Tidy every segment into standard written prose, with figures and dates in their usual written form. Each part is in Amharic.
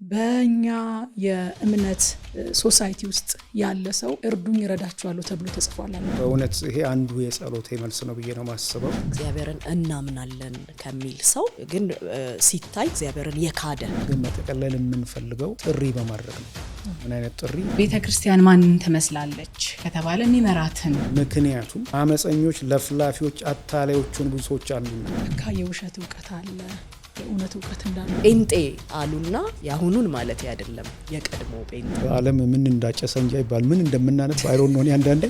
በእኛ የእምነት ሶሳይቲ ውስጥ ያለ ሰው እርዱኝ ይረዳችኋለሁ ተብሎ ተጽፏል። በእውነት ይሄ አንዱ የጸሎቴ መልስ ነው ብዬ ነው ማስበው። እግዚአብሔርን እናምናለን ከሚል ሰው ግን ሲታይ እግዚአብሔርን የካደ ግን መጠቀለል የምንፈልገው ጥሪ በማድረግ ነው። ምን አይነት ጥሪ? ቤተክርስቲያን ማንን ትመስላለች ከተባለ የሚመራትን። ምክንያቱም አመፀኞች፣ ለፍላፊዎች፣ አታላዮቹን ብዙ ሰዎች አሉና የውሸት እውቀት አለ የእውነት እውቀት እንዳለ ጴንጤ አሉና ያሁኑን ማለት አይደለም የቀድሞ ጴንጤ ዓለም ምን እንዳጨሰ እንጂ አይባል ምን እንደምናነብ አይሮን ነው። አንዳንዴ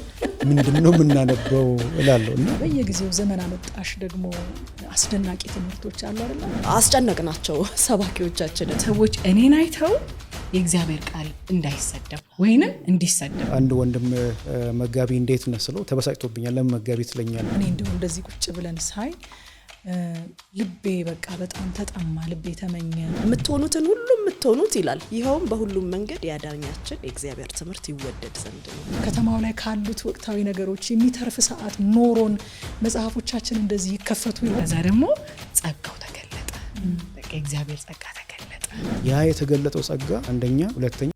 ምንድነው የምናነበው እላለሁና በየጊዜው ዘመን አመጣሽ ደግሞ አስደናቂ ትምህርቶች አሉ አይደል? አስጨነቅናቸው ሰባኪዎቻችን። ሰዎች እኔን አይተው የእግዚአብሔር ቃል እንዳይሰደብ ወይንም እንዲሰደብ። አንድ ወንድም መጋቢ እንዴት ነስለው ተበሳጭቶብኛል። ለምን መጋቢ ትለኛለህ? እኔ እንደው እንደዚህ ቁጭ ብለን ሳይ ልቤ በቃ በጣም ተጠማ፣ ልቤ ተመኘ። የምትሆኑትን ሁሉ የምትሆኑት ይላል። ይኸውም በሁሉም መንገድ ያዳኛችን የእግዚአብሔር ትምህርት ይወደድ ዘንድ ነው። ከተማው ላይ ካሉት ወቅታዊ ነገሮች የሚተርፍ ሰዓት ኖሮን መጽሐፎቻችን እንደዚህ ይከፈቱ ይላል። ከዛ ደግሞ ጸጋው ተገለጠ። በቃ የእግዚአብሔር ጸጋ ተገለጠ። ያ የተገለጠው ጸጋ አንደኛ፣ ሁለተኛ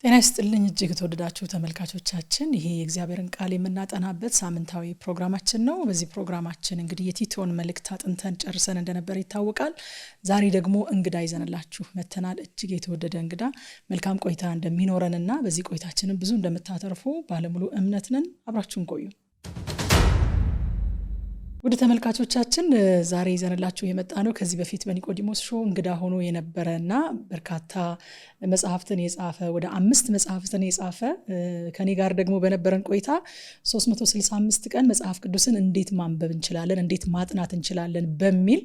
ጤና ይስጥልኝ እጅግ ተወደዳችሁ ተመልካቾቻችን፣ ይሄ የእግዚአብሔርን ቃል የምናጠናበት ሳምንታዊ ፕሮግራማችን ነው። በዚህ ፕሮግራማችን እንግዲህ የቲቶን መልእክት አጥንተን ጨርሰን እንደነበር ይታወቃል። ዛሬ ደግሞ እንግዳ ይዘንላችሁ መተናል። እጅግ የተወደደ እንግዳ። መልካም ቆይታ እንደሚኖረንና በዚህ ቆይታችንም ብዙ እንደምታተርፉ ባለሙሉ እምነት ነን። አብራችሁን ቆዩ። ወደ ተመልካቾቻችን ዛሬ ይዘንላችሁ የመጣ ነው ከዚህ በፊት በኒቆዲሞስ ሾው እንግዳ ሆኖ የነበረና በርካታ መጽሐፍትን የጻፈ ወደ 5 መጽሐፍትን የጻፈ ከኔ ጋር ደግሞ በነበረን ቆይታ 365 ቀን መጽሐፍ ቅዱስን እንዴት ማንበብ እንችላለን፣ እንዴት ማጥናት እንችላለን በሚል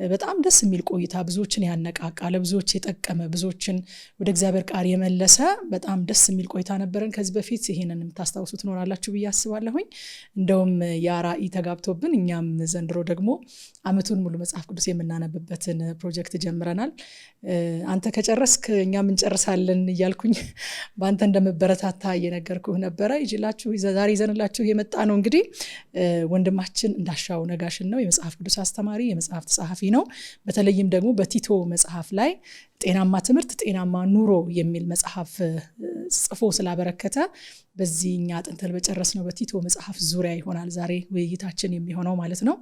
በጣም ደስ የሚል ቆይታ ብዙዎችን ያነቃቃ፣ ለብዙዎች የጠቀመ፣ ብዙዎችን ወደ እግዚአብሔር ቃል የመለሰ በጣም ደስ የሚል ቆይታ ነበረን ከዚህ በፊት። ይሄንን የምታስታውሱ ትኖራላችሁ ብዬ አስባለሁኝ። እንደውም ያ ራዕይ ተጋብቶብን እኛም ዘንድሮ ደግሞ አመቱን ሙሉ መጽሐፍ ቅዱስ የምናነብበትን ፕሮጀክት ጀምረናል። አንተ ከጨረስክ እኛም እንጨርሳለን እያልኩኝ በአንተ እንደምበረታታ እየነገርኩህ ነበረ። ዛሬ ይዘንላችሁ የመጣ ነው እንግዲህ ወንድማችን እንዳሻው ነጋሽን ነው። የመጽሐፍ ቅዱስ አስተማሪ፣ የመጽሐፍት ጸሐፊ ነው። በተለይም ደግሞ በቲቶ መጽሐፍ ላይ ጤናማ ትምህርት ጤናማ ኑሮ የሚል መጽሐፍ ጽፎ ስላበረከተ በዚህ እኛ አጥንተን በጨረስነው በቲቶ መጽሐፍ ዙሪያ ይሆናል ዛሬ ውይይታችን የሚሆነው ማለት ነው።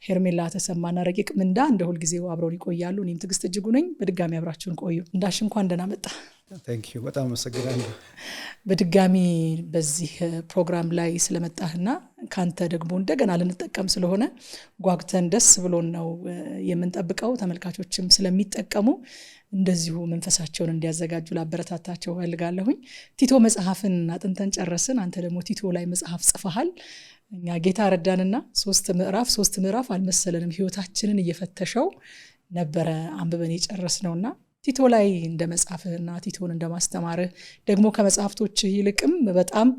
ሄርሜላ ተሰማና ረቂቅ ምንዳ እንደ ሁልጊዜው አብረውን ይቆያሉ። እኔም ትዕግስት እጅጉ ነኝ። በድጋሚ አብራችሁን ቆዩ። እንዳሽ እንኳን ደህና መጣ። ታንኪዩ፣ በጣም አመሰግናለሁ በድጋሚ በዚህ ፕሮግራም ላይ ስለመጣህና ካንተ ደግሞ እንደገና ልንጠቀም ስለሆነ ጓጉተን ደስ ብሎን ነው የምንጠብቀው። ተመልካቾችም ስለሚጠቀሙ እንደዚሁ መንፈሳቸውን እንዲያዘጋጁ ላበረታታቸው ፈልጋለሁኝ። ቲቶ መጽሐፍን አጥንተን ጨረስን። አንተ ደግሞ ቲቶ ላይ መጽሐፍ ጽፈሃል። እኛ ጌታ ረዳንና 3 ምዕራፍ አልመሰለንም፣ ህይወታችንን እየፈተሸው ነበረ አንብበን የጨረስነውና ቲቶ ላይ እንደ መጽሐፍና ቲቶን እንደማስተማርህ ደግሞ ከመጽሐፍቶች ይልቅም በጣም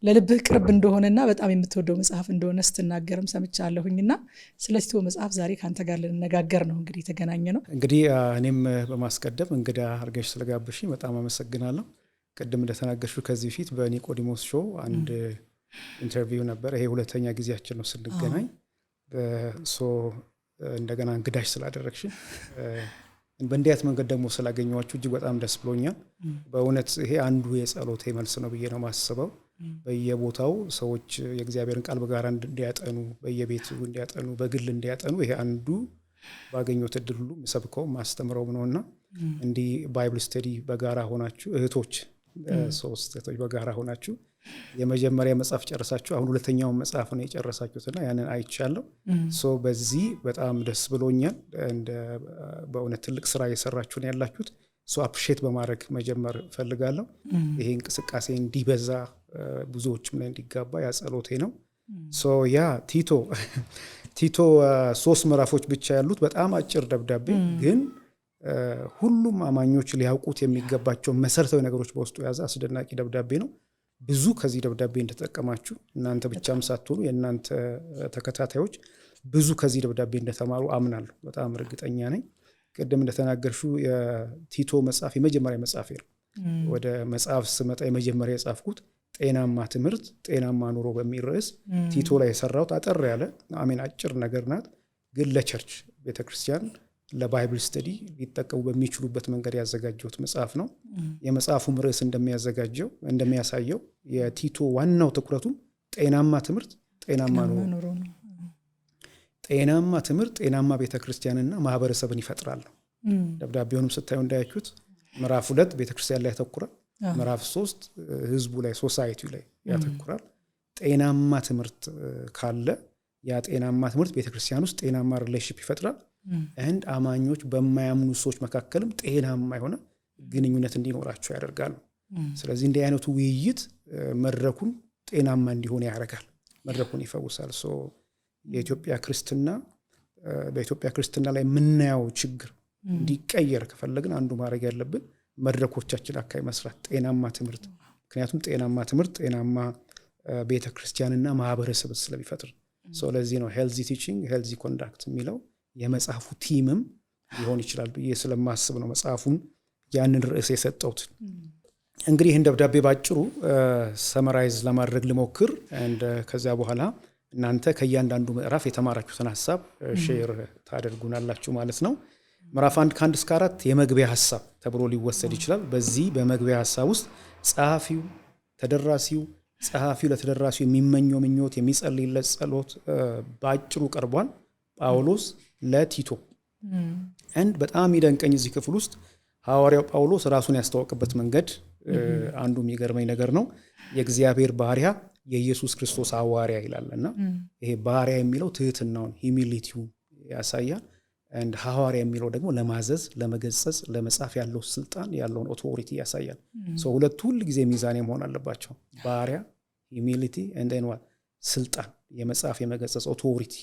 ለልብህ ቅርብ እንደሆነና በጣም የምትወደው መጽሐፍ እንደሆነ ስትናገርም ሰምቻለሁኝና ስለ ቲቶ መጽሐፍ ዛሬ ካንተ ጋር ልንነጋገር ነው እንግዲህ የተገናኘ ነው። እንግዲህ እኔም በማስቀደም እንግዳ አድርገሽ ስለጋበሽኝ በጣም አመሰግናለሁ። ቅድም እንደተናገርሽው ከዚህ በፊት በኒቆዲሞስ ሾው አንድ ኢንተርቪው ነበር። ይሄ ሁለተኛ ጊዜያችን ነው ስንገናኝ። እንደገና እንግዳሽ ስላደረግሽኝ በእንዲያት መንገድ ደግሞ ስላገኘኋችሁ እጅግ በጣም ደስ ብሎኛል። በእውነት ይሄ አንዱ የጸሎቴ መልስ ነው ብዬ ነው ማስበው። በየቦታው ሰዎች የእግዚአብሔርን ቃል በጋራ እንዲያጠኑ፣ በየቤቱ እንዲያጠኑ፣ በግል እንዲያጠኑ ይሄ አንዱ ባገኘሁት እድል ሁሉ ምሰብከው ማስተምረው ነውና እንዲህ ባይብል ስተዲ በጋራ ሆናችሁ እህቶች 3 እህቶች በጋራ ሆናችሁ የመጀመሪያ መጽሐፍ ጨረሳችሁ፣ አሁን ሁለተኛውን መጽሐፍ ነው የጨረሳችሁትና ያንን አይቻለሁ። በዚህ በጣም ደስ ብሎኛል። በእውነት ትልቅ ስራ እየሰራችሁ ነው ያላችሁት። አፕሪሼት በማድረግ መጀመር ፈልጋለሁ። ይሄ እንቅስቃሴ እንዲበዛ ብዙዎችም ላይ እንዲጋባ ያጸሎቴ ነው። ያ ቲቶ 3 ምዕራፎች ብቻ ያሉት በጣም አጭር ደብዳቤ ግን ሁሉም አማኞች ሊያውቁት የሚገባቸው መሰረታዊ ነገሮች በውስጡ የያዘ አስደናቂ ደብዳቤ ነው። ብዙ ከዚህ ደብዳቤ እንደተጠቀማችሁ እናንተ ብቻም ሳትሆኑ የእናንተ ተከታታዮች ብዙ ከዚህ ደብዳቤ እንደተማሩ አምናለሁ። በጣም እርግጠኛ ነኝ። ቅድም እንደተናገርሽው የቲቶ መጽሐፍ የመጀመሪያ መጽሐፌ ነው። ወደ መጽሐፍ ስመጣ የመጀመሪያ የጻፍኩት ጤናማ ትምህርት ጤናማ ኑሮ በሚል ርዕስ ቲቶ ላይ የሰራሁት አጠር ያለ አጭር ነገር ናት። ግን ለቸርች ቤተክርስቲያን ለባይብል ስተዲ ሊጠቀሙ በሚችሉበት መንገድ ያዘጋጀሁት መጽሐፍ ነው። የመጽሐፉም ርዕስ እንደሚያሳየው የቲቶ ዋናው ትኩረቱም ጤናማ ትምህርት፣ ጤናማ ኑሮ ነው። ጤናማ ትምህርት ጤናማ ቤተክርስቲያንና ማህበረሰብን ይፈጥራል ነው። ደብዳቤውንም ስታዩ እንዳያችሁት ምዕራፍ 2 ቤተክርስቲያን ላይ ያተኩራል። ምዕራፍ 3 ህዝቡ ላይ ሶሳይቲ ላይ ያተኩራል። ጤናማ ትምህርት ካለ ያ ጤናማ ትምህርት ቤተክርስቲያን ውስጥ ጤናማ ሪሌሽንሺፕ ይፈጥራል። አንድ አማኞች በማያምኑ ሰዎች መካከልም ጤናማ የሆነ ግንኙነት እንዲኖራቸው ያደርጋል። ስለዚህ እንዲህ አይነቱ ውይይት መድረኩን ጤናማ እንዲሆን ያደርጋል፣ መድረኩን ይፈውሳል። የኢትዮጵያ ክርስትና በኢትዮጵያ ክርስትና ላይ የምናየው ችግር እንዲቀየር ከፈለግን አንዱ ማድረግ ያለብን መድረኮቻችን አካባቢ መስራት ጤናማ ትምህርት። ምክንያቱም ጤናማ ትምህርት ጤናማ ቤተክርስቲያንና ማህበረሰብ ስለሚፈጥር ለዚህ ነው ሄልዚ ቲቺንግ ሄልዚ ኮንዳክት የሚለው የመጽሐፉ ቲምም ሊሆን ይችላል ብዬ ስለማስብ ነው መጽሐፉን ያንን ርዕስ የሰጠሁት። እንግዲህ ይህን ደብዳቤ ባጭሩ ሰመራይዝ ለማድረግ ልሞክር። ከዚያ በኋላ እናንተ ከእያንዳንዱ ምዕራፍ የተማራችሁትን ሀሳብ ሼር ታደርጉናላችሁ ማለት ነው። ምዕራፍ 1 ከ1 እስከ 4 የመግቢያ ሀሳብ ተብሎ ሊወሰድ ይችላል። በዚህ በመግቢያ ሀሳብ ውስጥ ጸሐፊው ለተደራሲው የሚመኘው ምኞት፣ የሚጸልይለት ጸሎት ባጭሩ ቀርቧል። ጳውሎስ ለቲቶ በጣም ይደንቀኝ እዚህ ክፍል ውስጥ ሐዋርያው ጳውሎስ ራሱን ያስተዋወቀበት መንገድ አንዱ የሚገርመኝ ነገር ነው። የእግዚአብሔር ባሪያ የኢየሱስ ክርስቶስ ሐዋርያ ይላልና ይሄ ባሪያ የሚለው ትህትናውን ሂዩሚሊቲውን ያሳያል። ሐዋርያ የሚለው ደግሞ ለማዘዝ፣ ለመገሰጽ፣ ለመጻፍ ያለው ስልጣን ያለውን ኦቶሪቲ ያሳያል። ሁለቱ ሁሉ ጊዜ ሚዛን መሆን አለባቸው። ባሪያ ሂዩሚሊቲ ስልጣን፣ የመጻፍ የመገሰጽ ኦቶሪቲ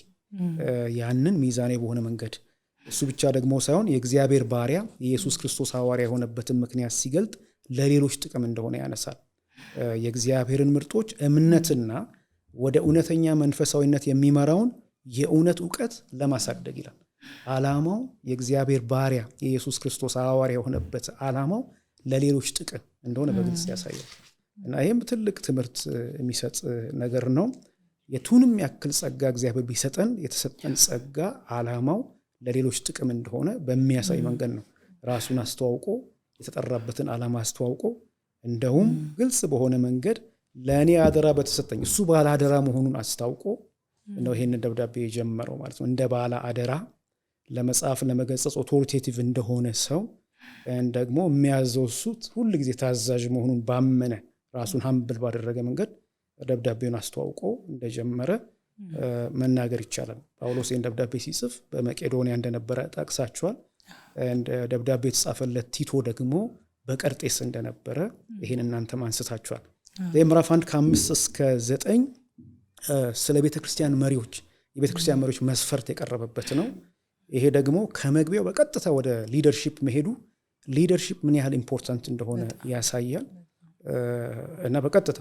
ያንን ሚዛኔ በሆነ መንገድ እሱ ብቻ ደግሞ ሳይሆን የእግዚአብሔር ባሪያ የኢየሱስ ክርስቶስ ሐዋርያ የሆነበትን ምክንያት ሲገልጥ ለሌሎች ጥቅም እንደሆነ ያነሳል። የእግዚአብሔርን ምርጦች እምነትና ወደ እውነተኛ መንፈሳዊነት የሚመራውን የእውነት ዕውቀት ለማሳደግ ይላል። ዓላማው የእግዚአብሔር ባሪያ የኢየሱስ ክርስቶስ ሐዋርያ የሆነበት ዓላማው ለሌሎች ጥቅም እንደሆነ በግልጽ ያሳያል እና ይህም ትልቅ ትምህርት የሚሰጥ ነገር ነው። የቱንም ያክል ጸጋ እግዚአብሔር ቢሰጠን የተሰጠን ጸጋ ዓላማው ለሌሎች ጥቅም እንደሆነ በሚያሳይ መንገድ ነው ራሱን አስተዋውቆ የተጠራበትን ዓላማ አስተዋውቆ እንደውም ግልጽ በሆነ መንገድ ለእኔ አደራ በተሰጠኝ እሱ ባለ አደራ መሆኑን አስታውቆ ነው ይሄንን ደብዳቤ የጀመረው ማለት ነው። እንደ ባለ አደራ ለመጻፍ ለመገሰጽ ኦቶሪቴቲቭ እንደሆነ ሰው ደግሞ የሚያዘው እሱ ሁሉ ጊዜ ታዛዥ መሆኑን ባመነ ራሱን ሀምብል ባደረገ መንገድ ደብዳቤውን አስተዋውቆ እንደጀመረ መናገር ይቻላል። ጳውሎስ ይህን ደብዳቤ ሲጽፍ በመቄዶንያ እንደነበረ ጠቅሳችኋል። ደብዳቤ የተጻፈለት ቲቶ ደግሞ በቀርጤስ እንደነበረ ይህን እናንተ አንስታችኋል። ምዕራፍ 1 ከ5 እስከ 9 ስለ ቤተክርስቲያን መሪዎች የቤተክርስቲያን መሪዎች መስፈርት የቀረበበት ነው። ይሄ ደግሞ ከመግቢያው በቀጥታ ወደ ሊደርሺፕ መሄዱ ሊደርሺፕ ምን ያህል ኢምፖርታንት እንደሆነ ያሳያል እና በቀጥታ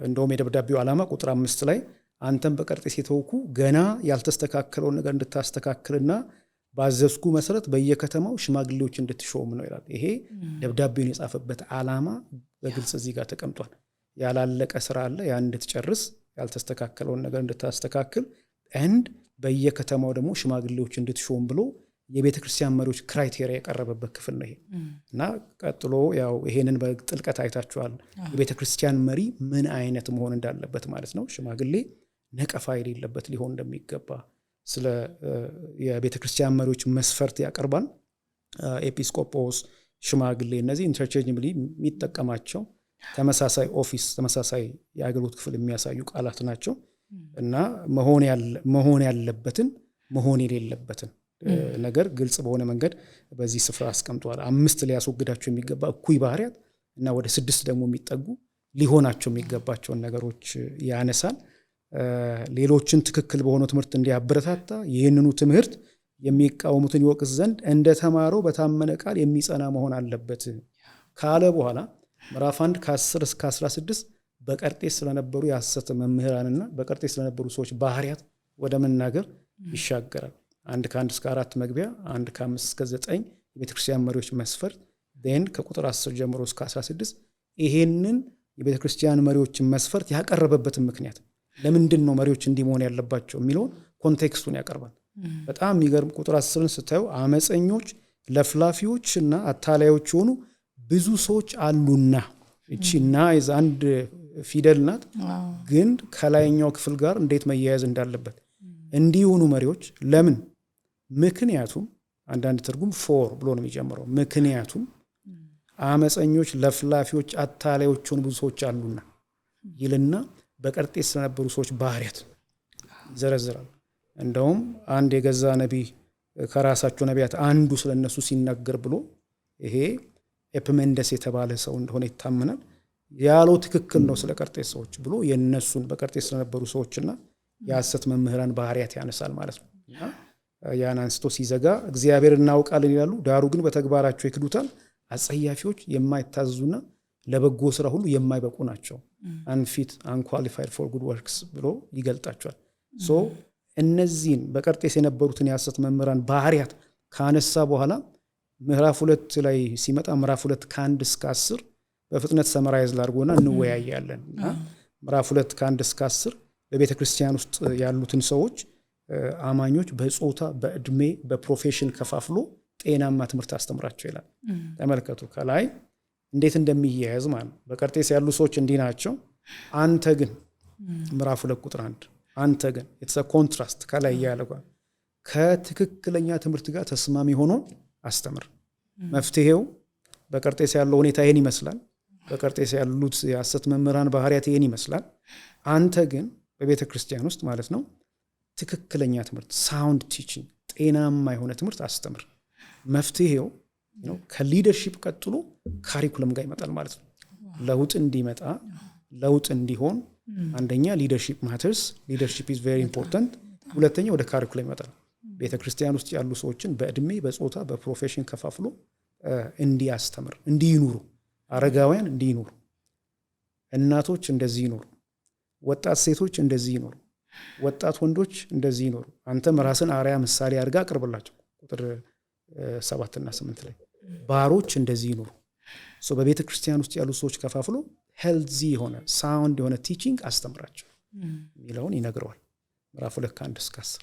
እንደውም የደብዳቤው ዓላማ ቁጥር 5 ላይ አንተም በቀርጤስ የተውኩ ገና ያልተስተካከለውን ነገር እንድታስተካክልና ባዘዝኩ መሰረት በየከተማው ሽማግሌዎች እንድትሾም ነው ይላል። ይሄ ደብዳቤውን የጻፈበት ዓላማ በግልጽ እዚህ ጋር ተቀምጧል። ያላለቀ ስራ አለ፣ ያን እንድትጨርስ፣ ያልተስተካከለውን ነገር እንድታስተካክል በየከተማው ደግሞ ሽማግሌዎች እንድትሾም ብሎ የቤተክርስቲያን መሪዎች ክራይቴሪያ የቀረበበት ክፍል ነው ይሄ እና ቀጥሎ ያው ይሄንን በጥልቀት አይታችኋል። የቤተክርስቲያን መሪ ምን አይነት መሆን እንዳለበት ማለት ነው። ሽማግሌ ነቀፋ የሌለበት ሊሆን እንደሚገባ ስለ የቤተክርስቲያን መሪዎች መስፈርት ያቀርባል። ኤጲስቆጶስ፣ ሽማግሌ እነዚህ ኢንተርቼንጅብሊ የሚጠቀማቸው ተመሳሳይ ኦፊስ ተመሳሳይ የአገልግሎት ክፍል የሚያሳዩ ቃላት ናቸው እና መሆን ያለበትን መሆን የሌለበትን ነገር ግልጽ በሆነ መንገድ በዚህ ስፍራ አስቀምጧል። 5 ሊያስወግዳቸው የሚገባ እኩይ ባህሪያት እና ወደ 6 ደግሞ የሚጠጉ ሊሆናቸው የሚገባቸውን ነገሮች ያነሳል። ሌሎችን ትክክል በሆነው ትምህርት እንዲያበረታታ ይህንኑ ትምህርት የሚቃወሙትን ይወቅስ ዘንድ እንደተማረው በታመነ ቃል የሚጸና መሆን አለበት ካለ በኋላ ምዕራፍ 1 ከ10 እስከ 16 በቀርጤስ ስለነበሩ የሐሰት መምህራንና በቀርጤስ ስለነበሩ ሰዎች ባህሪያት ወደ መናገር ይሻገራል። 1 ከ1 እስከ 4 መግቢያ፣ 1 ከ5 እስከ 9 የቤተክርስቲያን መሪዎች መስፈርት፣ ከቁጥር 10 ጀምሮ እስከ 16 ይሄንን የቤተክርስቲያን መሪዎችን መስፈርት ያቀረበበትን ምክንያት ለምንድን ነው መሪዎች እንዲህ መሆን ያለባቸው የሚለውን ኮንቴክስቱን ያቀርባል። በጣም የሚገርም ቁጥር 10ን ስታዩ አመፀኞች ለፍላፊዎችና አታላዮች የሆኑ ብዙ ሰዎች አሉና። እቺ ና አንድ ፊደል ናት፣ ግን ከላይኛው ክፍል ጋር እንዴት መያያዝ እንዳለበት እንዲሆኑ መሪዎች። ለምን? ምክንያቱም አንዳንድ ትርጉም ፎር ብሎ ነው የሚጀምረው። ምክንያቱም አመፀኞች ለፍላፊዎች አታላዮች የሆኑ ብዙ ሰዎች አሉና ይልና በቀርጤስ ስለነበሩ ሰዎች ባህሪያት ይዘረዝራል። እንደውም አንድ የገዛ ነቢይ ከራሳቸው ነቢያት አንዱ ስለነሱ ሲናገር ብሎ ይሄ ኤፕሜንደስ የተባለ ሰው እንደሆነ ይታመናል። ያለው ትክክል ነው ስለ ቀርጤስ ሰዎች ብሎ የነሱን በቀርጤስ ስለነበሩ ሰዎችና የሐሰት መምህራን ባህሪያት ያነሳል ማለት ነው። እና ያን አንስቶ ሲዘጋ እግዚአብሔር እናውቃለን ይላሉ፣ ዳሩ ግን በተግባራቸው ይክዱታል። አጸያፊዎች፣ የማይታዘዙና ለበጎ ስራ ሁሉ የማይበቁ ናቸው። አንፊት አንኳሊፋይድ ፎር ጉድ ወርክስ ብሎ ይገልጣቸዋል። ሶ እነዚህን በቀርጤስ የነበሩትን የሐሰት መምህራን ባህሪያት ካነሳ በኋላ ምዕራፍ 2 ላይ ሲመጣ ምዕራፍ 2 ከ1 እስከ 10 በፍጥነት ሰመራይዝ ላድርጎና እንወያያለን። እና ምዕራፍ 2 ከ1 እስከ 10 በቤተ ክርስቲያን ውስጥ ያሉትን ሰዎች አማኞች በጾታ፣ በእድሜ፣ በፕሮፌሽን ከፋፍሎ ጤናማ ትምህርት አስተምራቸው ይላል። ተመልከቱ ከላይ እንዴት እንደሚያያዝ ማለት። በቀርጤስ ያሉ ሰዎች እንዲህ ናቸው፣ አንተ ግን ምዕራፍ 2 ቁጥር 1 አንተ ግን የተሰ ኮንትራስት ከላይ ያለ ከትክክለኛ ትምህርት ጋር ተስማሚ ሆኖ አስተምር። መፍትሄው በቀርጤስ ያለው ሁኔታ ይሄን ይመስላል። በቀርጤስ ያሉት የሐሰት መምህራን ባህሪያት ይሄን ይመስላል። አንተ ግን በቤተ ክርስቲያን ውስጥ ማለት ነው ትክክለኛ ትምህርት ሳውንድ ቲቺንግ ጤናማ የሆነ ትምህርት አስተምር። መፍትሄው ከሊደርሺፕ ቀጥሎ ካሪኩለም ጋር ይመጣል ማለት ነው። ለውጥ እንዲመጣ ለውጥ እንዲሆን አንደኛ ሊደርሺፕ ማተርስ፣ ሊደርሺፕ ኢዝ ቬሪ ኢምፖርታንት። ሁለተኛ ወደ ካሪኩለም ይመጣል። ቤተ ክርስቲያን ውስጥ ያሉ ሰዎችን በእድሜ፣ በጾታ፣ በፕሮፌሽን ከፋፍሎ እንዲያስተምር፣ እንዲይኑሩ፣ አረጋውያን እንዲይኑሩ፣ እናቶች እንደዚህ ይኖሩ፣ ወጣት ሴቶች እንደዚህ ይኖሩ፣ ወጣት ወንዶች እንደዚህ ይኖሩ። አንተም ራስን አርአያ ምሳሌ አድርጋ አቅርብላቸው። ቁጥር 7 እና 8 ላይ ባሮች እንደዚህ ይኖሩ። በቤተ ክርስቲያን ውስጥ ያሉ ሰዎች ከፋፍሎ ሄልዚ የሆነ ሳውንድ የሆነ ቲቺንግ አስተምራቸው የሚለውን ይነግረዋል። ምዕራፍ 2 ከ1 እስከ 10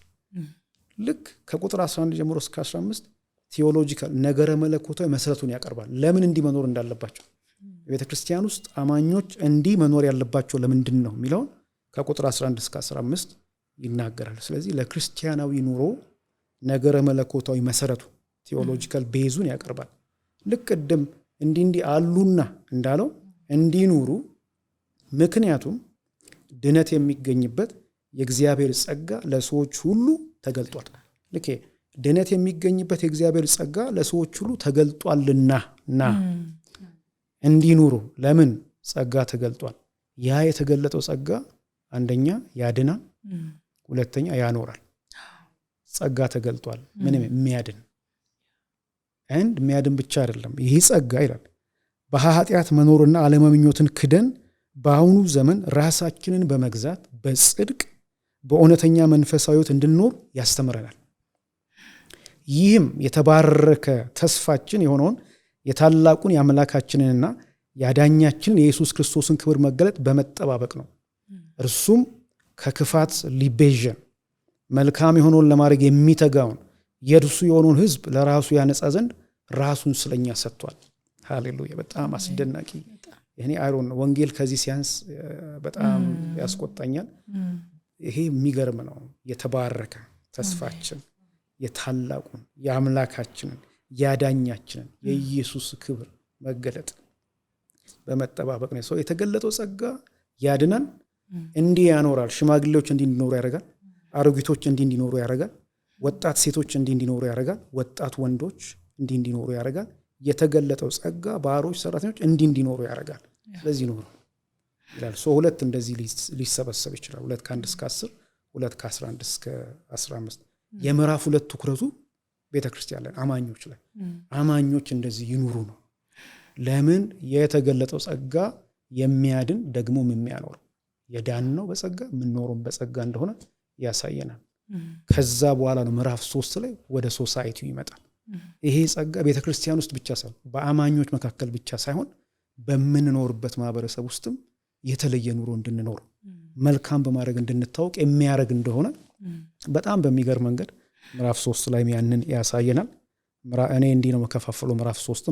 ልክ ከቁጥር 11 ጀምሮ እስከ 15 ቴዎሎጂካል ነገረ መለኮታዊ መሰረቱን ያቀርባል። ለምን እንዲህ መኖር እንዳለባቸው በቤተ ክርስቲያን ውስጥ አማኞች እንዲህ መኖር ያለባቸው ለምንድን ነው የሚለውን ከቁጥር 11 እስከ 15 ይናገራል። ስለዚህ ለክርስቲያናዊ ኑሮ ነገረ መለኮታዊ መሰረቱ ቴዎሎጂካል ቤዙን ያቀርባል። ልክ ቅድም እንዲህ አሉና እንዳለው እንዲኑሩ፣ ምክንያቱም ድነት የሚገኝበት የእግዚአብሔር ጸጋ ለሰዎች ሁሉ ተገልጧል። ልክ ድነት የሚገኝበት የእግዚአብሔር ጸጋ ለሰዎች ሁሉ ተገልጧልና እንዲኑሩ። ለምን ጸጋ ተገልጧል? ያ የተገለጠው ጸጋ አንደኛ ያድናል፣ ሁለተኛ ያኖራል። ጸጋ ተገልጧል። ምንም የሚያድን ብቻ አይደለም። ይህ ጸጋ ይላል በኃጢአት መኖርና አለመምኞትን ክደን በአሁኑ ዘመን ራሳችንን በመግዛት በጽድቅ በእውነተኛ መንፈሳዊት እንድንኖር ያስተምረናል። ይህም የተባረከ ተስፋችን የሆነውን የታላቁን የአምላካችንንና የአዳኛችንን የኢየሱስ ክርስቶስን ክብር መገለጥ በመጠባበቅ ነው። እርሱም ከክፋት ሊቤዠን መልካም የሆነውን ለማድረግ የሚተጋውን የእርሱ የሆነውን ሕዝብ ለራሱ ያነጻ ዘንድ ራሱን ስለኛ ሰጥቷል። ሃሌሉያ! በጣም አስደናቂ። ይሄ አይሮን ወንጌል ከዚህ ሲያንስ በጣም ያስቆጣኛል። ይሄ የሚገርም ነው። የተባረከ ተስፋችን የታላቁን የአምላካችንን የአዳኛችንን የኢየሱስ ክብር መገለጥ በመጠባበቅ ነው። ሰው የተገለጠው ጸጋ ያድናል፣ እንዲህ ያኖራል። ሽማግሌዎች እንዲህ እንዲኖሩ ያደርጋል። አሮጊቶች እንዲህ እንዲኖሩ ያደርጋል። ወጣት ሴቶች እንዲህ እንዲኖሩ ያደርጋል። ወጣት ወንዶች እንዲህ እንዲኖሩ ያደርጋል። የተገለጠው ጸጋ ባሮች፣ ሰራተኞች እንዲህ እንዲኖሩ ያደርጋል። ስለዚህ ኖሩ ይላል። ሁለት እንደዚህ ሊሰበሰብ ይችላል። 2 ከ1 እስከ 10፣ 2 ከ11 እስከ 15። የምዕራፍ 2 ትኩረቱ ቤተክርስቲያን ላይ አማኞች ላይ አማኞች እንደዚህ ይኑሩ ነው። ለምን? የተገለጠው ጸጋ የሚያድን ደግሞም የሚያኖር የዳነው በጸጋ የምንኖረው በጸጋ እንደሆነ ያሳየናል። ከዛ በኋላ ነው ምዕራፍ 3 ላይ ወደ ሶሳይቲው ይመጣል። ይሄ ጸጋ ቤተክርስቲያን ውስጥ ብቻ ሳይሆን በአማኞች መካከል ብቻ ሳይሆን በምንኖርበት ማህበረሰብ ውስጥም የተለየ ኑሮ እንድንኖር መልካም በማድረግ እንድንታወቅ የሚያደርግ እንደሆነ በጣም በሚገርም መንገድ ምዕራፍ 3 ላይ ያንን ያሳየናል። እኔ እንዲህ ነው መከፋፈለው ምዕራፍ 3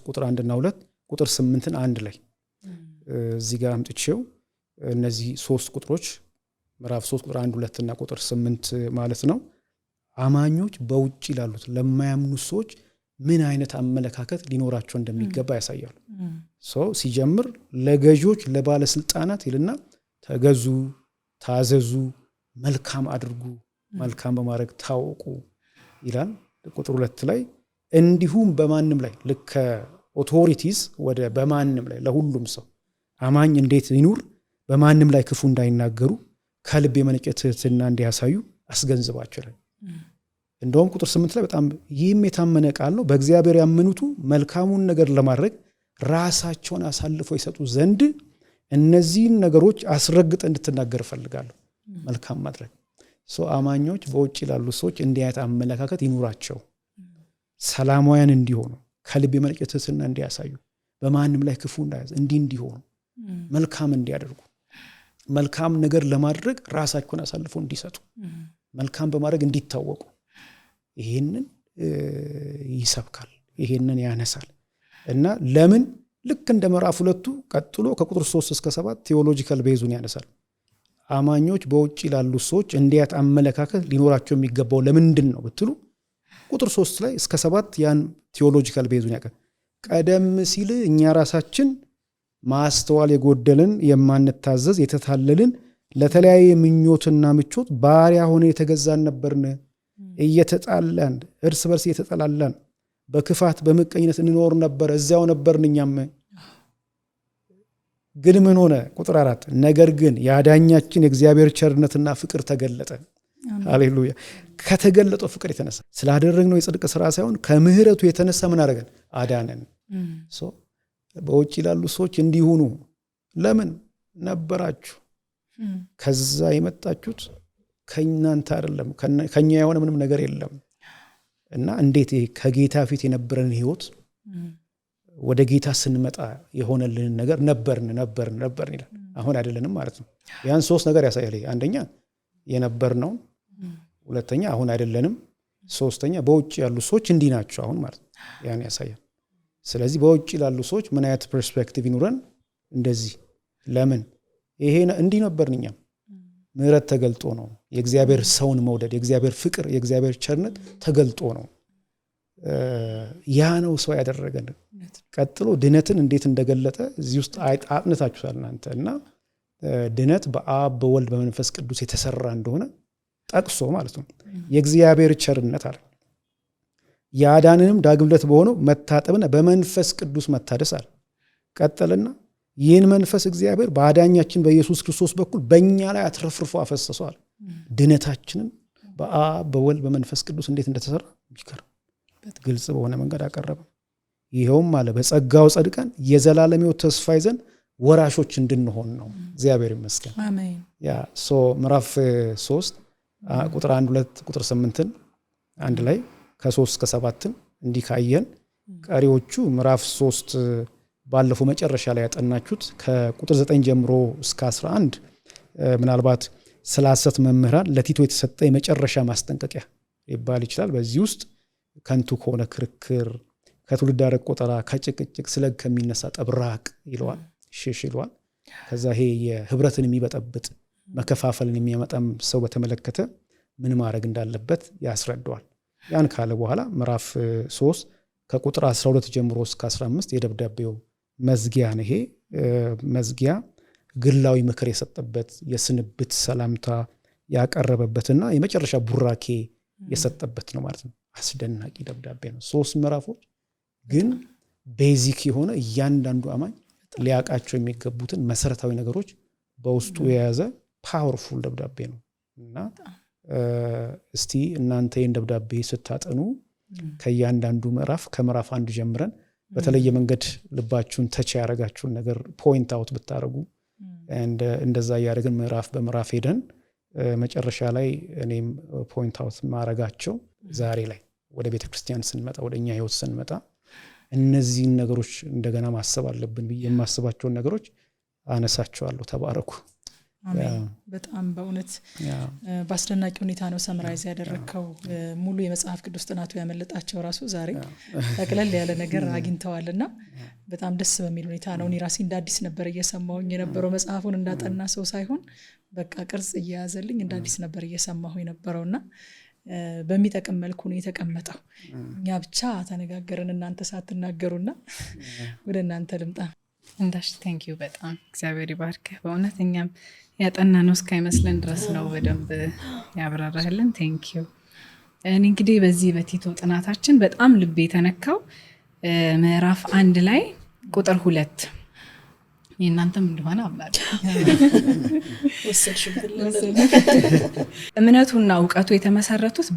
ቁጥር 1 እና 2 ቁጥር 8 1 ላይ እዚህ ጋር አምጥቼው እነዚህ 3 ቁጥሮች ምዕራፍ 3 ቁጥር 1 2 እና ቁጥር 8 ማለት ነው አማኞች በውጭ ላሉት ለማያምኑ ሰዎች ምን አይነት አመለካከት ሊኖራቸው እንደሚገባ ያሳያሉ። ሲጀምር ለገዢዎች ለባለስልጣናት ይልና ተገዙ፣ ታዘዙ፣ መልካም አድርጉ፣ መልካም በማድረግ ታወቁ ይላል። ቁጥር 2 ላይ እንዲሁም በማንም ላይ ልክ ኦቶሪቲስ ወደ በማንም ላይ ለሁሉም ሰው አማኝ እንዴት ይኑር፣ በማንም ላይ ክፉ እንዳይናገሩ ከልብ የመነጨ ትሕትና እንዲያሳዩ አስገንዝባቸው ይላል። እንደውም ቁጥር 8 ላይ በጣም ይህም የታመነ ቃል ነው፣ በእግዚአብሔር ያመኑቱ መልካሙን ነገር ለማድረግ ራሳቸውን አሳልፈው ይሰጡ ዘንድ እነዚህን ነገሮች አስረግጠ እንድትናገር እፈልጋለሁ። መልካም ማድረግ አማኞች በውጭ ላሉ ሰዎች እንዲህ አይነት አመለካከት ይኑራቸው፣ ሰላማውያን እንዲሆኑ፣ ከልብ የመነጨ ትሕትና እንዲያሳዩ፣ በማንም ላይ ክፉ እንዳያዝ እንዲሆኑ፣ መልካም እንዲያደርጉ፣ መልካም ነገር ለማድረግ ራሳቸውን አሳልፈው እንዲሰጡ፣ መልካም በማድረግ እንዲታወቁ ይሄንን ይሰብካል፣ ይሄንን ያነሳል። እና ለምን ልክ እንደ ምዕራፍ 2 ቀጥሎ ከቁጥር 3 እስከ 7 ቴዎሎጂካል ቤዙን ያነሳል። አማኞች በውጭ ላሉ ሰዎች እንዲያት አመለካከት ሊኖራቸው የሚገባው ለምንድን ነው ብትሉ ቁጥር 3 ላይ እስከ 7 ያን ቴዎሎጂካል ቤዙን ያቀርባል። ቀደም ሲል እኛ ራሳችን ማስተዋል የጎደልን የማንታዘዝ የተታለልን ለተለያየ ምኞትና ምቾት ባሪያ ሆነ የተገዛን ነበርን፣ እየተጣላን እርስ በርስ እየተጠላላን በክፋት በምቀኝነት እንኖር ነበር፣ እዚያው ነበርን። እኛም ግን ምን ሆነ? ቁጥር 4 ነገር ግን የአዳኛችን የእግዚአብሔር ቸርነትና ፍቅር ተገለጠ። ሃሌሉያ! ከተገለጠው ፍቅር የተነሳ ስላደረግነው የጽድቅ ስራ ሳይሆን ከምሕረቱ የተነሳ ምን አደረገን? አዳነን። በውጭ ላሉ ሰዎች እንዲሆኑ ለምን ነበራችሁ? ከዛ የመጣችሁት ከእናንተ አይደለም፣ ከኛ የሆነ ምንም ነገር የለም። እና እንዴት ከጌታ ፊት የነበረን ህይወት ወደ ጌታ ስንመጣ የሆነልን ነገር ነበርን ይላል። አሁን አይደለንም ማለት ነው። ያን 3 ነገር ያሳያል። አንደኛ የነበርነው፣ ሁለተኛ አሁን አይደለንም፣ ሶስተኛ በውጭ ያሉ ሰዎች እንዲህ ናቸው አሁን ማለት ነው። ያን ያሳያል። ስለዚህ በውጭ ላሉ ሰዎች ምን አይነት ፐርስፔክቲቭ ይኑረን? እንደዚህ ለምን ይሄ እንዲህ ነበርን እኛም። ምሕረት ተገልጦ ነው። የእግዚአብሔር ሰውን መውደድ፣ የእግዚአብሔር ፍቅር፣ የእግዚአብሔር ቸርነት ተገልጦ ነው። ያ ነው ሰው ያደረገን። ቀጥሎ ድነትን እንዴት እንደገለጠ እዚህ ውስጥ አጥንታችኋል እናንተ። እና ድነት በአብ በወልድ በመንፈስ ቅዱስ የተሰራ እንደሆነ ጠቅሶ ማለት ነው። የእግዚአብሔር ቸርነት አለ። ያዳንንም ዳግም ልደት በሆነው መታጠብና በመንፈስ ቅዱስ መታደስ አለ። ቀጠልና ይህን መንፈስ እግዚአብሔር በአዳኛችን በኢየሱስ ክርስቶስ በኩል በእኛ ላይ አትረፍርፎ አፈሰሰዋል። ድነታችንን በአብ በወልድ በመንፈስ ቅዱስ እንዴት እንደተሰራ ይከራል ግልጽ በሆነ መንገድ አቀረበ። ይኸውም አለ በጸጋው ጸድቀን የዘላለም ሕይወት ተስፋ ይዘን ወራሾች እንድንሆን ነው። እግዚአብሔር ይመስገን። አሜን። ምዕራፍ 3 ቁጥር 1 2 ቁጥር 8 አንድ ላይ ከ3 እስከ 7 እንዲህ ካየን ቀሪዎቹ ምዕራፍ 3 ባለፈው መጨረሻ ላይ ያጠናችሁት ከቁጥር 9 ጀምሮ እስከ 11 ምናልባት ስለ ሐሰት መምህራን ለቲቶ የተሰጠ የመጨረሻ ማስጠንቀቂያ ይባል ይችላል። በዚህ ውስጥ ከንቱ ከሆነ ክርክር፣ ከትውልድ አረቅ ቆጠራ፣ ከጭቅጭቅ ስለ ከሚነሳ ጠብራቅ ይለዋል፣ ሽሽ ይለዋል። ከዛ ይሄ የህብረትን የሚበጠብጥ መከፋፈልን የሚያመጣም ሰው በተመለከተ ምን ማድረግ እንዳለበት ያስረዳዋል። ያን ካለ በኋላ ምዕራፍ 3 ከቁጥር 12 ጀምሮ እስከ 15 የደብዳቤው መዝጊያ ነው። ይሄ መዝጊያ ግላዊ ምክር የሰጠበት የስንብት ሰላምታ ያቀረበበትና የመጨረሻ ቡራኬ የሰጠበት ነው ማለት ነው። አስደናቂ ደብዳቤ ነው። 3 ምዕራፎች ግን ቤዚክ የሆነ እያንዳንዱ አማኝ ሊያውቃቸው የሚገቡትን መሰረታዊ ነገሮች በውስጡ የያዘ ፓወርፉል ደብዳቤ ነው እና እስቲ እናንተ ይህን ደብዳቤ ስታጠኑ ከእያንዳንዱ ምዕራፍ ከምዕራፍ 1 ጀምረን በተለየ መንገድ ልባችሁን ተች ያደረጋችሁን ነገር ፖይንት አውት ብታደረጉ እንደዛ እያደረግን ምዕራፍ በምዕራፍ ሄደን መጨረሻ ላይ እኔም ፖይንት አውት ማድረጋቸው ዛሬ ላይ ወደ ቤተ ክርስቲያን ስንመጣ ወደ እኛ ህይወት ስንመጣ እነዚህን ነገሮች እንደገና ማሰብ አለብን ብዬ የማስባቸውን ነገሮች አነሳቸዋለሁ። ተባረኩ። አሜን። በጣም በእውነት በአስደናቂ ሁኔታ ነው ሰምራይዝ ያደረከው። ሙሉ የመጽሐፍ ቅዱስ ጥናቱ ያመለጣቸው ራሱ ዛሬ ጠቅለል ያለ ነገር አግኝተዋልና በጣም ደስ በሚል ሁኔታ ነው። እኔ ራሴ እንደ አዲስ ነበር እየሰማሁኝ የነበረው መጽሐፉን እንዳጠና ሰው ሳይሆን በቃ ቅርጽ እየያዘልኝ እንደ አዲስ ነበር እየሰማሁ የነበረውና በሚጠቅም መልኩ ነው የተቀመጠው። እኛ ብቻ ተነጋገርን እናንተ ሳትናገሩና ወደ እናንተ ልምጣ። እንዳሽ ቴንኪዩ በጣም እግዚአብሔር ይባርክ። በእውነት እኛም ያጠና ነው እስካይመስለን ድረስ ነው በደንብ ያብራራህልን። ቴንኪዩ። እኔ እንግዲህ በዚህ በቲቶ ጥናታችን በጣም ልቤ የተነካው ምዕራፍ 1 ላይ ቁጥር 2 የእናንተም እንደሆነ አምናለሁ። እምነቱና እውቀቱ የተመሰረቱት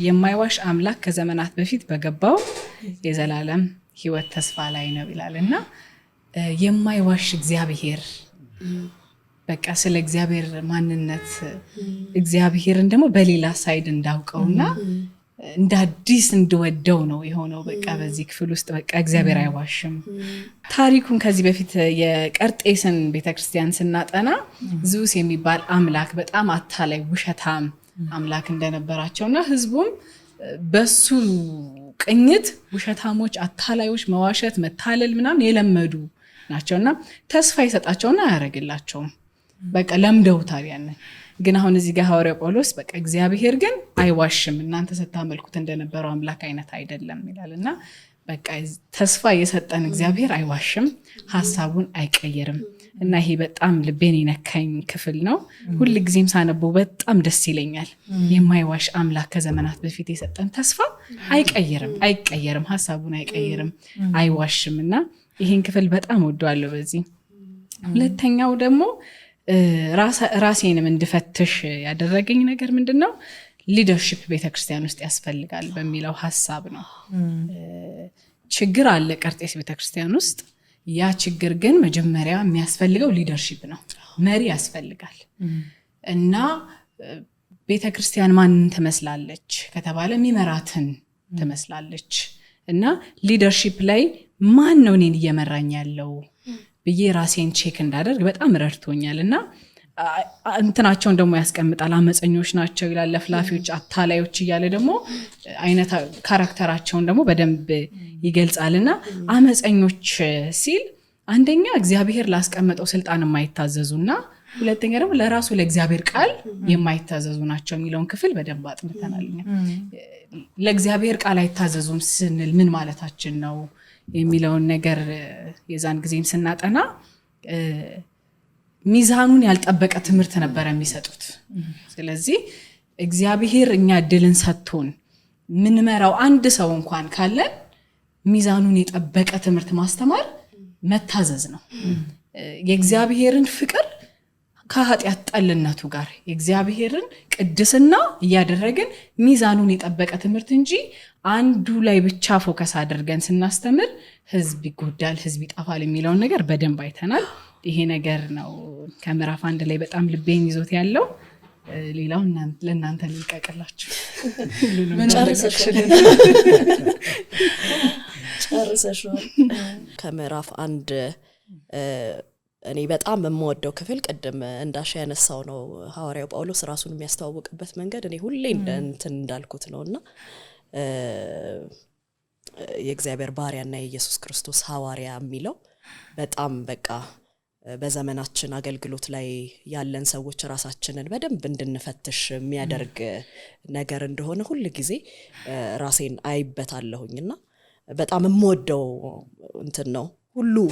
የማይዋሽ አምላክ ከዘመናት በፊት በገባው የዘላለም ሕይወት ተስፋ ላይ ነው ይላልና የማይዋሽ እግዚአብሔር በቃ ስለ እግዚአብሔር ማንነት እግዚአብሔርን ደግሞ በሌላ ሳይድ እንዳውቀውና እንደ አዲስ እንደወደው ነው የሆነው። በቃ በዚህ ክፍል ውስጥ በቃ እግዚአብሔር አይዋሽም። ታሪኩን ከዚህ በፊት የቀርጤስን ቤተክርስቲያን ስናጠና ዙስ የሚባል አምላክ በጣም አታላይ ውሸታም አምላክ እንደነበራቸውና ህዝቡም በሱ ቅኝት ውሸታሞች፣ አታላዮች፣ መዋሸት፣ መታለል ምናምን የለመዱ ናቸውና ተስፋ ይሰጣቸውና አያረግላቸውም። በቃ ለምደውታል ያንን። ግን አሁን እዚህ ጋር ሐዋርያው ጳውሎስ በቃ እግዚአብሔር ግን አይዋሽም፣ እናንተ ስታመልኩት እንደነበረው አምላክ አይነት አይደለም ይላልና በቃ ተስፋ የሰጠን እግዚአብሔር አይዋሽም፣ ሐሳቡን አይቀየርም። እና ይሄ በጣም ልቤን የነካኝ ክፍል ነው። ሁሉ ጊዜም ሳነበው በጣም ደስ ይለኛል። የማይዋሽ አምላክ ከዘመናት በፊት የሰጠን ተስፋ አይቀየርም፣ ሐሳቡን አይቀየርም፣ አይዋሽምና ይሄን ክፍል በጣም ወደዋለሁ በዚህ። ሁለተኛው ደግሞ ራሴንም እንድፈትሽ ያደረገኝ ነገር ምንድነው? ሊደርሺፕ ቤተክርስቲያን ውስጥ ያስፈልጋል በሚለው ሐሳብ ነው። ችግር አለ ቀርጤስ ቤተክርስቲያን ውስጥ። ያ ችግር ግን መጀመሪያ የሚያስፈልገው ሊደርሺፕ ነው፣ መሪ ያስፈልጋል። እና ቤተክርስቲያን ማንን ትመስላለች ከተባለ የሚመራትን ትመስላለች። እና ሊደርሺፕ ላይ ማን ነው እኔን እየመራኝ ያለው ብዬ ራሴን ቼክ እንዳደርግ በጣም ረድቶኛል። እና እንትናቸውን ደግሞ ያስቀምጣል። አመፀኞች ናቸው ይላል፣ ለፍላፊዎች፣ አታላዮች እያለ ደግሞ አይነት ካራክተራቸውን ደግሞ በደንብ ይገልጻልና አመፀኞች ሲል አንደኛ እግዚአብሔር ላስቀመጠው ስልጣን የማይታዘዙና ሁለተኛ ደግሞ ለራሱ ለእግዚአብሔር ቃል የማይታዘዙ ናቸው የሚለውን ክፍል በደንብ አጥንተናል። ለእግዚአብሔር ቃል አይታዘዙም ስንል ምን ማለታችን ነው የሚለውን ነገር የዛን ጊዜም ስናጠና ሚዛኑን ያልጠበቀ ትምህርት ነበር የሚሰጡት። ስለዚህ እግዚአብሔር እኛ እድልን ሰጥቶን ምንመራው አንድ ሰው እንኳን ካለ ሚዛኑን የጠበቀ ትምህርት ማስተማር መታዘዝ ነው። የእግዚአብሔርን ፍቅር ከኃጢአት ጠልነቱ ጋር የእግዚአብሔርን ቅድስና እያደረግን ሚዛኑን የጠበቀ ትምህርት እንጂ አንዱ ላይ ብቻ ፎከስ አድርገን ስናስተምር ህዝብ ይጎዳል፣ ህዝብ ይጠፋል የሚለውን ነገር በደንብ አይተናል። ይሄ ነገር ነው ከምዕራፍ 1 ላይ በጣም ልቤን ይዞት ያለው። ሌላው ለእናንተ ልልቀቅላችሁ። ጨርሰሻል። ከምዕራፍ 1 እኔ በጣም የምወደው ክፍል ቅድም እንዳሻ ያነሳው ነው። ሐዋርያው ጳውሎስ ራሱን የሚያስተዋውቅበት መንገድ እኔ ሁሌ እንትን እንዳልኩት ነውና የእግዚአብሔር ባሪያና የኢየሱስ ክርስቶስ ሐዋርያ የሚለው በጣም በቃ በዘመናችን አገልግሎት ላይ ያለን ሰዎች ራሳችንን በደንብ እንድንፈትሽ የሚያደርግ ነገር እንደሆነ ሁሉ ጊዜ ራሴን አይበታለሁኝና በጣም የምወደው እንትን ነው።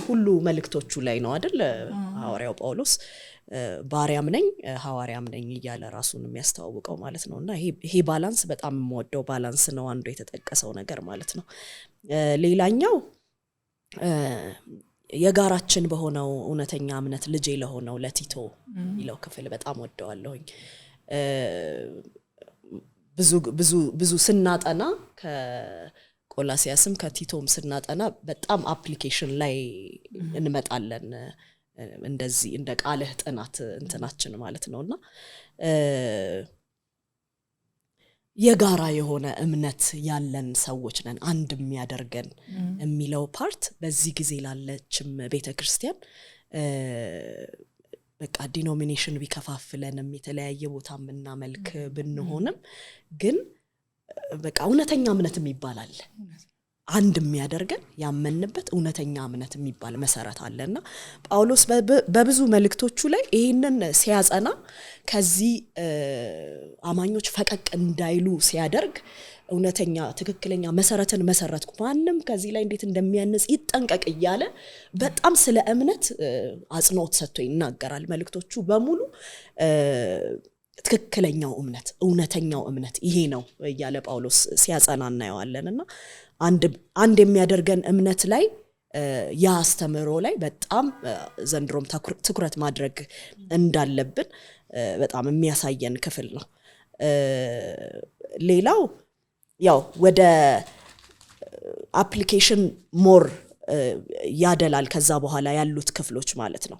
ሁሉ መልእክቶቹ ላይ ነው አይደል? ሐዋርያው ጳውሎስ ባሪያም ነኝ ሐዋርያም ነኝ እያለ ራሱን የሚያስተዋውቀው ማለት ነውና ይሄ ባላንስ በጣም የምወደው ባላንስ ነው። አንዱ የተጠቀሰው ነገር ማለት ነው። ሌላኛው የጋራችን በሆነው እውነተኛ እምነት ልጅ ለሆነው ለቲቶ ይለው ክፍል በጣም ወደዋለሁኝ። ብዙ ስናጠና ከቆላሲያስም ከቲቶም ስናጠና በጣም አፕሊኬሽን ላይ እንመጣለን። እንደዚህ እንደ ቃልህ ጥናት እንትናችን ማለት ነውና የጋራ የሆነ እምነት ያለን ሰዎች ነን፣ አንድ የሚያደርገን የሚለው ፓርት በዚህ ጊዜ ላለችም ቤተክርስቲያን በቃ ዲኖሚኔሽን ቢከፋፍለንም የተለያየ ቦታ ምናመልክ ብንሆንም ግን በቃ እውነተኛ እምነት የሚባል አንድ የሚያደርገን ያመንበት እውነተኛ እምነት የሚባል መሰረት አለና ጳውሎስ በብዙ መልእክቶቹ ላይ ይሄንን ሲያጸና ከዚህ አማኞች ፈቀቅ እንዳይሉ ሲያደርግ እውነተኛ ትክክለኛ መሰረትን መሰረትኩ ማንም ከዚህ ላይ እንዴት እንደሚያንጽ ይጠንቀቅ እያለ በጣም ስለ እምነት አጽንኦት ሰጥቶ ይናገራል። መልእክቶቹ በሙሉ ትክክለኛው እምነት እውነተኛው እምነት ይሄ ነው እያለ ጳውሎስ ሲያጸና እናየዋለንና አንድ የሚያደርገን እምነት ላይ ያስተምሮ ላይ በጣም ዘንድሮም ትኩረት ማድረግ እንዳለብን በጣም የሚያሳየን ክፍል ነው። ሌላው ያው ወደ አፕሊኬሽን ሞር ያደላል ከዛ በኋላ ያሉት ክፍሎች ማለት ነው።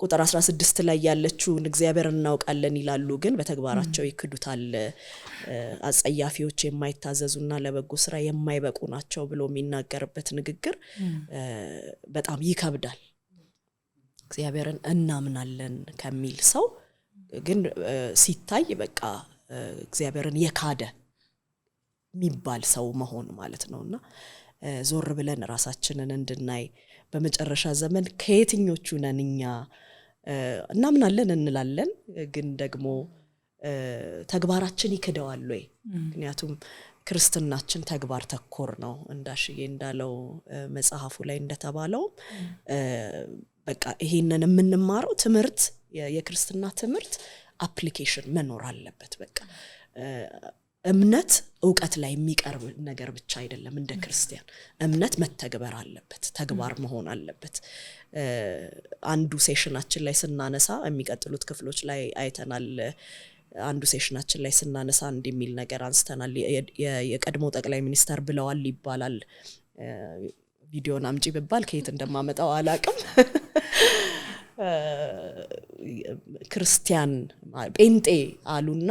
ቁጥር 16 ላይ ያለችውን እግዚአብሔርን እናውቃለን ይላሉ ግን በተግባራቸው ይክዱታል፣ አጸያፊዎች የማይታዘዙና ለበጎ ስራ የማይበቁ ናቸው ብሎ የሚናገርበት ንግግር በጣም ይከብዳል። እግዚአብሔርን እናምናለን ከሚል ሰው ግን ሲታይ በቃ እግዚአብሔርን የካደ የሚባል ሰው መሆን ማለት ነውና ዞር ብለን ራሳችንን እንድናይ በመጨረሻ ዘመን ከየትኞቹ ነን እኛ እናምናለን እንላለን ግን ደግሞ ተግባራችን ይክደዋል ወይ? ምክንያቱም ክርስትናችን ተግባር ተኮር ነው እንዳሽዬ እንዳለው መጽሐፉ ላይ እንደተባለው በቃ ይሄንን የምንማረው ትምህርት የክርስትና ትምህርት አፕሊኬሽን መኖር አለበት። በቃ እምነት ዕውቀት ላይ የሚቀርብ ነገር ብቻ አይደለም። እንደ ክርስቲያን እምነት መተግበር አለበት፣ ተግባር መሆን አለበት። አንዱ ሴሽናችን ላይ ስናነሳ የሚቀጥሉት ክፍሎች ላይ አይተናል። አንዱ ሴሽናችን ላይ ስናነሳ እንደሚል ነገር አንስተናል። የቀድሞ ጠቅላይ ሚኒስተር ብለዋል ይባላል። ቪዲዮን አምጪ ብባል ከየት እንደማመጣው አላቅም። ክርስቲያን ጴንጤ አሉና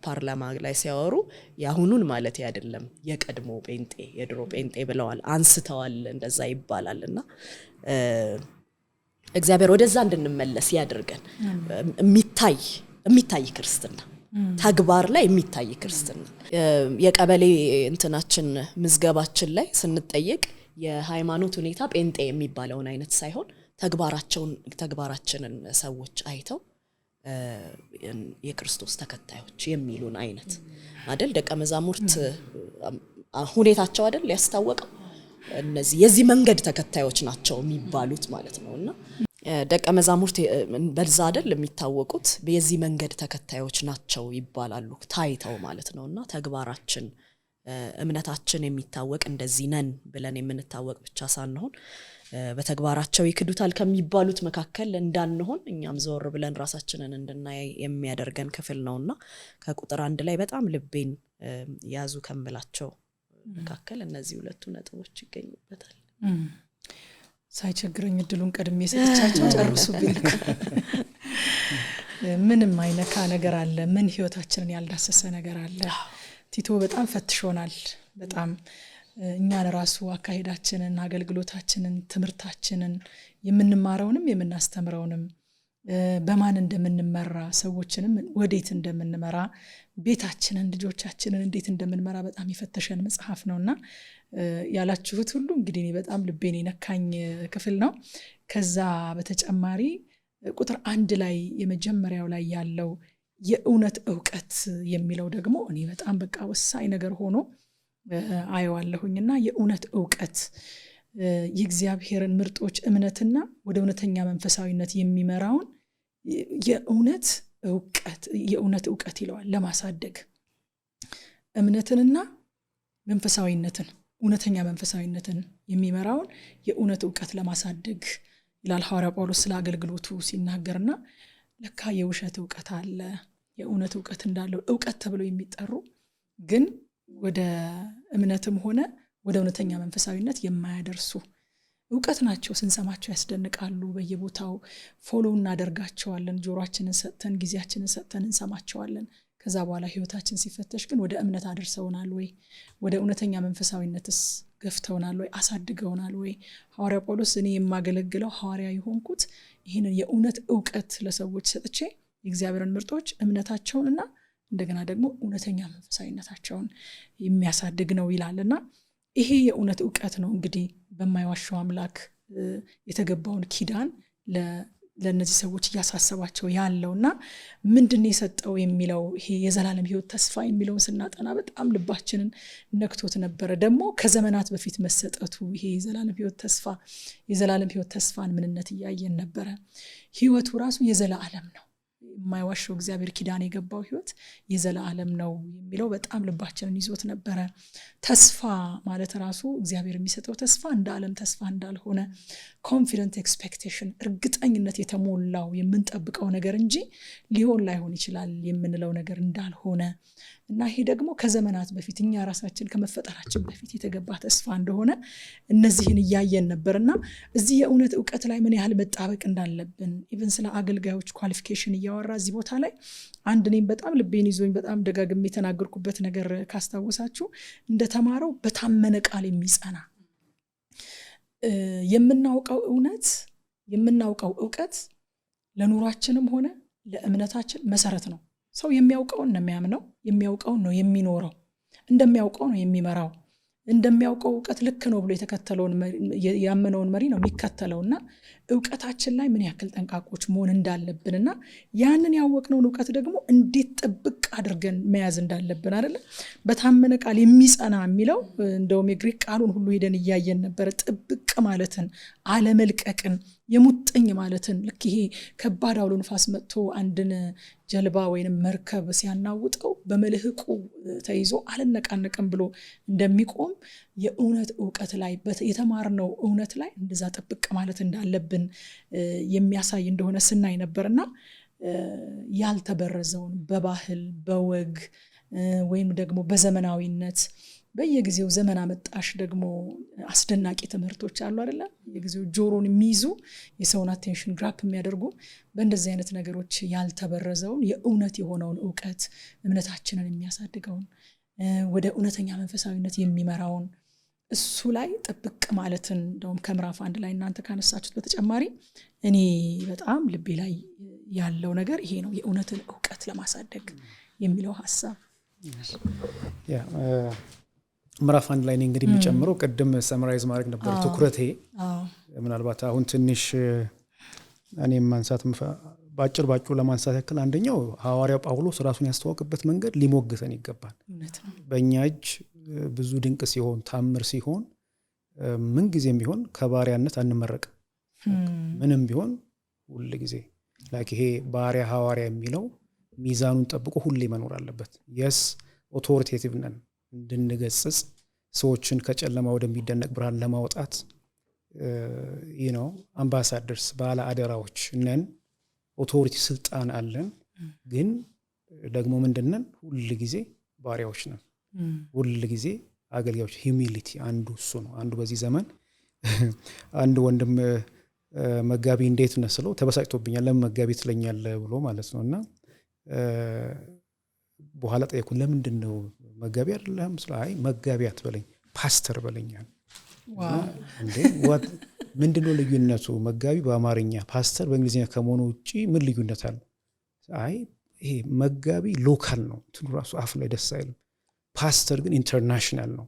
ፓርላማ ላይ ሲያወሩ ያሁኑን ማለት አይደለም የቀድሞ ጴንጤ የድሮ ጴንጤ ብለዋል አንስተዋል እንደዛ ይባላልና እግዚአብሔር ወደዛ እንድንመለስ ያድርገን። የሚታይ ክርስትና ተግባር ላይ የሚታይ ክርስትና የቀበሌ እንትናችን ምዝገባችን ላይ ስንጠየቅ የሃይማኖት ሁኔታ ጴንጤ የሚባለውን አይነት ሳይሆን ተግባራችንን ሰዎች አይተው የክርስቶስ ተከታዮች የሚሉን አይነት አይደል? ደቀ መዛሙርት ሁኔታቸው አይደል ያስታወቀው እነዚህ የዚህ መንገድ ተከታዮች ናቸው የሚባሉት ማለት ነውና ደቀ መዛሙርት በዛ አይደል የሚታወቁት የዚህ መንገድ ተከታዮች ናቸው ይባላሉ ታይተው ማለት ነውና ተግባራችን እምነታችን የሚታወቅ እንደዚህ ነን ብለን የምንታወቅ ብቻ ሳንሆን በተግባራቸው ይክዱታል ከሚባሉት መካከል እንዳንሆን እኛም ዞር ብለን ራሳችንን እንድናይ የሚያደርገን ክፍል ነውና ከቁጥር 1 ላይ በጣም ልቤን ያዙ ከመላቸው መካከል እነዚህ ሁለቱ ነጥቦች ይገኙበታል። ሳይቸግረኝ እድሉን ቀድሜ ሰጥቻቸው ጨርሱብኝ። ምንም አይነካ ነገር አለ? ምን ህይወታችንን ያልዳሰሰ ነገር አለ? ቲቶ በጣም ፈትሾናል። በጣም እኛን ራሱ አካሄዳችንን፣ አገልግሎታችንን፣ ትምህርታችንን የምንማረውንም የምናስተምረውንም በማን እንደምንመራ ሰዎችንም ወዴት እንደምንመራ ቤታችንን ልጆቻችንን እንዴት እንደምንመራ በጣም የፈተሸን መጽሐፍ ነውና ያላችሁት ሁሉ እንግዲህ እኔ በጣም ልቤን የነካኝ ክፍል ነው። ከዛ በተጨማሪ ቁጥር 1 ላይ የመጀመሪያው ላይ ያለው የእውነት ዕውቀት የሚለው ደግሞ እኔ በጣም በቃ ወሳኝ ነገር ሆኖ አየዋለሁኝና የእውነት ዕውቀት የእግዚአብሔርን ምርጦች እምነትና ወደ እውነተኛ መንፈሳዊነት የሚመራውን የእውነት ዕውቀት ይለዋል። ለማሳደግ እምነትንና መንፈሳዊነትን እውነተኛ መንፈሳዊነትን የሚመራውን የእውነት ዕውቀት ለማሳደግ ይላል ሐዋርያ ጳውሎስ ስለ አገልግሎቱ ሲናገርና ለካ የውሸት ዕውቀት አለ፣ የእውነት ዕውቀት እንዳለው ዕውቀት ተብሎ የሚጠሩ ግን ወደ እምነትም ሆነ ወደ እውነተኛ መንፈሳዊነት የማያደርሱ ዕውቀት ናቸው። ስንሰማቸው ያስደንቃሉ። በየቦታው ፎሎ እናደርጋቸዋለን። ጆሮአችንን ሰጥተን ጊዜያችንን ሰጥተን እንሰማቸዋለን። ከዛ በኋላ ህይወታችን ሲፈተሽ ግን ወደ እምነት አድርሰውናል ወይ? ወደ እውነተኛ መንፈሳዊነትስ ገፍተውናል ወይ አሳድገውናል ወይ? ሐዋርያ ጳውሎስ እኔ የማገለግለው ሐዋርያ የሆንኩት ይህንን የእውነት ዕውቀት ለሰዎች ሰጥቼ የእግዚአብሔርን ምርጦች እምነታቸውንና እንደገና ደግሞ እውነተኛ መንፈሳዊነታቸውን የሚያሳድግ ነው ይላልና ይሄ የእውነት ዕውቀት ነው እንግዲህ በማይዋሸው አምላክ የተገባውን ኪዳን ለነዚህ ሰዎች እያሳሰባቸው ያለውና ምንድን ነው የሰጠው የሚለው ይሄ የዘላለም ሕይወት ተስፋ የሚለውን ስናጠና በጣም ልባችንን ነክቶት ነበረ። ደግሞ ከዘመናት በፊት መሰጠቱ ይሄ የዘላለም ሕይወት ተስፋን ምንነት እያየን ነበረ። ሕይወቱ ራሱ የዘላለም ነው። የማይዋሸው እግዚአብሔር ኪዳን የገባው ሕይወት የዘላለም ነው የሚለው በጣም ልባችንን ይዞት ነበረ። ተስፋ ማለት ራሱ እግዚአብሔር የሚሰጠው ተስፋ እንደ ዓለም ተስፋ እንዳልሆነ ኮንፊደንት ኤክስፔክቴሽን እርግጠኝነት የተሞላው የምንጠብቀው ነገር እንጂ ሊሆን ላይሆን ይችላል የምንለው ነገር እንዳልሆነ እና ይሄ ደግሞ ከዘመናት በፊት እኛ ራሳችን ከመፈጠራችን በፊት የተገባ ተስፋ እንደሆነ እነዚህን እያየን ነበርና እዚህ የእውነት ዕውቀት ላይ ምን ያህል መጣበቅ እንዳለብን ኢቭን ስለ አገልጋዮች ኳሊፊኬሽን እያወራ እዚህ ቦታ ላይ አንድ እኔም በጣም ልቤን ይዞኝ በጣም ደጋግሜ የተናገርኩበት ነገር ካስታወሳችሁ እንደተማረው በታመነ ቃል የሚጸና የምናውቀው ዕውቀት ለኑሯችንም ሆነ ለእምነታችን መሰረት ነው። ሰው የሚያውቀውን ነው የሚያምነው፣ የሚያውቀውን ነው የሚኖረው፣ እንደሚያውቀው ነው የሚመራው። እንደሚያውቀው ዕውቀት ልክ ነው ብሎ የተከተለውን ያመነውን መሪ ነው የሚከተለውና ዕውቀታችን ላይ ምን ያክል ጠንቃቆች መሆን እንዳለብንና ያንን ያወቅነውን ዕውቀት ደግሞ እንዴት ጥብቅ አድርገን መያዝ እንዳለብን አይደለ? በታመነ ቃል የሚጸና የሚለው እንደውም የግሪክ ቃሉን ሁሉ ሄደን እያየን ነበረ። ጥብቅ ማለትን፣ አለመልቀቅን፣ የሙጥኝ ማለትን ልክ ይሄ ከባድ አውሎ ንፋስ መጥቶ አንድን ጀልባ ወይንም መርከብ ሲያናውጠው በመልህቁ ተይዞ አልነቃነቅም ብሎ እንደሚቆም የእውነት ዕውቀት ላይ የተማርነው እውነት ላይ እንደዛ ጥብቅ ማለት እንዳለብን የሚያሳይ እንደሆነ ስናይ ነበርና ያልተበረዘውን በባህል በወግ ወይም ደግሞ በዘመናዊነት በየጊዜው ዘመን አመጣሽ ደግሞ አስደናቂ ትምህርቶች አሉ አይደለ? የጊዜው ጆሮን የሚይዙ የሰውን አቴንሽን ግራፕ የሚያደርጉ በእንደዚህ አይነት ነገሮች ያልተበረዘውን የእውነት የሆነውን ዕውቀት እምነታችንን የሚያሳድገውን ወደ እውነተኛ መንፈሳዊነት የሚመራውን እሱ ላይ ጥብቅ ማለትን እንደውም ከምዕራፍ 1 ላይ እናንተ ካነሳችሁት በተጨማሪ እኔ በጣም ልቤ ላይ ያለው ነገር ይሄ ነው፣ የእውነትን ዕውቀት ለማሳደግ የሚለው ሀሳብ። ምዕራፍ 1 ላይ እንግዲህ የሚጨምረው ቅድም ሰምራይዝ ማድረግ ነበር ትኩረቴ። ምናልባት አሁን ትንሽ እኔም ማንሳት ባጭር ለማንሳት ያክል አንደኛው ሐዋርያው ጳውሎስ ራሱን ያስተዋወቀበት መንገድ ሊሞግተን ይገባል። በእኛ እጅ ብዙ ድንቅ ሲሆን ታምር ሲሆን ምን ጊዜም ቢሆን ከባሪያነት አንመረቅም። ምንም ቢሆን ሁል ጊዜ ይሄ ባሪያ ሐዋርያ የሚለው ሚዛኑን ጠብቆ ሁሌ መኖር አለበት። የስ ኦቶሪቴቲቭ ነን እንድንገስጽ ሰዎችን ከጨለማ ወደሚደነቅ ብርሃን ለማውጣት አምባሳደርስ ባለ አደራዎች ነን። ኦቶሪቲ ስልጣን አለን። ግን ደግሞ ምንድነን? ሁል ጊዜ ባሪያዎች ነን። ሁል ጊዜ አገልጋዮች። ሂዩሚሊቲ አንዱ እሱ ነው። አንዱ በዚህ ዘመን አንድ ወንድም መጋቢ እንዴት ነህ ስለው ተበሳጭቶብኛል። ለምን መጋቢ ትለኛለህ ብሎ ማለት ነውና በኋላ ጠየኩ። ለምንድን ነው መጋቢ አይደለም? አይ መጋቢ አትበለኝ ፓስተር በለኛል። እንዴ ምንድነው ልዩነቱ? መጋቢ በአማርኛ ፓስተር በእንግሊዝኛ ከመሆኑ ውጪ ምን ልዩነት አለ? አይ ይሄ መጋቢ ሎካል ነው፣ እንትኑ ራሱ አፍ ላይ ደስ አይልም። ፓስተር ግን ኢንተርናሽናል ነው፣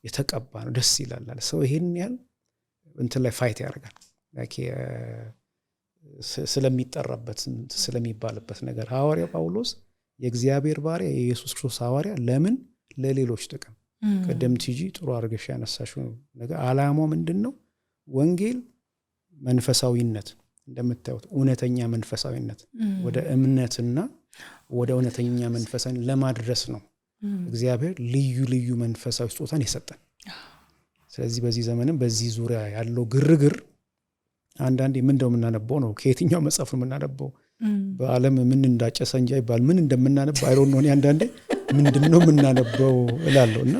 የተቀባ ነው፣ ደስ ይላል። ሰው ይሄን ያህል እንትን ላይ ፋይት ያደርጋል ስለሚጠራበት ስለሚባልበት ነገር። ሐዋርያ ጳውሎስ የእግዚአብሔር ባሪያ የኢየሱስ ክርስቶስ ሐዋርያ ለምን? ለሌሎች ጥቅም። ቀደም ቲጂ ጥሩ አድርገሽ ያነሳሽው ነገር ዓላማው ምንድነው? ወንጌል መንፈሳዊነት እንደምታዩት እውነተኛ መንፈሳዊነት ወደ እምነትና ወደ እውነተኛ መንፈሳዊነት ለማድረስ ነው እግዚአብሔር ልዩ ልዩ መንፈሳዊ ስጦታን የሰጠን። ስለዚህ በዚህ ዘመንም በዚህ ዙሪያ ያለው ግርግር አንዳንዴ ምን እንደምናነበው ነው፣ ከየትኛው መጽሐፍ ነው የምናነበው? በዓለም ምን እንዳጨሰ እንጂ አይባል ምን እንደምናነበው አይሮን ነው። አንዳንዴ ምንድነው የምናነበው እላለሁ። እና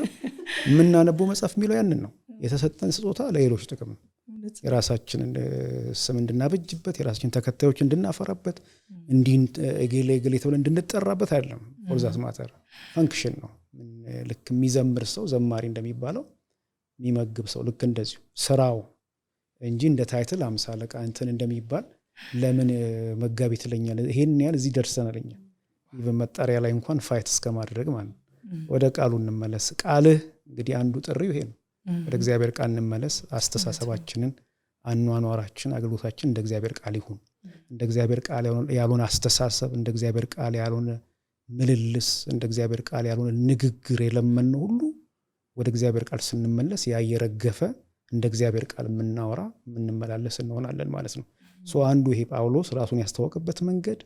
የምናነበው መጽሐፍ የሚለው ያንን ነው። የተሰጠን ስጦታ ለሌሎች ጥቅም ነው። የራሳችንን ስም እንድናበጅበት፣ የራሳችን ተከታዮች እንድናፈራበት፣ እንዲህ እገሌ ተብለን እንድንጠራበት አይደለም። ፎርዛት ማተር ፈንክሽን ነው። ልክ የሚዘምር ሰው ዘማሪ እንደሚባለው የሚመግብ ሰው ልክ እንደዚሁ ስራው እንጂ እንደ ታይትል 50 አለቃ እንትን እንደሚባል ለምን መጋቢ ትለኛለህ? ይሄን ያህል እዚህ ደርሰናል። ኢቭን መጣሪያ ላይ እንኳን ፋይት እስከማድረግ ማለት ነው። ወደ ቃሉ እንመለስ። ቃልህ እንግዲህ አንዱ ጥሪው ይሄ ነው። ወደ እግዚአብሔር ቃል እንመለስ። አስተሳሰባችንን፣ አኗኗራችን፣ አገልግሎታችን እንደ እግዚአብሔር ቃል ይሁን። እንደ እግዚአብሔር ቃል ያልሆነ አስተሳሰብ፣ እንደ እግዚአብሔር ቃል ያልሆነ ምልልስ፣ እንደ እግዚአብሔር ቃል ያልሆነ ንግግር የለመነው ሁሉ ወደ እግዚአብሔር ቃል ስንመለስ ያየረገፈ እንደ እግዚአብሔር ቃል የምናወራ የምንመላለስ እንሆናለን ማለት ነው። አንዱ ይሄ ጳውሎስ ራሱን ያስተዋወቀበት መንገድ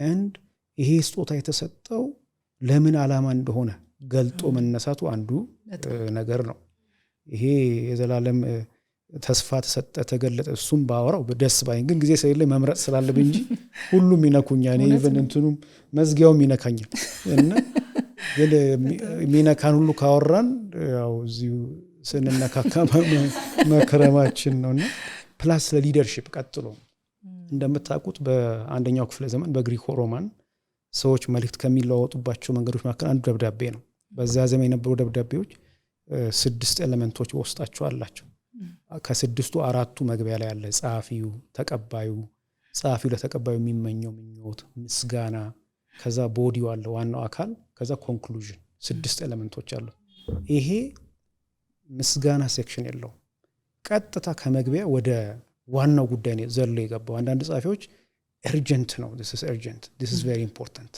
አንድ ይሄ ስጦታ የተሰጠው ለምን ዓላማ እንደሆነ ገልጦ መነሳቱ አንዱ ነገር ነው። ይሄ የዘላለም ተስፋ ተሰጠ ተገለጠ እሱም ባወራው ደስ ባይኝ ግን ጊዜ ስለሌለ መምረጥ ስላለብኝ እንጂ ሁሉም ይነኩኛል። እኔ ኢቭን እንትኑም መዝጊያውም ይነካኛል እና ግን የሚነካን ሁሉ ካወራን ያው እዚሁ ስንነካካ መከረማችን ነውና ፕላስ ለሊደርሺፕ ቀጥሎ እንደምታውቁት በአንደኛው ክፍለ ዘመን በግሪኮ ሮማን ሰዎች መልእክት ከሚለዋወጡባቸው መንገዶች መካከል አንዱ ደብዳቤ ነው። በዛ ዘመን የነበሩ ደብዳቤዎች 6 ኤሌመንቶች በውስጣቸው አላቸው። ከ6ቱ 4ቱ መግቢያ ላይ አለ። ጸሐፊው፣ ተቀባዩ፣ ጸሐፊው ለተቀባዩ የሚመኘው ምኞት፣ ምስጋና፣ ከዛ ቦዲው አለ ዋናው አካል፣ ከዛ ኮንክሉዥን 6 ኤሌመንቶች አሉ። ይሄ ምስጋና ሴክሽን የለው። ቀጥታ ከመግቢያ ወደ ዋናው ጉዳይ ነው ዘሎ የገባው። አንዳንድ ጸሐፊዎች urgent ነው this is urgent this is very important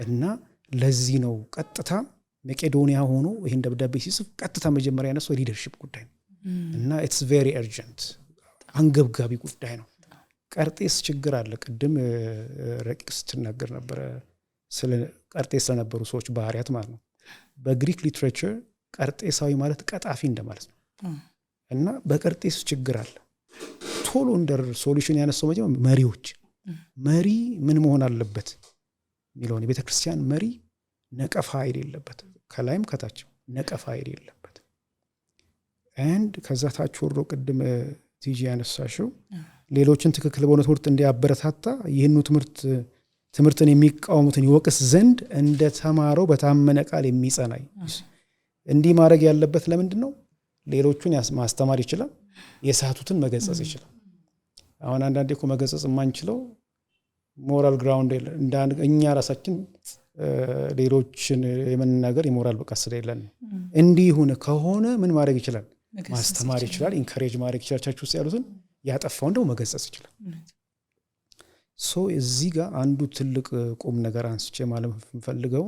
እና ለዚህ ነው ቀጥታ መቄዶንያ ሆኖ ይሄን ደብዳቤ ሲጽፍ ቀጥታ መጀመሪያ ያነሳው ሊደርሺፕ ጉዳይ ነው እና it's very urgent አንገብጋቢ ጉዳይ ነው። ቀርጤስ ችግር አለ። ቅድም ረቂቅ ስትናገር ነበር ስለ ቀርጤስ ስለነበሩ ሰዎች ባህሪያት ማለት ነው። በግሪክ ሊትሬቸር ቀርጤሳዊ ማለት ቀጣፊ እንደማለት ነው እና በቀርጤስ ችግር አለ። ቶሎ እንደር ሶሉሽን ያነሳው መጀመሪያ መሪዎች መሪ ምን መሆን አለበት የሚለውን የቤተ ክርስቲያን መሪ ነቀፋ የሌለበት ከላይም ከታችም ነቀፋ የሌለበት አንድ ከዛ ታች ወርዶ ቅድም ቲጂ ያነሳሽው ሌሎችን ትክክል በሆነ ትምህርት እንዲያበረታታ ይህኑ ትምህርትን የሚቃወሙትን ይወቅስ ዘንድ እንደ ተማረው በታመነ ቃል የሚጸናይ እንዲህ ማድረግ ያለበት ለምንድን ነው? ሌሎቹን ማስተማር ይችላል፣ የሳቱትን መገሰጽ ይችላል። አሁን አንዳንዴ እኮ መገሰጽ የማንችለው ሞራል ግራውንድ እኛ ራሳችን ሌሎችን የመናገር የሞራል ብቃት ስለሌለን እንዲህ ሆነ ከሆነ ምን ማድረግ ይችላል? ማስተማር ይችላል፣ ኢንካሬጅ ማድረግ ይችላል። ቸርች ውስጥ ያሉትን ያጠፋውን ደግሞ መገሰጽ ይችላል። እዚህ ጋር አንዱ ትልቅ ቁም ነገር አንስቼ ማለት የምፈልገው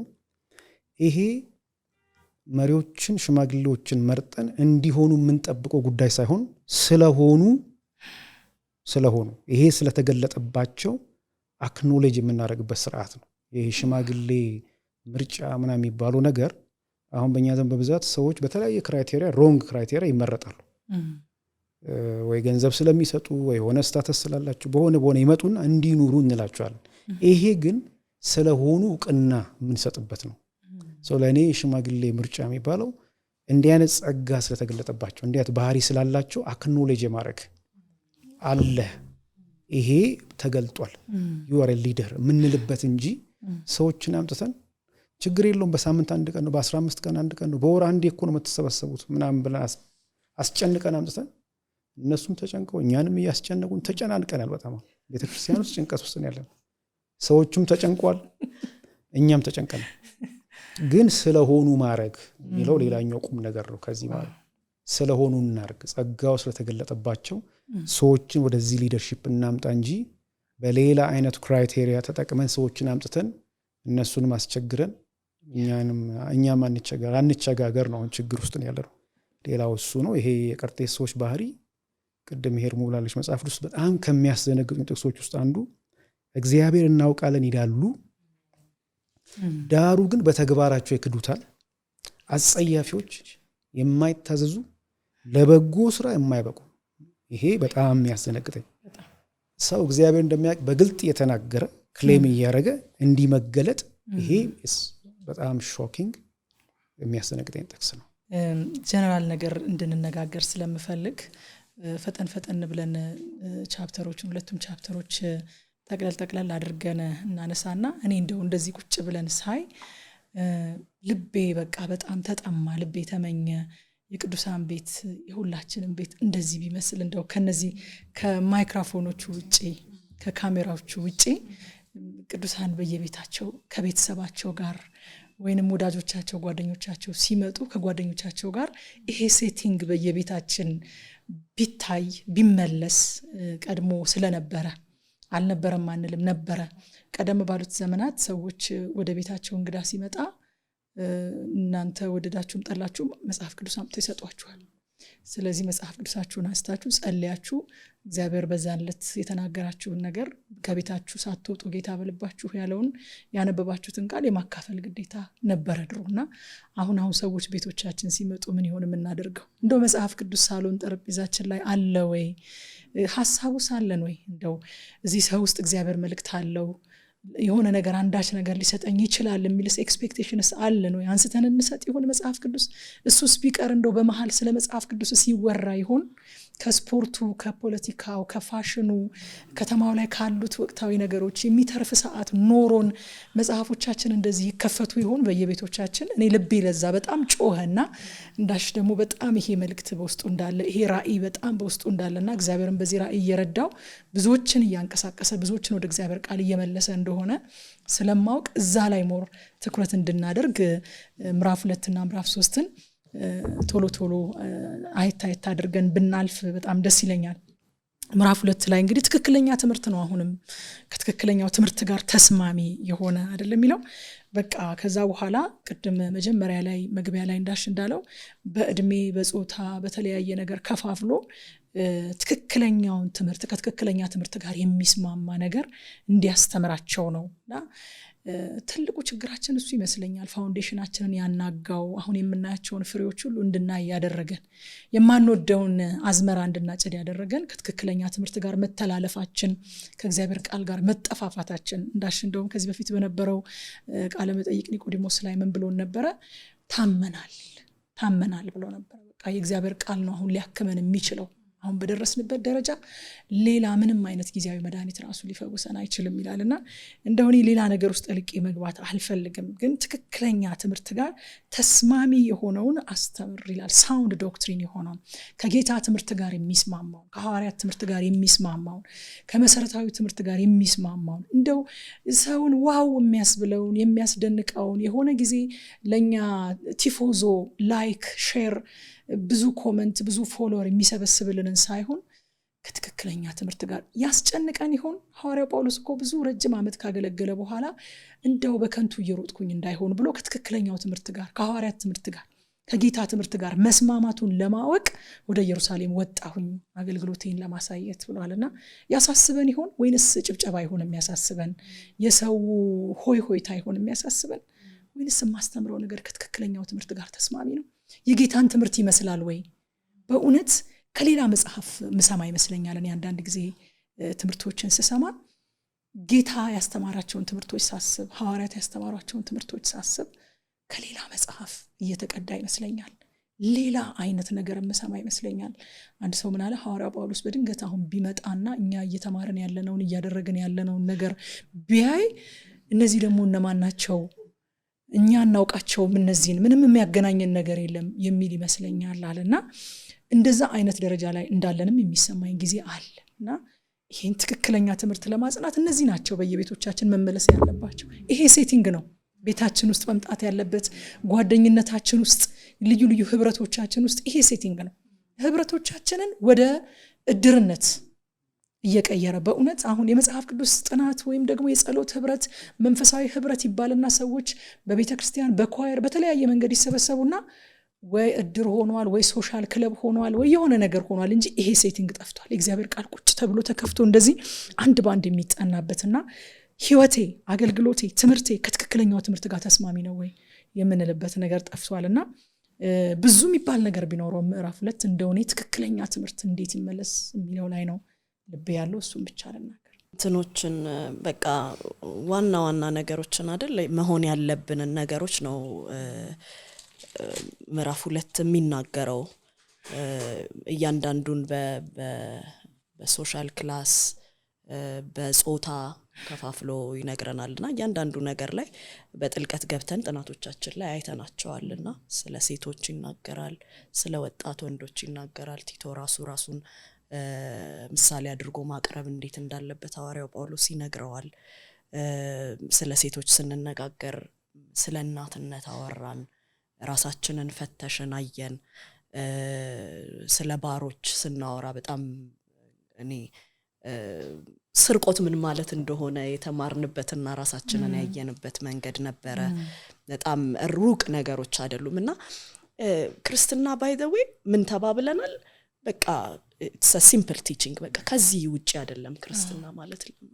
ይሄ መሪዎችን ሽማግሌዎችን መርጠን እንዲሆኑ የምንጠብቀው ጉዳይ ሳይሆን ስለሆኑ ይሄ ስለተገለጠባቸው አክኖሌጅ የምናደርግበት ስርዓት ነው። ይሄ ሽማግሌ ምርጫ ምናምን የሚባለው ነገር አሁን በእኛ ዘመን በብዛት ሰዎች በተለያየ ክራይቴሪያ ሮንግ ክራይቴሪያ ይመረጣሉ። ወይ ገንዘብ ስለሚሰጡ ወይ ሆነ ስታተስ ስላላቸው በሆነ ይመጡና እንዲኑሩ እንላቸዋለን። ይሄ ግን ስለሆኑ እውቅና የምንሰጥበት ነው። ለእኔ ሽማግሌ ምርጫ የሚባለው እንዲህ አይነት ጸጋ ስለተገለጠባቸው እንዲህ አይነት ባህሪ ስላላቸው አክኖሌጅ ማድረግ አለ። ይሄ ተገልጧል you are a leader የምንልበት እንጂ ሰዎችን አምጥተን ችግር የለውም በሳምንት አንድ ቀን ነው በ15 ቀን አንድ ቀን ነው በወር አንዴ እኮ ነው የምትሰበሰቡት ምናምን ብለን አስጨንቀን አምጥተን እነሱም ተጨንቀው እኛንም እያስጨነቁን ተጨናንቀናል። በጣም ቤተክርስቲያን ውስጥ ጭንቀት ውስጥ ነው ያለነው። ሰዎቹም ተጨንቋል፣ እኛም ተጨንቀናል። ግን ስለሆኑ ማድረግ የሚለው ሌላኛው ቁም ነገር ነው። ከዚህ ማለት ስለሆኑ እናርግ፣ ጸጋው ስለተገለጠባቸው ሰዎችን ወደዚህ ሊደርሺፕ እናምጣ እንጂ በሌላ አይነት ክራይቴሪያ ተጠቅመን ሰዎችን አምጥተን እነሱንም አስቸግረን እኛም አንቸጋገር ነው ችግር ውስጥ ነው ያለነው። ሌላው እሱ ነው። ይሄ የቀርጤስ ሰዎች ባህሪ ቅድም ሄር ሙብላለች መጽሐፍ ውስጥ በጣም ከሚያስደነግጡ ጥቅሶች ውስጥ አንዱ እግዚአብሔር እናውቃለን ይላሉ፣ ዳሩ ግን በተግባራቸው ይክዱታል። አጸያፊዎች፣ የማይታዘዙ፣ ለበጎ ስራ የማይበቁ። ይሄ በጣም የሚያስደነግጠኝ ሰው እግዚአብሔር እንደሚያውቅ በግልጥ የተናገረ ክሌም እያደረገ እንዲመገለጥ ይሄ በጣም ሾኪንግ የሚያስደነግጠኝ ጥቅስ ነው። ጀነራል ነገር እንድንነጋገር ስለምፈልግ ፈጠን ብለን ቻፕተሮችን ሁለቱም ቻፕተሮች ጠቅለል አድርገን እናነሳና እኔ እንደዚህ ቁጭ ብለን ሳይ ልቤ በቃ በጣም ተጠማ፣ ልቤ ተመኘ። የቅዱሳን ቤት የሁላችንም ቤት እንደዚህ ቢመስል እንደው ከነዚህ ከማይክሮፎኖቹ ውጪ ከካሜራዎቹ ውጪ ቅዱሳን በየቤታቸው ከቤተሰባቸው ጋር ወይንም ወዳጆቻቸው ጓደኞቻቸው ሲመጡ ከጓደኞቻቸው ጋር ይሄ ሴቲንግ በየቤታችን ቢታይ ቢመለስ ቀድሞ ስለነበረ አልነበረም አንልም ነበረ። ቀደም ባሉት ዘመናት ሰዎች ወደ ቤታቸው እንግዳ ሲመጣ እናንተ ወደዳችሁም ጠላችሁም መጽሐፍ ቅዱስ አምጥተው ይሰጧችኋል። ስለዚህ መጽሐፍ ቅዱሳችሁን አንስታችሁ ጸልያችሁ እግዚአብሔር በዛለት የተናገራችሁን ነገር ከቤታችሁ ሳትወጡ ጌታ በልባችሁ ያለውን ያነበባችሁትን ቃል የማካፈል ግዴታ ነበረ ድሮና አሁን ሰዎች ቤቶቻችን ሲመጡ ምን ይሆን የምናደርገው? እንደው መጽሐፍ ቅዱስ ሳሎን ጠረጴዛችን ላይ አለ ወይ? ሐሳቡ ሳለን ወይ? እንደው እዚህ ሰው ውስጥ እግዚአብሔር መልእክት አለው የሆነ ነገር አንዳች ነገር ሊሰጠኝ ይችላል የሚልስ ኤክስፔክቴሽንስ አለን ወይ? አንስተን እንሰጥ ይሆን መጽሐፍ ቅዱስ? እሱ ስፒከር እንደው በመሃል ስለ መጽሐፍ ቅዱስ ሲወራ ይሆን? ከስፖርቱ ከፖለቲካው ከፋሽኑ ከተማው ላይ ካሉት ወቅታዊ ነገሮች የሚተርፍ ሰዓት ኖሮን መጽሐፎቻችን እንደዚህ ይከፈቱ ይሆን በየቤቶቻችን? እኔ ልቤ ለዛ በጣም ጮኸና እንዳሽ ደግሞ በጣም ይሄ መልእክት በውስጡ እንዳለ ይሄ ራእይ በጣም በውስጡ እንዳለና እግዚአብሔርን በዚህ ራእይ እየረዳው ብዙዎችን እያንቀሳቀሰ ብዙዎችን ወደ እግዚአብሔር ቃል እየመለሰ እንደሆነ ስለማውቅ እዛ ላይ ሞር ትኩረት እንድናደርግ ምዕራፍ 2 እና ምዕራፍ 3ን ቶሎ ቶሎ አይታ አድርገን ብናልፍ በጣም ደስ ይለኛል። ምዕራፍ 2 ላይ እንግዲህ ትክክለኛ ትምህርት ነው። አሁንም ከትክክለኛው ትምህርት ጋር ተስማሚ የሆነ አይደለም የሚለው በቃ ከዛ በኋላ ቅድም መጀመሪያ ላይ መግቢያ ላይ እንዳለው በእድሜ በጾታ በተለያየ ነገር ከፋፍሎ ትክክለኛውን ትምህርት ከትክክለኛ ትምህርት ጋር የሚስማማ ነገር እንዲያስተምራቸው ነውና ትልቁ ችግራችን እሱ ይመስለኛል። ፋውንዴሽናችንን ያናጋው አሁን የምናያቸውን ፍሬዎች ሁሉ እንድናይ ያደረገን የማንወደውን አዝመራ እንድናጨድ ያደረገን ከትክክለኛ ትምህርት ጋር መተላለፋችን ከእግዚአብሔር ቃል ጋር መጠፋፋታችን እንዳሽ እንደውም ከዚህ በፊት በነበረው ቃለ መጠይቅ ኒቆዲሞስ ላይ ምን ብሎ ነበረ? ታመናል ብሎ ነበር። በቃ የእግዚአብሔር ቃል ነው አሁን ሊያክመን የሚችለው። አሁን በደረስንበት ደረጃ ሌላ ምንም አይነት ጊዜያዊ መድኃኒት ራሱ ሊፈውሰን አይችልም ይላልና እንደው እኔ ሌላ ነገር ውስጥ ልቄ መግባት አልፈልግም፣ ግን ትክክለኛ ትምህርት ጋር ተስማሚ የሆነውን አስተምር ይላል። ሳውንድ ዶክትሪን የሆነውን ከጌታ ትምህርት ጋር የሚስማማውን ከሐዋርያት ትምህርት ጋር የሚስማማውን ከመሰረታዊ ትምህርት ጋር የሚስማማውን እንደው ሰውን ዋው የሚያስብለውን የሚያስደንቀውን የሆነ ጊዜ ለኛ ቲፎዞ ላይክ ሼር ብዙ ኮመንት ብዙ ፎሎወር የሚሰበስብልንን ሳይሆን ከትክክለኛ ትምህርት ጋር ያስጨንቀን ይሆን? ሐዋርያው ጳውሎስ እኮ ብዙ ረጅም ዓመት ካገለገለ በኋላ እንደው በከንቱ እየሮጥኩኝ እንዳይሆን ብሎ ከትክክለኛው ትምህርት ጋር ከሐዋርያት ትምህርት ጋር ከጌታ ትምህርት ጋር መስማማቱን ለማወቅ ወደ ኢየሩሳሌም ወጣሁኝ አገልግሎቴን ለማሳየት ብሏልና ያሳስበን ይሆን ወይንስ ጭብጨባ ይሆን የሚያሳስበን? የሰው ሆይ ሆይታ ይሆን የሚያሳስበን? ወይንስ የማስተምረው ነገር ከትክክለኛው ትምህርት ጋር ተስማሚ ነው? የጌታን ትምህርት ይመስላል ወይ? በእውነት ከሌላ መጽሐፍ ምሰማ ይመስለኛል። እኔ አንዳንድ ጊዜ ትምህርቶችን ስሰማ ጌታ ያስተማራቸውን ትምህርቶች ሳስብ ሐዋርያት ያስተማሯቸውን ትምህርቶች ሳስብ ከሌላ መጽሐፍ እየተቀዳ ይመስለኛል። ሌላ አይነት ነገር ምሰማ ይመስለኛል። አንድ ሰው ምን አለ? ሐዋርያው ጳውሎስ በድንገት አሁን ቢመጣና እኛ እየተማረን ያለነውን እያደረግን ያለነውን ነገር ቢያይ እነዚህ ደግሞ እነማን ናቸው? እኛ እናውቃቸውም፣ እነዚህን ምንም የሚያገናኘን ነገር የለም የሚል ይመስለኛል አለና እንደዛ አይነት ደረጃ ላይ እንዳለንም የሚሰማኝ ጊዜ አለና ይሄን ትክክለኛ ትምህርት ለማጽናት እነዚህ ናቸው በየቤቶቻችን መመለስ ያለባቸው። ይሄ ሴቲንግ ነው ቤታችን ውስጥ መምጣት ያለበት። ጓደኝነታችን ውስጥ ልዩ ልዩ ህብረቶቻችን ውስጥ ይሄ ሴቲንግ ነው ህብረቶቻችንን ወደ እድርነት እየቀየረ። በእውነት አሁን የመጽሐፍ ቅዱስ ጥናት ወይም ደግሞ የጸሎት ህብረት መንፈሳዊ ህብረት ይባልና ሰዎች በቤተክርስቲያን በኳየር በተለያየ መንገድ ይሰበሰቡና ወይ እድር ሆኗል ወይ ሶሻል ክለብ ሆኗል ወይ የሆነ ነገር ሆኗል እንጂ ይሄ ሴቲንግ ጠፍቷል። የእግዚአብሔር ቃል ቁጭ ተብሎ ተከፍቶ እንደዚህ አንድ ባንድ የሚጠናበትና ህይወቴ አገልግሎቴ ትምህርቴ ከትክክለኛው ትምህርት ጋር ተስማሚ ነው ወይ የምንልበት ነገር ጠፍቷልና ብዙ የሚባል ነገር ቢኖረው ምዕራፍ 2 እንደሆነ ትክክለኛ ትምህርት እንዴት ይመለስ የሚለው ላይ ነው ልብ ያለው። እሱም ብቻ ልናገር እንትኖችን በቃ ዋና ዋና ነገሮችን አይደል መሆን ያለብንን ነገሮች ነው ምዕራፍ 2 የሚናገረው። እያንዳንዱን በሶሻል ክላስ በጾታ ከፋፍሎ ይነግረናልና እያንዳንዱ ነገር ላይ በጥልቀት ገብተን ጥናቶቻችን ላይ አይተናቸዋልና ስለ ሴቶች ይናገራል፣ ስለ ወጣት ወንዶች ይናገራል። ቲቶ ራሱን ምሳሌ አድርጎ ማቅረብ እንዴት እንዳለበት ሐዋርያው ጳውሎስ ይነግረዋል። ስለ ሴቶች ስንነጋገር ስለ እናትነት አወራን፣ ራሳችንን ፈተሽን አየን። ስለ ባሮች ስናወራ በጣም እኔ ስርቆት ምን ማለት እንደሆነ የተማርንበትና ራሳችንን ያየንበት መንገድ ነበረ። በጣም ሩቅ ነገሮች አይደሉምና ክርስትና ባይ ዘ ዌይ ምን ተባብለናል? በቃ it's a simple teaching በቃ ከዚህ ውጪ አይደለም ክርስትና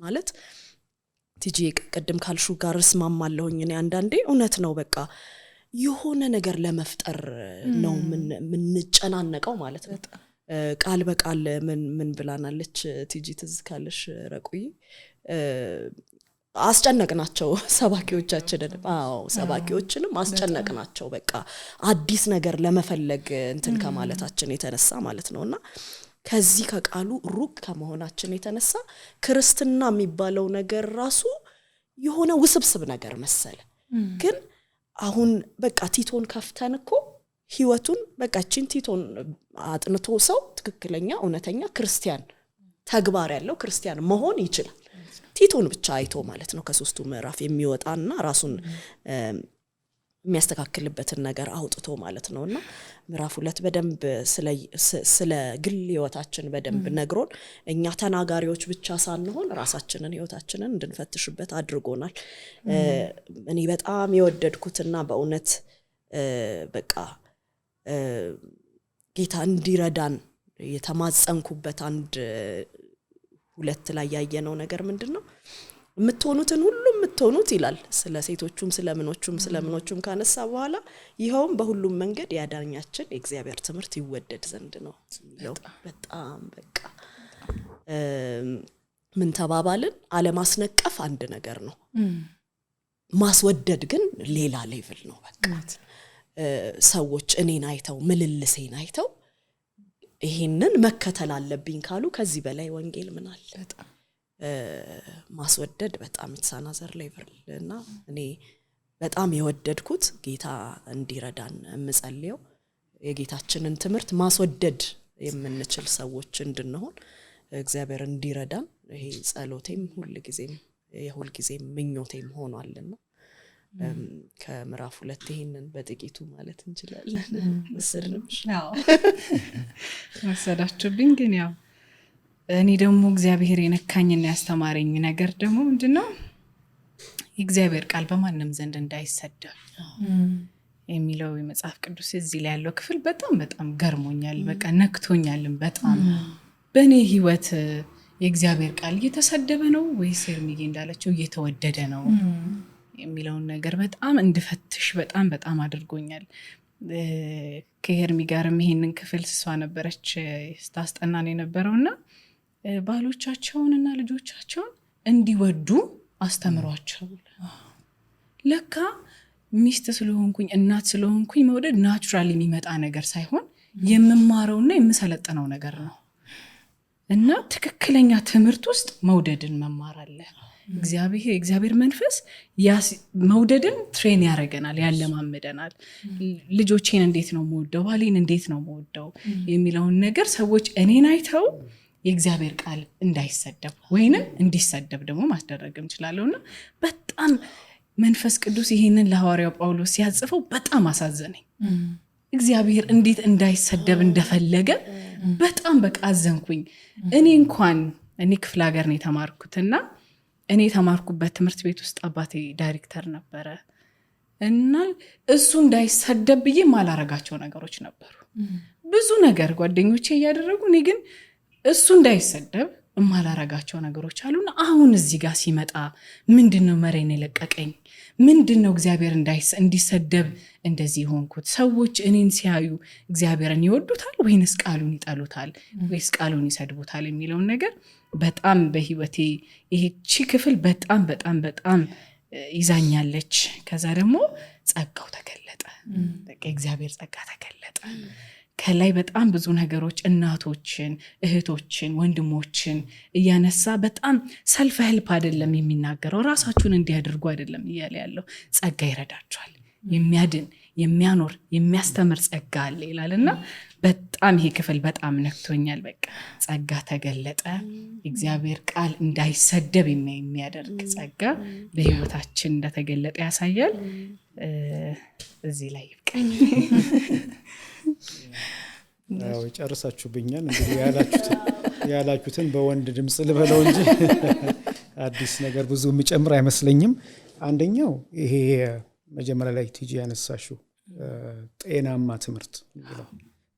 ማለት ቲጂ ቀደም ካልሹ ጋር እስማማለሁኝ እኔ አንዳንዴ እውነት ነው። በቃ የሆነ ነገር ለመፍጠር ነው ምን ጨናነቀው ማለት ነው። ቃል በቃል ምን ብላናለች ቲጂ ትዝ ካለሽ ረቁይ አስጨነቅናቸው ሰባኪዎቻችንን። ሰባኪዎችንም አስጨነቅናቸው በቃ አዲስ ነገር ለመፈለግ እንትን ከማለታችን የተነሳ ማለት ነውና ከዚህ ከቃሉ ሩቅ ከመሆናችን የተነሳ ክርስትና የሚባለው ነገር ራሱ የሆነ ውስብስብ ነገር መሰለ። ግን አሁን በቃ ቲቶን ከፍተን እኮ ህይወቱን በቃችን ቲቶን አጥንቶ ሰው ትክክለኛ እውነተኛ ክርስቲያን ተግባር ያለው ክርስቲያን መሆን ይችላል። ቲቶን ብቻ አይቶ ማለት ነው ከሶስቱ ምዕራፍ የሚወጣና ራሱን የሚያስተካክልበትን ነገር አውጥቶ ማለት ነውና ምዕራፍ 2 በደንብ ስለ ግል ህይወታችን በደንብ ነግሮን እኛ ተናጋሪዎች ብቻ ሳንሆን ራሳችንን ህይወታችንን እንድንፈትሽበት አድርጎናል። እኔ በጣም የወደድኩትና በእውነት በቃ ጌታ እንዲረዳን የተማጸንኩበት አንድ 2 ላይ ያየነው ነገር ምንድነው? የምትሆኑትን ሁሉ የምትሆኑት ይላል። ስለ ሴቶቹም ስለምኖቹም ካነሳ በኋላ ይኸውም በሁሉም መንገድ ያዳኛችን የእግዚአብሔር ትምህርት ይወደድ ዘንድ ነው። በጣም በቃ ምን ተባባልን? አለማስነቀፍ አንድ ነገር ነው፣ ማስወደድ ግን ሌላ ሌቭል ነው። በቃ ሰዎች እኔን አይተው ምልልሴን አይተው ይሄንን መከተል አለብኝ ካሉ ከዚህ በላይ ወንጌል ምን አለ? ማስወደድ በጣም የተሳናዘር ሌቭል እና እኔ በጣም የወደድኩት ጌታ እንዲረዳን የምጸልየው የጌታችንን ትምህርት ማስወደድ የምንችል ሰዎች እንድንሆን እግዚአብሔር እንዲረዳን ይሄ ጸሎቴም ሁልጊዜም ምኞቴም ሆኗልና ከምዕራፍ 2 ይሄንን በጥቂቱ ማለት እንችላለን። ወሰድንሽ? ወሰዳችሁብኝ። ግን ያው እኔ ደግሞ እግዚአብሔር የነካኝና ያስተማረኝ ነገር ደግሞ ምንድነው? የእግዚአብሔር ቃል በማንም ዘንድ እንዳይሰደብ የሚለው የመጽሐፍ ቅዱስ እዚህ ላይ ያለው ክፍል በጣም ገርሞኛል። በቃ ነክቶኛልም በጣም በእኔ ህይወት የእግዚአብሔር ቃል እየተሰደበ ነው ወይስ ኤርሚጌ እንዳለችው እየተወደደ ነው የሚለውን ነገር በጣም እንድፈትሽ በጣም አድርጎኛል። ከኤርሚ ጋርም ይሄንን ክፍል እሷ ነበረች ስታስጠናን የነበረውና ባሎቻቸውንና ልጆቻቸውን እንዲወዱ አስተምሯቸው። ለካ ሚስት ስለሆንኩኝ እናት ስለሆንኩኝ መውደድ ናቹራሊ የሚመጣ ነገር ሳይሆን የምማረውና የምሰለጥነው ነገር ነው። እና ትክክለኛ ትምህርት ውስጥ መውደድን መማር አለ። እግዚአብሔር መንፈስ መውደድን ትሬን ያደርገናል፣ ያለማመደናል። ልጆቼን እንዴት ነው የምወደው፣ ባሌን እንዴት ነው የምወደው የሚለውን ነገር ሰዎች እኔን አይተው የእግዚአብሔር ቃል እንዳይሰደብ ወይንም እንዲሰደብ ደግሞ ማስደረግም ይችላልውና በጣም መንፈስ ቅዱስ ይሄንን ለሐዋርያው ጳውሎስ ሲያጽፈው በጣም አሳዘነኝ። እግዚአብሔር እንዴት እንዳይሰደብ እንደፈለገ በጣም በቃ አዘንኩኝ። እኔ ክፍለ ሀገር ነው የተማርኩትና እኔ የተማርኩበት ትምህርት ቤት ውስጥ አባቴ ዳይሬክተር ነበረ እና እሱ እንዳይሰደብ ብዬ ማላረጋቸው ነገሮች ነበሩ። ብዙ ነገር ጓደኞቼ እያደረጉ እኔ ግን እሱ እንዳይሰደብ ማላረጋቸው ነገሮች አሉና አሁን እዚህ ጋር ሲመጣ ምንድነው መሬን የለቀቀኝ? ምንድነው እግዚአብሔር እንዲሰደብ እንደዚህ ሆንኩት? ሰዎች እኔን ሲያዩ እግዚአብሔርን ይወዱታል ወይንስ ቃሉን ይጠሉታል ወይስ ቃሉን ይሰድቡታል የሚለውን ነገር በጣም በህይወቴ ይሄቺ ክፍል በጣም ይዛኛለች። ከዛ ደግሞ ጸጋው ተገለጠ። በቃ እግዚአብሔር ጸጋ ተገለጠ። ከላይ በጣም ብዙ ነገሮች እናቶችን፣ እህቶችን፣ ወንድሞችን እያነሳ በጣም ሰልፍ ሄልፕ አይደለም የሚናገረው፣ ራሳችሁን እንዲያደርጉ አይደለም እያለ ያለው። ጸጋ ይረዳቸዋል፣ የሚያድን የሚያኖር የሚያስተምር ጸጋ አለ ይላልና በጣም ይሄ ክፍል በጣም ነክቶኛል። በቃ ጸጋ ተገለጠ፣ እግዚአብሔር ቃል እንዳይሰደብ የሚያደርግ ጸጋ በህይወታችን እንደተገለጠ ያሳያል። እዚህ ላይ ይብቃኝ። ጨርሳችሁብኛል። እንግዲህ ያላችሁትን በወንድ ድምፅ ልበለው እንጂ አዲስ ነገር ብዙ የሚጨምር አይመስለኝም። አንደኛው ይሄ መጀመሪያ ላይ ቲጂ ያነሳሽው ጤናማ ትምህርት የሚለው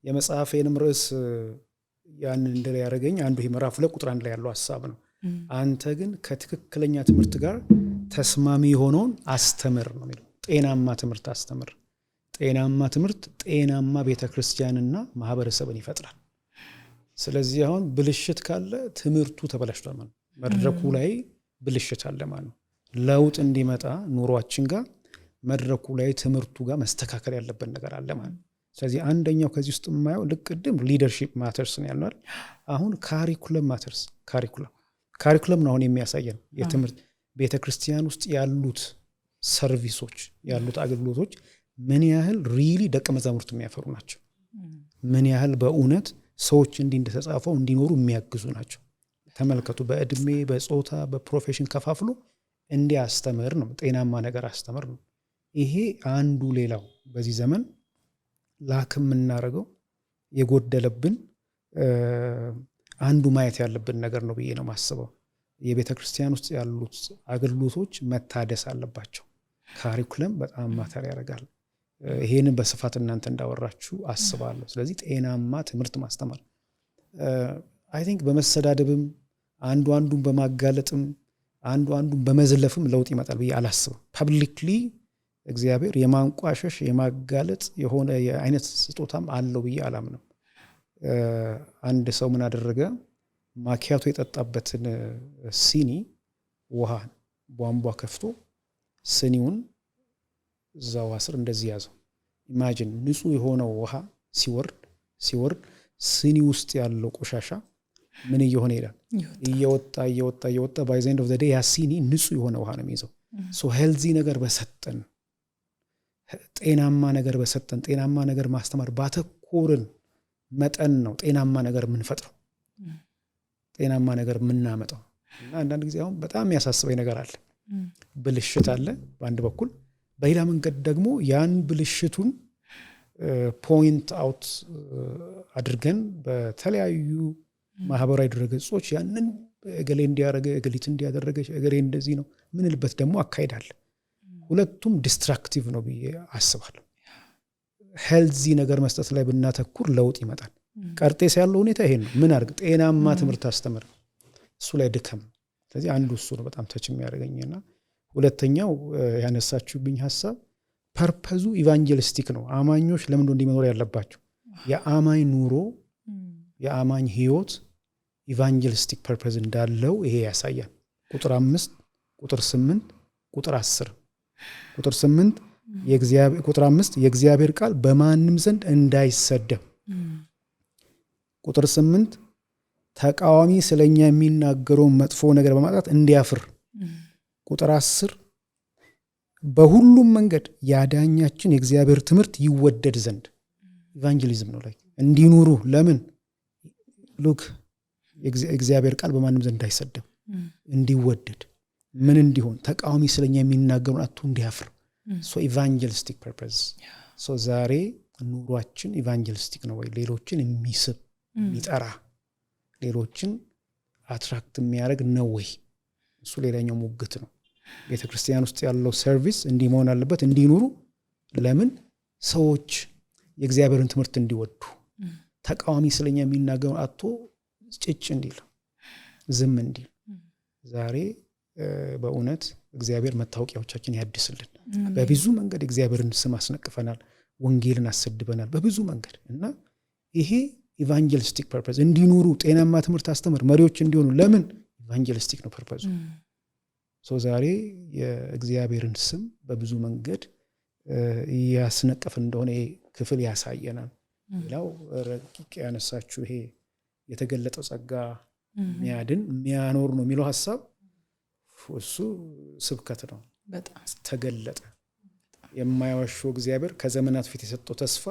የመጽሐፌንም ርዕስ ያንን እንደላይ ያደረገኝ አንዱ ይሄ ምዕራፍ 2 ቁጥር 1 ላይ ያለው ሐሳብ ነው። አንተ ግን ከትክክለኛ ትምህርት ጋር ተስማሚ የሆነውን አስተምር ነው የሚለው። ጤናማ ትምህርት አስተምር። ጤናማ ትምህርት ጤናማ ቤተክርስቲያንና ማህበረሰብን ይፈጥራል። ስለዚህ አሁን ብልሽት ካለ ትምህርቱ ተበላሽቷል ማለት ነው። መድረኩ ላይ ብልሽት አለ ማለት ነው። ለውጥ እንዲመጣ ኑሯችን ጋር መድረኩ ላይ ትምህርቱ ጋር መስተካከል ያለበት ነገር አለ ማለት ነው። ስለዚህ አንደኛው ከዚህ ውስጥ የማየው ልቅድም ሊደርሺፕ ማተርስ ነው ያልነው። አሁን ካሪኩለም ማተርስ። ካሪኩለም ነው አሁን የሚያሳየን የትምህርት ቤተክርስቲያን ውስጥ ያሉት ሰርቪሶች ያሉት አገልግሎቶች ምን ያህል ሪሊ ደቀ መዛሙርት የሚያፈሩ ናቸው፣ ምን ያህል በእውነት ሰዎች እንደተጻፈው እንዲኖሩ የሚያግዙ ናቸው። ተመልከቱ፣ በእድሜ በጾታ በፕሮፌሽን ከፋፍሎ እንዲያስተምር ነው። ጤናማ ነገር አስተምር ነው። ይሄ አንዱ ሌላው በዚህ ዘመን ላክም የምናደርገው የጎደለብን አንዱ ማየት ያለብን ነገር ነው ብዬ ነው ማስበው። የቤተ ክርስቲያን ውስጥ ያሉት አገልግሎቶች መታደስ አለባቸው። ካሪኩለም በጣም ማተር ያደርጋል። ይሄንን በስፋት እናንተ እንዳወራችሁ አስባለሁ። ስለዚህ ጤናማ ትምህርት ማስተማር አይ ቲንክ በመሰዳደብም አንዱ አንዱን በማጋለጥም አንዱ አንዱን በመዝለፍም ለውጥ ይመጣል ብዬ አላስብም። ፐብሊክሊ እግዚአብሔር የማንቋሸሽ የማጋለጥ የሆነ የአይነት ስጦታም አለው ብዬ አላምንም። አንድ ሰው ምን አደረገ? ማኪያቶ የጠጣበትን ሲኒ ውሃ ቧንቧ ከፍቶ ስኒውን እዛው ስር እንደዚህ ያዘው። ኢማጂን ንጹህ የሆነው ውሃ ሲወርድ ስኒ ውስጥ ያለው ቆሻሻ ምን እየሆነ ይላል? እየወጣ ባይ ዘ ኤንድ ኦፍ ዘ ዴይ ያ ሲኒ ንጹህ የሆነ ውሃ ነው የሚይዘው። ሶ ሄልዚ ነገር በሰጠን ጤናማ ነገር በሰጠን ጤናማ ነገር ማስተማር ባተኮርን መጠን ነው ጤናማ ነገር የምንፈጥረው፣ ጤናማ ነገር የምናመጣው። እና አንዳንድ ጊዜ አሁን በጣም የሚያሳስበኝ ነገር አለ። ብልሽት አለ በአንድ በኩል፣ በሌላ መንገድ ደግሞ ያን ብልሽቱን ፖይንት አውት አድርገን በተለያዩ ማህበራዊ ድረገጾች ያንን እገሌ እንዲያደረገ እገሊት እንዲያደረገች እገሌ እንደዚህ ነው ምንልበት ደግሞ አካሄዳል። ሁለቱም ዲስትራክቲቭ ነው ብዬ አስባለሁ። ሄልዚ ነገር መስጠት ላይ ብናተኩር ለውጥ ይመጣል። ቀርጤስ ያለው ሁኔታ ይሄን ነው። ምን አድርግ? ጤናማ ትምህርት አስተምር፣ እሱ ላይ ድከም። ስለዚህ አንዱ እሱ ነው በጣም ተች የሚያደርገኝና ሁለተኛው ያነሳችሁብኝ ሀሳብ ፐርፐዙ ኢቫንጀሊስቲክ ነው። አማኞች ለምን እንዲመኖር ያለባቸው የአማኝ ኑሮ የአማኝ ህይወት ኢቫንጀሊስቲክ ፐርፐዝ እንዳለው ይሄ ያሳያል። ቁጥር 5 ቁጥር 8 ቁጥር 10 ቁጥር 8 ቁጥር 5 የእግዚአብሔር ቃል በማንም ዘንድ እንዳይሰደብ፣ ቁጥር 8 ተቃዋሚ ስለኛ የሚናገረውን መጥፎ ነገር በማጣት እንዲያፍር፣ ቁጥር 10 በሁሉም መንገድ ያዳኛችን የእግዚአብሔር ትምህርት ይወደድ ዘንድ ኢቫንጀሊዝም ነው ላይ እንዲኖሩ። ለምን ሉክ የእግዚአብሔር ቃል በማንም ዘንድ እንዳይሰደብ እንዲወደድ፣ ምን እንዲሆን ተቃዋሚ ስለኛ የሚናገሩን አጥቶ እንዲያፍር። ሶ ኢቫንጀሊስቲክ ፐርፐዝ። ሶ ዛሬ ኑሯችን ኢቫንጀሊስቲክ ነው ወይ? ሌሎችን የሚስብ የሚጠራ ሌሎችን አትራክት የሚያደርግ ነው ወይ? እሱ ሌላኛው ሙግት ነው። ቤተክርስቲያን ውስጥ ያለው ሰርቪስ እንዲህ መሆን አለበት፣ እንዲኖሩ። ለምን ሰዎች የእግዚአብሔርን ትምህርት እንዲወዱ፣ ተቃዋሚ ስለኛ የሚናገሩን አጥቶ ጭጭ እንዲል ዝም እንዲል። ዛሬ በእውነት እግዚአብሔር መታወቂያዎቻችን ያድስልን። በብዙ መንገድ እግዚአብሔርን ስም አስነቅፈናል፣ ወንጌልን አሰድበናል በብዙ መንገድ እና ይሄ ኢቫንጀሊስቲክ ፐርፐዝ እንዲኖሩ፣ ጤናማ ትምህርት አስተምር፣ መሪዎች እንዲሆኑ። ለምን ኢቫንጀሊስቲክ ነው ፐርፐዙ። ሶ ዛሬ የእግዚአብሔርን ስም በብዙ መንገድ ያስነቀፍ እንደሆነ ክፍል ያሳየናል። ሌላው ረቂቅ ያነሳችሁ ይሄ የተገለጠው ጸጋ የሚያድን የሚያኖር ነው የሚለው ሐሳብ እሱ ስብከት ነው። በጣም ተገለጠ። የማይዋሸው እግዚአብሔር ከዘመናት ፊት የሰጠው ተስፋ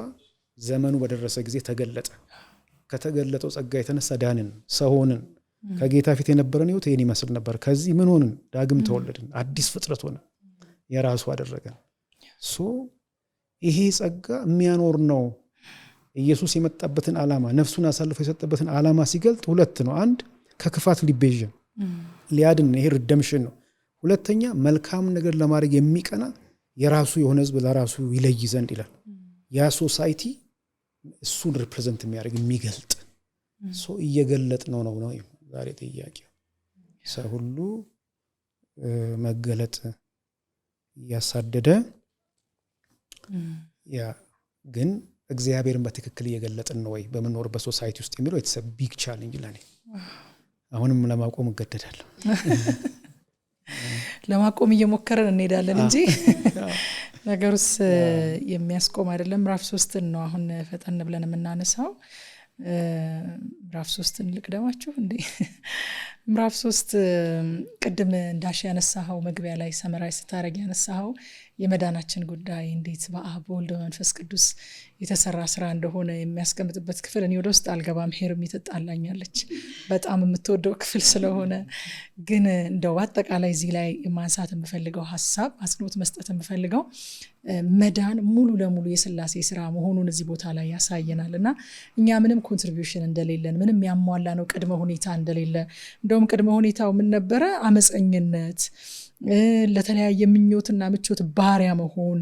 ዘመኑ በደረሰ ጊዜ ተገለጠ። ከተገለጠው ጸጋ የተነሳ ዳንን፣ ሰው ሆንን። ከጌታ ፊት የነበረን ሕይወት ይህን ይመስል ነበር። ከዚህ ምን ሆንን? ዳግም ተወለድን፣ አዲስ ፍጥረት ሆነ፣ የራሱ አደረገን። ይሄ ጸጋ የሚያኖር ነው። ኢየሱስ የመጣበትን ዓላማ ነፍሱን አሳልፎ የሰጠበትን ዓላማ ሲገልጥ ሁለት ነው። አንድ ከክፋት ሊቤዥን ሊያድን፣ ይሄ ሪደምሽን ነው። ሁለተኛ መልካም ነገር ለማድረግ የሚቀና የራሱ የሆነ ሕዝብ ለራሱ ይለይ ዘንድ ይላል። ያ ሶሳይቲ እሱን ሪፕሬዘንት የሚያደርግ የሚገልጥ እየገለጥ ነው ዛሬ ጥያቄው። ሰው ሁሉ መገለጥ እያሳደደ ያ ግን እግዚአብሔርን በትክክል እየገለጥን ነው ወይ በምንኖርበት ሶሳይቲ ውስጥ የሚለው it's a big challenge ለኔ። አሁንም ለማቆም እገደዳለሁ። ለማቆም እየሞከረን እንሄዳለን እንጂ ነገሩስ የሚያስቆም አይደለም። ምዕራፍ 3 ነው አሁን ፈጠን ብለን የምናነሳው። ምዕራፍ 3 ልቅደማችሁ እንዴ? ምዕራፍ 3 ቅድም እንዳሽ ያነሳው መግቢያ ላይ ሰመራይ ስታረግ ያነሳው የመዳናችን ጉዳይ እንዴት በአብ በወልድ በመንፈስ ቅዱስ የተሰራ ስራ እንደሆነ የሚያስቀምጥበት ክፍል እኔ ወደ ውስጥ አልገባም። ሄርም ትጣላኛለች በጣም የምትወደው ክፍል ስለሆነ፣ ግን እንደው አጠቃላይ እዚህ ላይ ማንሳት የምፈልገው ሐሳብ አጽንኦት መስጠት የምፈልገው መዳን ሙሉ ለሙሉ የሥላሴ ስራ መሆኑን እዚህ ቦታ ላይ ያሳየናል እና እኛ ምንም ኮንትሪቢዩሽን እንደሌለን፣ ምንም ያሟላ ነው ቅድመ ሁኔታ እንደሌለ። እንደውም ቅድመ ሁኔታው ምን ነበረ? አመፀኝነት፣ ለተለያየ ምኞትና ምቾት ባሪያ መሆን፣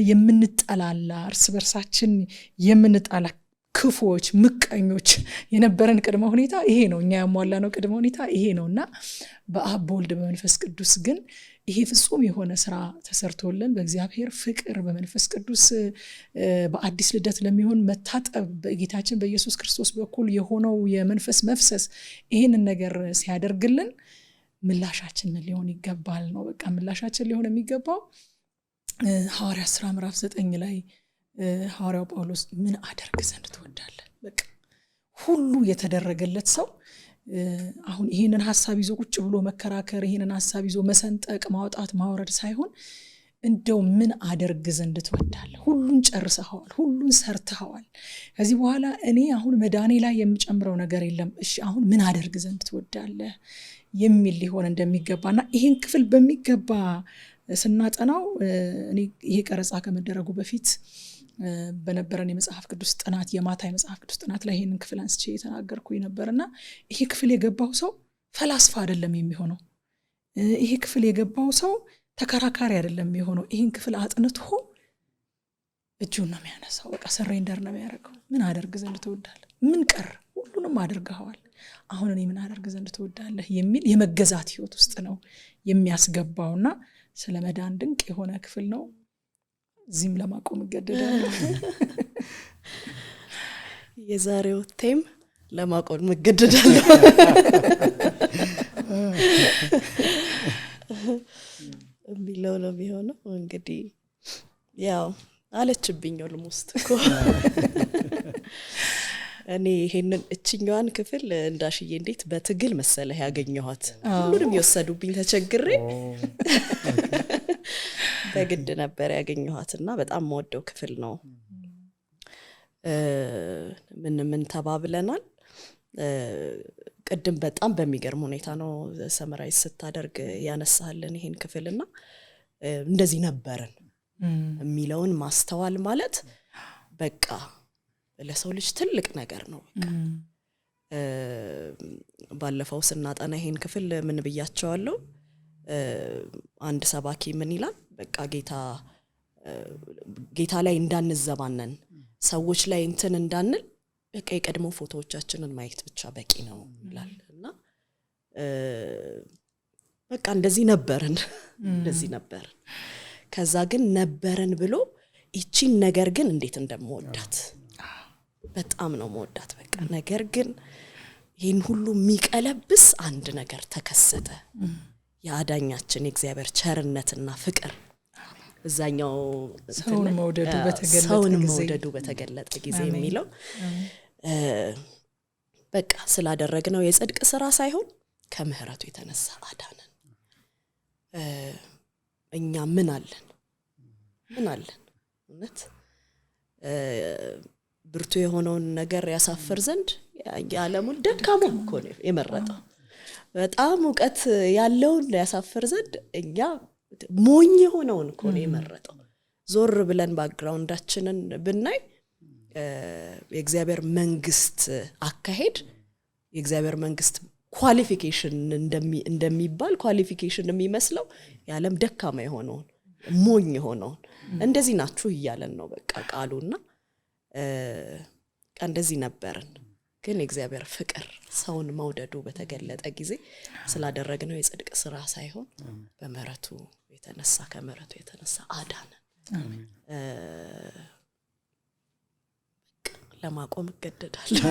የምንጠላላ እርስ በርሳችን የምንጣላ ክፎች፣ ምቀኞች የነበረን ቅድመ ሁኔታ ይሄ ነው። እኛ ያሟላ ነው ቅድመ ሁኔታ ይሄ ነውና በአብ በወልድ በመንፈስ ቅዱስ ግን ይሄ ፍጹም የሆነ ስራ ተሰርቶልን በእግዚአብሔር ፍቅር በመንፈስ ቅዱስ በአዲስ ልደት ለሚሆን መታጠብ በጌታችን በኢየሱስ ክርስቶስ በኩል የሆነው የመንፈስ መፍሰስ ይሄንን ነገር ሲያደርግልን ምላሻችን ምን ሊሆን ይገባል ነው። በቃ ምላሻችን ሊሆን የሚገባው ሐዋርያት ሥራ ምዕራፍ 9 ላይ ሐዋርያው ጳውሎስ ምን አደርግ ዘንድ ትወዳለህ? በቃ ሁሉ የተደረገለት ሰው አሁን ይሄንን ሐሳብ ይዞ ቁጭ ብሎ መከራከር፣ ይሄንን ሐሳብ ይዞ መሰንጠቅ፣ ማውጣት፣ ማውረድ ሳይሆን እንደው ምን አደርግ ዘንድ ትወዳለህ? ሁሉን ጨርሰኸዋል፣ ሁሉን ሰርተኸዋል። ከዚህ በኋላ እኔ አሁን መዳኔ ላይ የምጨምረው ነገር የለም። እሺ አሁን ምን አደርግ ዘንድ ትወዳለህ የሚል ሊሆን እንደሚገባና ይሄን ክፍል በሚገባ ስናጠናው እኔ ይሄ ቀረጻ ከመደረጉ በፊት በነበረን የመጽሐፍ ቅዱስ ጥናት የማታ የመጽሐፍ ቅዱስ ጥናት ላይ ይሄንን ክፍል አንስቼ የተናገርኩኝ ነበርና ይሄ ክፍል የገባው ሰው ፈላስፋ አይደለም የሚሆነው። ይሄ ክፍል የገባው ሰው ተከራካሪ አይደለም የሚሆነው። ይሄን ክፍል አጥንቶ እጁን ነው የሚያነሳው። በቃ ሰሬንደር ነው የሚያደርገው። ምን አደርግ ዘንድ ትወዳለህ? ምን ቀር? ሁሉንም አድርገዋል። አሁን እኔ ምን አደርግ ዘንድ ትወዳለህ የሚል የመገዛት ህይወት ውስጥ ነው የሚያስገባውና ስለ መዳን ድንቅ የሆነ ክፍል ነው። እዚህም ለማቆም እገደዳለሁ። የዛሬው ቴም ለማቆም እገደዳለሁ የሚለው ነው የሚሆነው። እንግዲህ ያው አለችብኝ ኦልሞስት እኮ እኔ ይሄንን እችኛዋን ክፍል እንዳሽዬ እንዴት በትግል መሰለህ ያገኘኋት። ሁሉንም የወሰዱብኝ ተቸግሬ በግድ ነበር ያገኘኋትና በጣም የምወደው ክፍል ነው። ምን ተባብለናል? ቅድም በጣም በሚገርም ሁኔታ ነው ሰመራይዝ ስታደርግ ያነሳልን ይሄን ክፍልና እንደዚህ ነበርን የሚለውን ማስተዋል ማለት በቃ ለሰው ልጅ ትልቅ ነገር ነው። በቃ ባለፈው ስናጠና ይሄን ክፍል ምን ብያቸዋለሁ? አንድ ሰባኪ ምን ይላል? በቃ ጌታ ላይ እንዳንዘባነን፣ ሰዎች ላይ እንትን እንዳንል በቃ የቀድሞ ፎቶዎቻችንን ማየት ብቻ በቂ ነው ይላል። እና በቃ እንደዚህ ነበርን እንደዚህ ነበርን። ከዛ ግን ነበርን ብሎ ይቺን ነገር ግን እንዴት እንደምወዳት በጣም ነው መወዳት። በቃ ነገር ግን ይህን ሁሉ የሚቀለብስ አንድ ነገር ተከሰተ። የአዳኛችን የእግዚአብሔር ቸርነትና ፍቅር እዛኛው ሰውን መውደዱ በተገለጠ ጊዜ የሚለው በቃ ስላደረግነው የጽድቅ ስራ ሳይሆን ከምህረቱ የተነሳ አዳነን። እኛ ምን አለን እውነት ብርቱ የሆነውን ነገር ያሳፍር ዘንድ የዓለሙን ደካማው እኮ ነው የመረጠው። በጣም ዕውቀት ያለውን ያሳፍር ዘንድ እኛ ሞኝ የሆነውን እኮ ነው የመረጠው። ዞር ብለን ባክግራውንዳችንን ብናይ የእግዚአብሔር መንግስት አካሄድ የእግዚአብሔር መንግስት ኳሊፊኬሽን እንደሚባል ኳሊፊኬሽን የሚመስለው የዓለም ደካማ የሆነውን ሞኝ የሆነውን እንደዚህ ናችሁ እያለን ነው በቃ ቃሉና እንደዚህ ነበርን። ግን የእግዚአብሔር ፍቅር ሰውን መውደዱ በተገለጠ ጊዜ ስላደረግነው የጽድቅ ስራ ሳይሆን በምህረቱ የተነሳ ከምህረቱ የተነሳ አዳነን። ለማቆም እገደዳለሁ።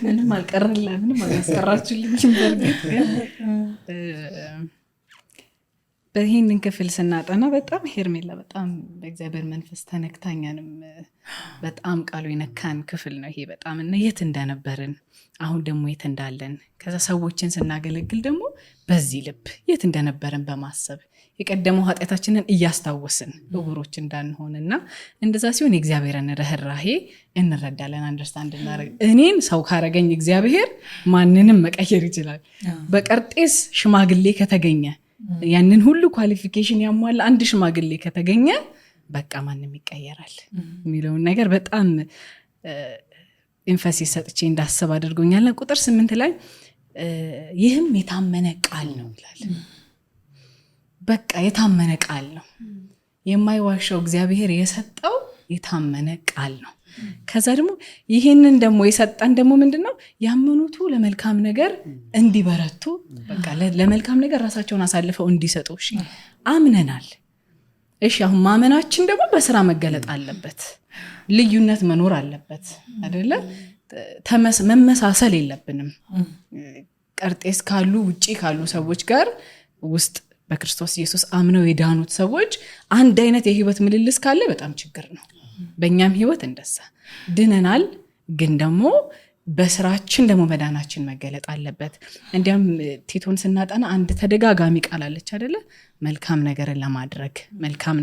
ምንም አልቀረልኝም፣ ምንም አላስቀራችሁልኝም። በርግጥ ግን በይህንን ክፍል ስናጠና በጣም ሄርሜላ በጣም በእግዚአብሔር መንፈስ ተነክታኛንም በጣም ቃሉ የነካን ክፍል ነው ይሄ በጣም እና የት እንደነበርን አሁን ደግሞ የት እንዳለን ከዛ ሰዎችን ስናገለግል ደግሞ በዚህ ልብ የት እንደነበርን በማሰብ የቀደመው ኃጢአታችንን እያስታወስን እውሮች እንዳንሆንና እንደዛ ሲሆን የእግዚአብሔርን ርህራሄ እንረዳለን። አንደርስታንድ እናደርግ። እኔን ሰው ካረገኝ እግዚአብሔር ማንንም መቀየር ይችላል። በቀርጤስ ሽማግሌ ከተገኘ ያንን ሁሉ ኳሊፊኬሽን ያሟላ አንድ ሽማግሌ ከተገኘ በቃ ማንንም ይቀየራል የሚለውን ነገር በጣም ኤንፋሲስ ሰጥቼ እንዳስብ አድርጎኛል። ቁጥር 8 ላይ ይህም የታመነ ቃል ነው ይላል። በቃ የታመነ ቃል ነው፣ የማይዋሸው እግዚአብሔር የሰጠው የታመነ ቃል ነው። ከዛ ደግሞ ይህንን ደግሞ የሰጠን ደግሞ ምንድነው ያመኑቱ ለመልካም ነገር እንዲበረቱ በቃ ለመልካም ነገር ራሳቸውን አሳልፈው እንዲሰጡ። እሺ አምነናል። እሺ አሁን ማመናችን ደግሞ በስራ መገለጥ አለበት፣ ልዩነት መኖር አለበት አይደለ? መመሳሰል የለብንም። ቀርጤስ ካሉ ውጪ ካሉ ሰዎች ጋር ውስጥ በክርስቶስ ኢየሱስ አምነው የዳኑት ሰዎች አንድ አይነት የህይወት ምልልስ ካለ በጣም ችግር ነው። በእኛም ህይወት እንደዛ ድነናል፣ ግን ደግሞ በስራችን ደግሞ መዳናችን መገለጥ አለበት። እንዲያም ቲቶን ስናጠና አንድ ተደጋጋሚ ቃል አለች አይደለ? መልካም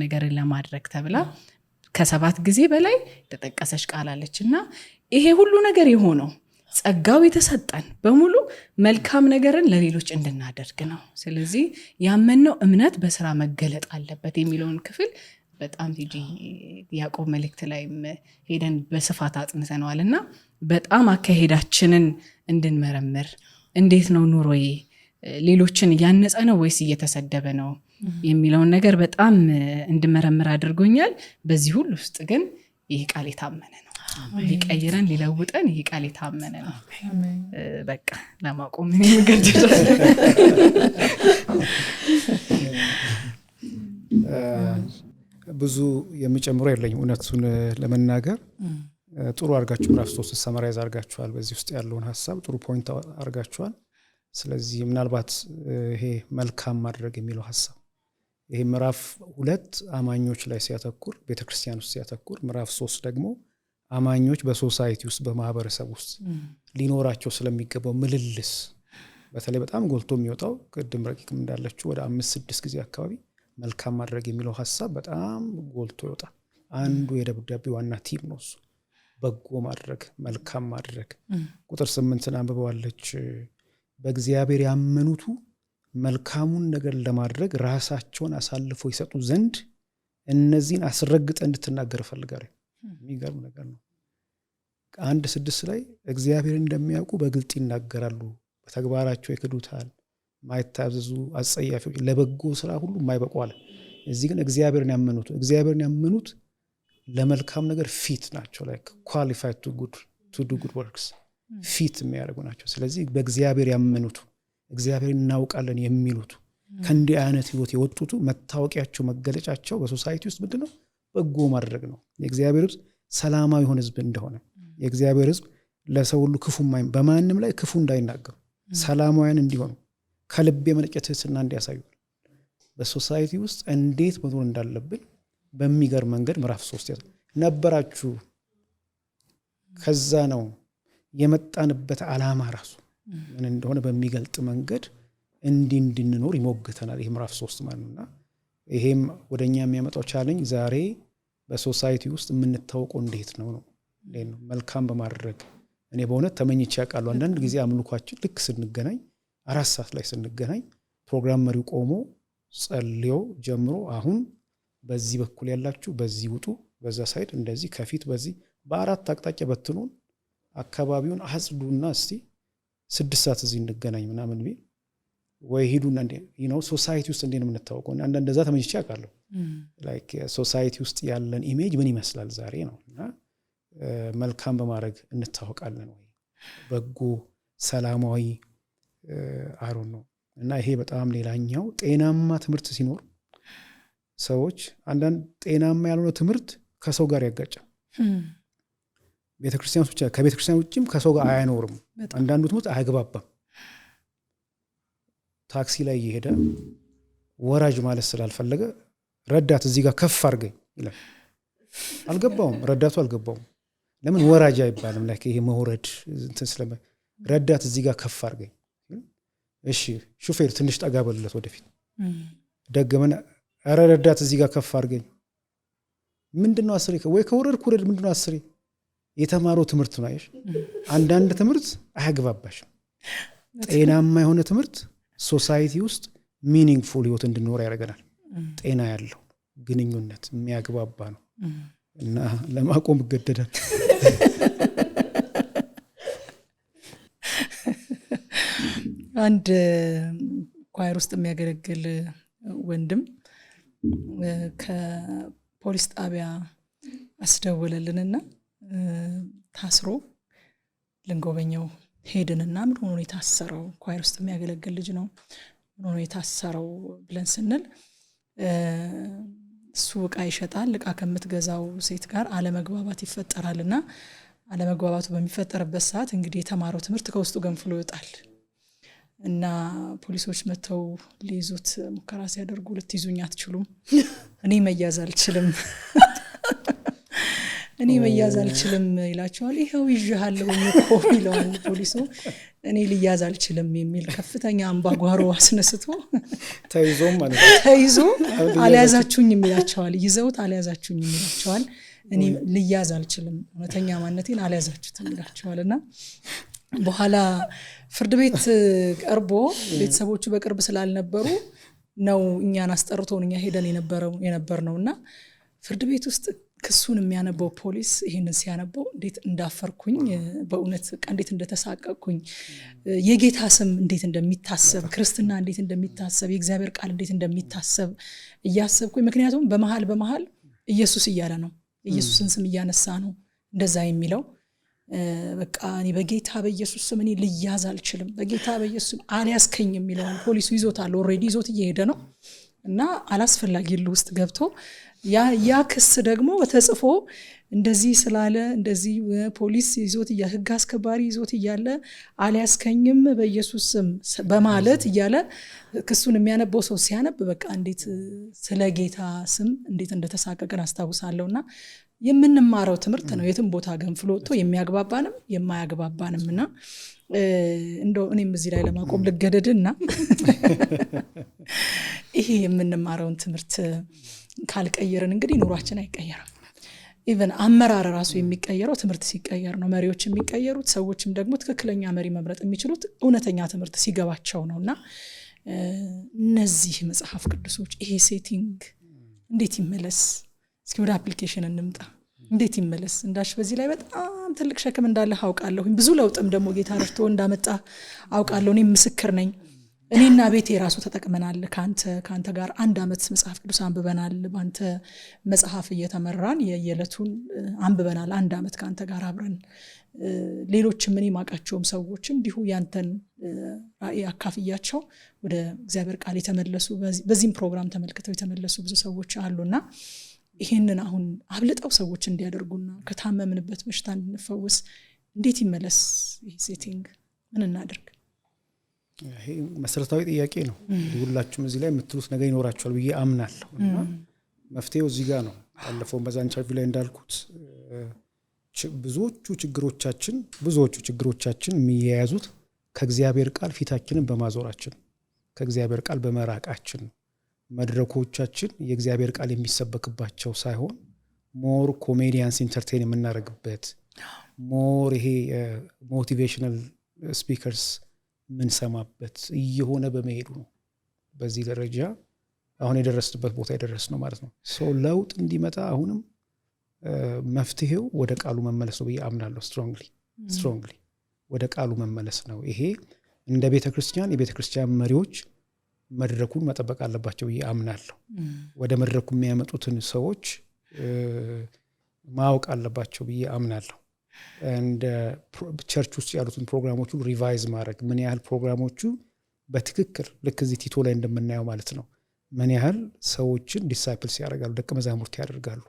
ነገርን ለማድረግ ተብላ ከ7 ጊዜ በላይ ተጠቀሰች ቃል አለችና ይሄ ሁሉ ነገር የሆነው ጸጋው የተሰጠን በሙሉ መልካም ነገርን ለሌሎች እንድናደርግ ነው። ስለዚህ ያመነው እምነት በስራ መገለጥ አለበት የሚለውን ክፍል በጣም ቲጂ ያዕቆብ መልእክት ላይ ሄደን በስፋት አጥንተነዋልና በጣም አካሄዳችንን እንድንመረምር እንዴት ነው ኑሮዬ ሌሎችን እያነጸ ነው ወይስ እየተሰደበ ነው የሚለውን ነገር በጣም እንድመረምር አድርጎኛል። በዚህ ሁሉ ውስጥ ግን ይህ ቃል የታመነ ነው፣ ሊቀይረን ሊለውጠን ይህ ቃል የታመነ ነው። በቃ ለማቆም እንገደዳለን። ብዙ የሚጨምሩ የለኝም እውነቱን ለመናገር። ጥሩ አድርጋችሁ ምዕራፍ 3 ሰመራይዝ አድርጋችኋል። በዚህ ውስጥ ያለውን ሀሳብ ጥሩ ፖይንት አድርጋችኋል። ስለዚህ ምናልባት ይሄ መልካም ማድረግ የሚለው ሀሳብ ይሄ ምዕራፍ 2 አማኞች ላይ ሲያተኩር፣ ቤተክርስቲያን ውስጥ ሲያተኩር፣ ምዕራፍ 3 ደግሞ አማኞች በሶሳይቲ ውስጥ በማህበረሰብ ውስጥ ሊኖራቸው ስለሚገባው ምልልስ በተለይ በጣም ጎልቶ የሚወጣው ቅድም ረቂቅም እንዳለችው ወደ 5-6 ጊዜ አካባቢ መልካም ማድረግ የሚለው ሀሳብ በጣም ጎልቶ ይወጣል። አንዱ የደብዳቤ ዋና ቲም ነው እሱ፣ በጎ ማድረግ፣ መልካም ማድረግ። ቁጥር 8 አንብበዋለች። በእግዚአብሔር ያመኑቱ መልካሙን ነገር ለማድረግ ራሳቸውን አሳልፈው ይሰጡ ዘንድ እነዚህን አስረግጠ እንድትናገር እፈልጋለሁ። የሚገርም ነገር ነው። 1:6 ላይ እግዚአብሔር እንደሚያውቁ በግልጥ ይናገራሉ፣ በተግባራቸው ይክዱታል፣ ማይታዘዙ አጸያፊዎች፣ ለበጎ ስራ ሁሉ ማይበቁ አለ። እዚህ ግን እግዚአብሔርን ያመኑት ለመልካም ነገር ፊት ናቸው። ላይክ ኳሊፋይድ ቱ ዱ ጉድ ወርክስ ፊት የሚያደርጉ ናቸው። ስለዚህ በእግዚአብሔር ያመኑት እግዚአብሔር እናውቃለን የሚሉት ከእንዲህ አይነት ህይወት የወጡት መታወቂያቸው መገለጫቸው በሶሳይቲ ውስጥ ምንድነው? በጎ ማድረግ ነው። የእግዚአብሔር ህዝብ ሰላማዊ የሆነ ህዝብ እንደሆነ፣ የእግዚአብሔር ህዝብ ለሰው ሁሉ ክፉ በማንም ላይ ክፉ እንዳይናገሩ፣ ሰላማውያን እንዲሆኑ፣ ከልብ የመነጨ ትህትና እንዲያሳዩ በሶሳይቲ ውስጥ እንዴት መኖር እንዳለብን በሚገርም መንገድ ምዕራፍ 3 ነበራችሁ። ከዛ ነው የመጣንበት ዓላማ ራሱ ምን እንደሆነ በሚገልጥ መንገድ እንድንኖር ይሞግተናል። ይሄ ምዕራፍ 3 ማለት ነውና ይሄም ወደኛ የሚያመጣው ቻሌንጅ ዛሬ በሶሳይቲ ውስጥ የምንታወቀው እንዴት ነው መልካም በማድረግ እኔ በእውነት ተመኝቼ ያውቃለሁ። አንዳንድ ጊዜ አምልኳችን ልክ ስንገናኝ 4 ሰዓት ላይ ስንገናኝ ፕሮግራም መሪው ቆሞ ጸልዮ ጀምሮ አሁን በዚህ በኩል ያላችሁ በዚህ ውጡ፣ በዛ ሳይድ እንደዚህ ከፊት በዚህ በ4 አቅጣጫ በትኑን አካባቢውን አጽዱና እስቲ 6 ሰዓት እዚህ እንገናኝ ምናምን ቢል ወይ ሄዱና ሶሳይቲ ውስጥ እንዴት ነው የምንታወቀው? አንዳንድ እንደዛ ተመኝቼ ያውቃለሁ። ላይክ ሶሳይቲ ውስጥ ያለን ኢሜጅ ምን ይመስላል ዛሬ ነው እና መልካም በማድረግ እንታወቃለን ወይ በጎ ሰላማዊ አሮን ነው እና ይሄ በጣም ሌላኛው ጤናማ ትምህርት ሲኖር ሰዎች አንዳንድ ጤናማ ያልሆነ ትምህርት ከሰው ጋር ያጋጫል። ቤተክርስቲያን ብቻ ከቤተክርስቲያን ውጭም ከሰው ጋር አያኖርም። አንዳንዱ ትምህርት አያግባባም። ታክሲ ላይ እየሄደ ወራጅ ማለት ስላልፈለገ ረዳት እዚህ ጋር ከፍ አድርገኝ ይላል። አልገባውም፣ ረዳቱ አልገባውም። ለምን ወራጅ አይባልም? ላይክ ይሄ መውረድ እንትን ስለማ ረዳት እዚህ ጋር ከፍ አድርገኝ። እሺ ሹፌር ትንሽ ጠጋ በልለት ወደፊት ደገመና ኧረ ረዳት እዚህ ጋር ከፍ አድርገኝ። ምንድነው አስሬ ወይ ከወረድኩ ወረድ ምንድነው አስሬ የተማረው ትምህርት ነው። አይሽ አንዳንድ ትምህርት አያግባባሽም። ጤናማ የሆነ ትምህርት ሶሳይቲ ውስጥ ሚኒንግፉል ህይወት እንድንኖር ያደርገናል። ጤና ያለው ግንኙነት የሚያግባባ ነው እና ለማቆም እገደዳል። አንድ ኳየር ውስጥ የሚያገለግል ወንድም ከፖሊስ ጣቢያ አስደወለልንና ታስሮ ልንጎበኘው ሄድንና ምን ሆኖ የታሰረው? ኳየር ውስጥ የሚያገለግል ልጅ ነው። ምን ሆኖ የታሰረው ብለን ስንል እሱ ዕቃ ይሸጣል። ዕቃ ከምትገዛው ሴት ጋር አለመግባባት ይፈጠራልና አለመግባባቱ በሚፈጠርበት ሰዓት እንግዲህ የተማረው ትምህርት ከውስጡ ገንፍሎ ይወጣል እና ፖሊሶች መተው ሊይዙት ሙከራ ሲያደርጉ ልትይዙኝ አትችሉም፣ እኔ መያዝ አልችልም ይላቸዋል። ይኸው ይዤሃለሁ እኮ ይለዋል ፖሊሱ። እኔ ልያዝ አልችልም የሚል ከፍተኛ አምባጓሮ አስነስቶ ተይዞ አልያዛችሁኝም ይላቸዋል። ይዘውት አልያዛችሁኝም ይላቸዋል። እኔ ልያዝ አልችልም፣ እውነተኛ ማንነቴን አልያዛችሁትም ይላቸዋልና በኋላ ፍርድ ቤት ቀርቦ ቤተሰቦቹ በቅርብ ስላልነበሩ ነው እኛን አስጠርቶን እኛ ሄደን የነበርነውና ፍርድ ቤት ውስጥ ክሱን የሚያነበው ፖሊስ ይሄንን ሲያነበው እንዴት እንዳፈርኩኝ በእውነት እንዴት እንደተሳቀቅኩኝ የጌታ ስም እንዴት እንደሚታሰብ ክርስትና እንዴት እንደሚታሰብ የእግዚአብሔር ቃል እንዴት እንደሚታሰብ እያሰብኩኝ ምክንያቱም በመሃል ኢየሱስ እያለ ነው ኢየሱስን ስም እያነሳ ነው እንደዛ የሚለው በቃ እኔ በጌታ በኢየሱስ ስም እኔ ልያዝ አልችልም በጌታ በኢየሱስ አልያዝከኝ የሚለው ፖሊሱ ይዞታል ኦሬዲ ይዞት እየሄደ ነው እና አላስፈላጊ ውስጥ ገብቶ ያ ክስ ደግሞ ተጽፎ እንደዚህ ስላለ እንደዚህ ፖሊስ ይዞት የህግ አስከባሪ ይዞት እያለ አልያዝከኝም በኢየሱስ ስም በማለት እያለ ክሱን የሚያነበው ሰው ሲያነብ በቃ እንዴት ስለ ጌታ ስም እንዴት እንደተሳቀቀን አስታውሳለሁና የምንማረው ትምህርት ነው የትም ቦታ ገንፍሎ ወጥቶ የሚያግባባንም የማያግባባንምና እንደው እኔም እዚህ ላይ ለማቆም ልገደድና ይሄ የምንማረውን ትምህርት ካልቀየርን እንግዲህ ኑሯችን አይቀየርም። ኢቨን አመራር ራሱ የሚቀየረው ትምህርት ሲቀየር ነው። መሪዎች የሚቀየሩት ሰዎችም ደግሞ ትክክለኛ መሪ መምረጥ የሚችሉት እውነተኛ ትምህርት ሲገባቸው ነውና እነዚህ መጽሐፍ ቅዱሶች ይሄ ሴቲንግ እንዴት ይመለስ? እስኪ ወደ አፕሊኬሽን እንምጣ። እንዴት ይመለስ? እንዳሽ በዚህ ላይ በጣም ትልቅ ሸክም እንዳለ አውቃለሁ። ብዙ ለውጥም ደግሞ ጌታ ረድቶ እንዳመጣ አውቃለሁ። እኔም ምስክር ነኝ። እኔና ቤቴ ራሱ ተጠቅመናል። ካንተ ጋር 1 ዓመት መጽሐፍ ቅዱስ አንብበናል። ባንተ መጽሐፍ እየተመራን የየለቱን አንብበናል 1 ዓመት ካንተ ጋር አብረን። ሌሎችም እኔ ማቃቸውም ሰዎች እንዲሁ ያንተን ራእይ አካፍያቸው ወደ እግዚአብሔር ቃል የተመለሱ በዚህም ፕሮግራም ተመልክተው የተመለሱ ብዙ ሰዎች አሉና ይሄንን አሁን አብልጠው ሰዎች እንዲያደርጉና ከታመምንበት በሽታ እንድንፈወስ እንዴት ይመለስ ይሄ ሴቲንግ? ምን እናድርግ? ይሄ መሰረታዊ ጥያቄ ነው። ሁላችሁም እዚህ ላይ የምትሉት ነገር ይኖራችኋል ብዬ አምናለሁ እና መፍትሄው እዚህ ጋር ነው። ባለፈው በዛ ኢንተርቪው ላይ እንዳልኩት ብዙዎቹ ችግሮቻችን የሚያያዙት ከእግዚአብሔር ቃል ፊታችንን በማዞራችን፣ ከእግዚአብሔር ቃል በመራቃችን፣ መድረኮቻችን የእግዚአብሔር ቃል የሚሰበክባቸው ሳይሆን ሞር ኮሜዲያንስ ኢንተርቴን የምናደርግበት ሞር ይሄ ሞቲቬሽናል ስፒከርስ ምንሰማበት እየሆነ በመሄዱ ነው በዚህ ደረጃ አሁን የደረስንበት ቦታ የደረስነው ማለት ነው። ሰው ለውጥ እንዲመጣ አሁንም መፍትሄው ወደ ቃሉ መመለስ ነው ብዬ አምናለሁ። ስትሮንግሊ ወደ ቃሉ መመለስ ነው። ይሄ እንደ ቤተክርስቲያን የቤተክርስቲያን መሪዎች መድረኩን መጠበቅ አለባቸው ብዬ አምናለሁ። ወደ መድረኩ የሚያመጡትን ሰዎች ማወቅ አለባቸው ብዬ አምናለሁ። እንደ ቸርች ውስጥ ያሉትን ፕሮግራሞቹ ሪቫይዝ ማድረግ፣ ምን ያህል ፕሮግራሞቹ በትክክል ልክ እዚህ ቲቶ ላይ እንደምናየው ማለት ነው ምን ያህል ሰዎችን ዲሳይፕልስ ያደርጋሉ፣ ደቀ መዛሙርት ያደርጋሉ።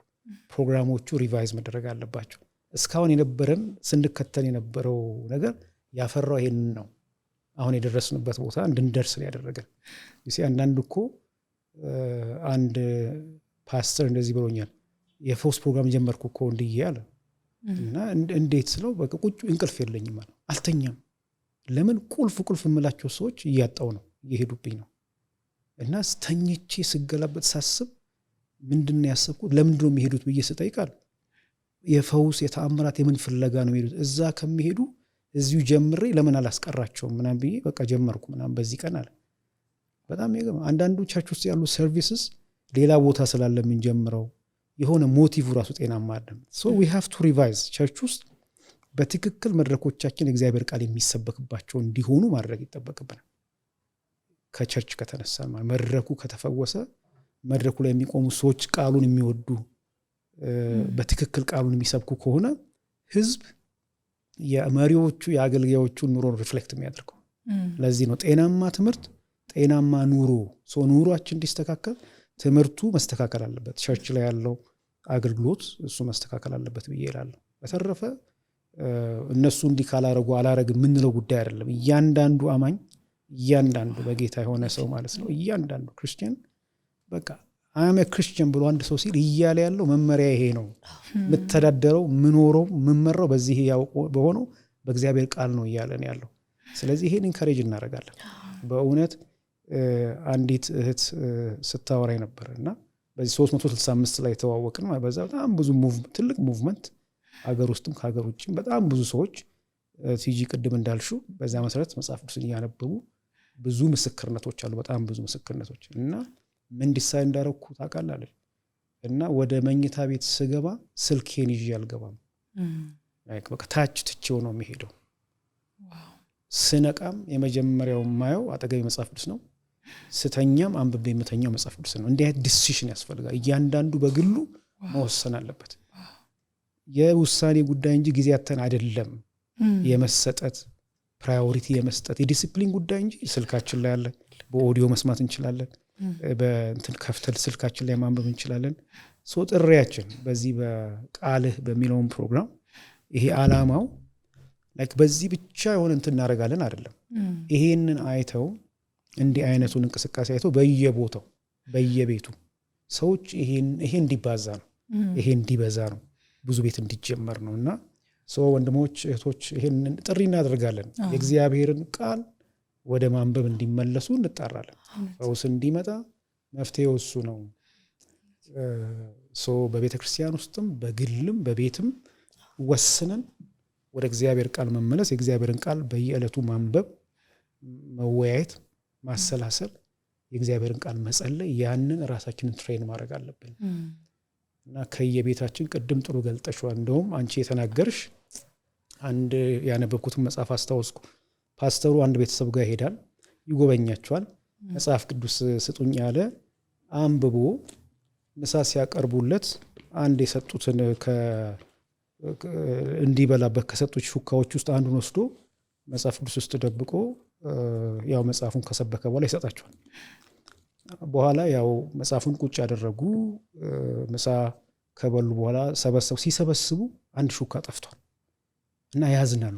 ፕሮግራሞቹ ሪቫይዝ መደረግ አለባቸው። እስካሁን የነበረን ስንከተል የነበረው ነገር ያፈራው ይሄንን ነው። አሁን የደረስንበት ቦታ እንድንደርስ ያደረገን አንዳንድ እኮ አንድ ፓስተር እንደዚህ ብሎኛል፣ የፈውስ ፕሮግራም ጀመርኩ እኮ እንዲህ አለ እና እንዴት ስለው በቃ ቁጭ እንቅልፍ የለኝም ማለት አልተኛም። ለምን ቁልፍ የምላቸው ሰዎች እያጣው ነው እየሄዱብኝ ነው። እና ተኝቼ ስገላበት ሳስብ ምንድነው ያሰብኩት ለምንድነው የሚሄዱት ብዬ ስጠይቃል የፈውስ የተአምራት የምን ፍለጋ ነው የሚሄዱት? እዛ ከሚሄዱ እዚሁ ጀምሬ ለምን አላስቀራቸውም ምናምን ብዬ በቃ ጀመርኩ ምናምን በዚህ ቀን አለ። በጣም ይገርም። አንዳንዱ ቸርች ውስጥ ያሉ ሰርቪስስ ሌላ ቦታ ስላለ ምን ጀምረው የሆነ ሞቲቭ ራሱ ጤናማ አይደለም። ሶ ዊ ሃቭ ቱ ሪቫይዝ ቸርች ውስጥ በትክክል መድረኮቻችን እግዚአብሔር ቃል የሚሰበክባቸው እንዲሆኑ ማድረግ ይጠበቅብናል። ከቸርች ከተነሳን ማለት መድረኩ ከተፈወሰ መድረኩ ላይ የሚቆሙ ሰዎች ቃሉን የሚወዱ በትክክል ቃሉን የሚሰብኩ ከሆነ ህዝብ የመሪዎቹ የአገልጋዮቹን ኑሮ ሪፍሌክት የሚያደርገው። ለዚህ ነው ጤናማ ትምህርት፣ ጤናማ ኑሮ ኑሯችን እንዲስተካከል ትምህርቱ መስተካከል አለበት። ቸርች ላይ ያለው አገልግሎት እሱ መስተካከል አለበት ብዬ እላለሁ። በተረፈ እነሱ እንዲህ ካላረጉ አላረግም የምንለው ጉዳይ አይደለም። እያንዳንዱ አማኝ እያንዳንዱ በጌታ የሆነ ሰው ማለት ነው እያንዳንዱ ክርስቲያን በቃ አም ክርስቲያን ብሎ አንድ ሰው ሲል እያለ ያለው መመሪያ ይሄ ነው፣ የምተዳደረው ምኖረው ምመራው በዚህ በሆነው በእግዚአብሔር ቃል ነው እያለን ያለው። ስለዚህ ይሄን ኢንካሬጅ እናደርጋለን። በእውነት አንዲት እህት ስታወራኝ ነበር እና በዚህ 365 ላይ ተዋወቅን። በዛ በጣም ብዙ ትልቅ ሙቭመንት አገር ውስጥም ከሀገር ውጭም በጣም ብዙ ሰዎች ቲጂ ቅድም እንዳልሹ በዛ መሰረት መጽሐፍ ቅዱስን እያነበቡ ብዙ ምስክርነቶች አሉ፣ በጣም ብዙ ምስክርነቶች እና ምን ዲሳይድ እንዳደረኩ ታውቃለህ? እና ወደ መኝታ ቤት ስገባ ስልኬን ይዤ አልገባም። በቃ ታች ትቼው ነው የሚሄደው። ስነቃም የመጀመሪያው ማየው አጠገቤ መጽሐፍ ቅዱስ ነው። ስተኛም አንብቤ የምተኛው መጽሐፍ ቅዱስ ነው። እንዲህ አይነት ዲሲሽን ያስፈልጋል። እያንዳንዱ በግሉ መወሰን አለበት። የውሳኔ ጉዳይ እንጂ ጊዜያተን አይደለም። የመሰጠት ፕራዮሪቲ የመስጠት የዲሲፕሊን ጉዳይ እንጂ ስልካችን ላይ ያለ በኦዲዮ መስማት እንችላለን፣ በእንትን ከፍተል ስልካችን ላይ ማንበብ እንችላለን። ጥሪያችን በዚህ በቃልህ በሚለውን ፕሮግራም ይሄ አላማው በዚህ ብቻ የሆነ እንትን እናደርጋለን አይደለም። ይሄንን አይተው እንዲህ አይነቱን እንቅስቃሴ አይተው በየቦታው በየቤቱ ሰዎች ይሄ እንዲባዛ ነው፣ ይሄ እንዲበዛ ነው፣ ብዙ ቤት እንዲጀመር ነው። እና ወንድሞች እህቶች ይሄንን ጥሪ እናደርጋለን። የእግዚአብሔርን ቃል ወደ ማንበብ እንዲመለሱ እንጣራለን። ፈውስ እንዲመጣ መፍትሄው እሱ ነው። በቤተ ክርስቲያን ውስጥም በግልም በቤትም ወስነን ወደ እግዚአብሔር ቃል መመለስ፣ የእግዚአብሔርን ቃል በየዕለቱ ማንበብ፣ መወያየት፣ ማሰላሰል፣ የእግዚአብሔርን ቃል መጸለይ፣ ያንን ራሳችንን ትሬን ማድረግ አለብን እና ከየቤታችን ቅድም ጥሩ ገልጠሽዋል። እንደውም አንቺ የተናገርሽ አንድ ያነበብኩትን መጽሐፍ አስታወስኩ። ፓስተሩ አንድ ቤተሰብ ጋር ይሄዳል፣ ይጎበኛቸዋል። መጽሐፍ ቅዱስ ስጡኝ ያለ አንብቦ ምሳ ሲያቀርቡለት አንድ የሰጡትን እንዲበላበት ከሰጡት ሹካዎች ውስጥ አንዱን ወስዶ መጽሐፍ ቅዱስ ውስጥ ደብቆ ያው መጽሐፉን ከሰበከ በኋላ ይሰጣቸዋል። በኋላ ያው መጽሐፉን ቁጭ ያደረጉ ምሳ ከበሉ በኋላ ሲሰበስቡ አንድ ሹካ ጠፍቷል እና ያዝናሉ።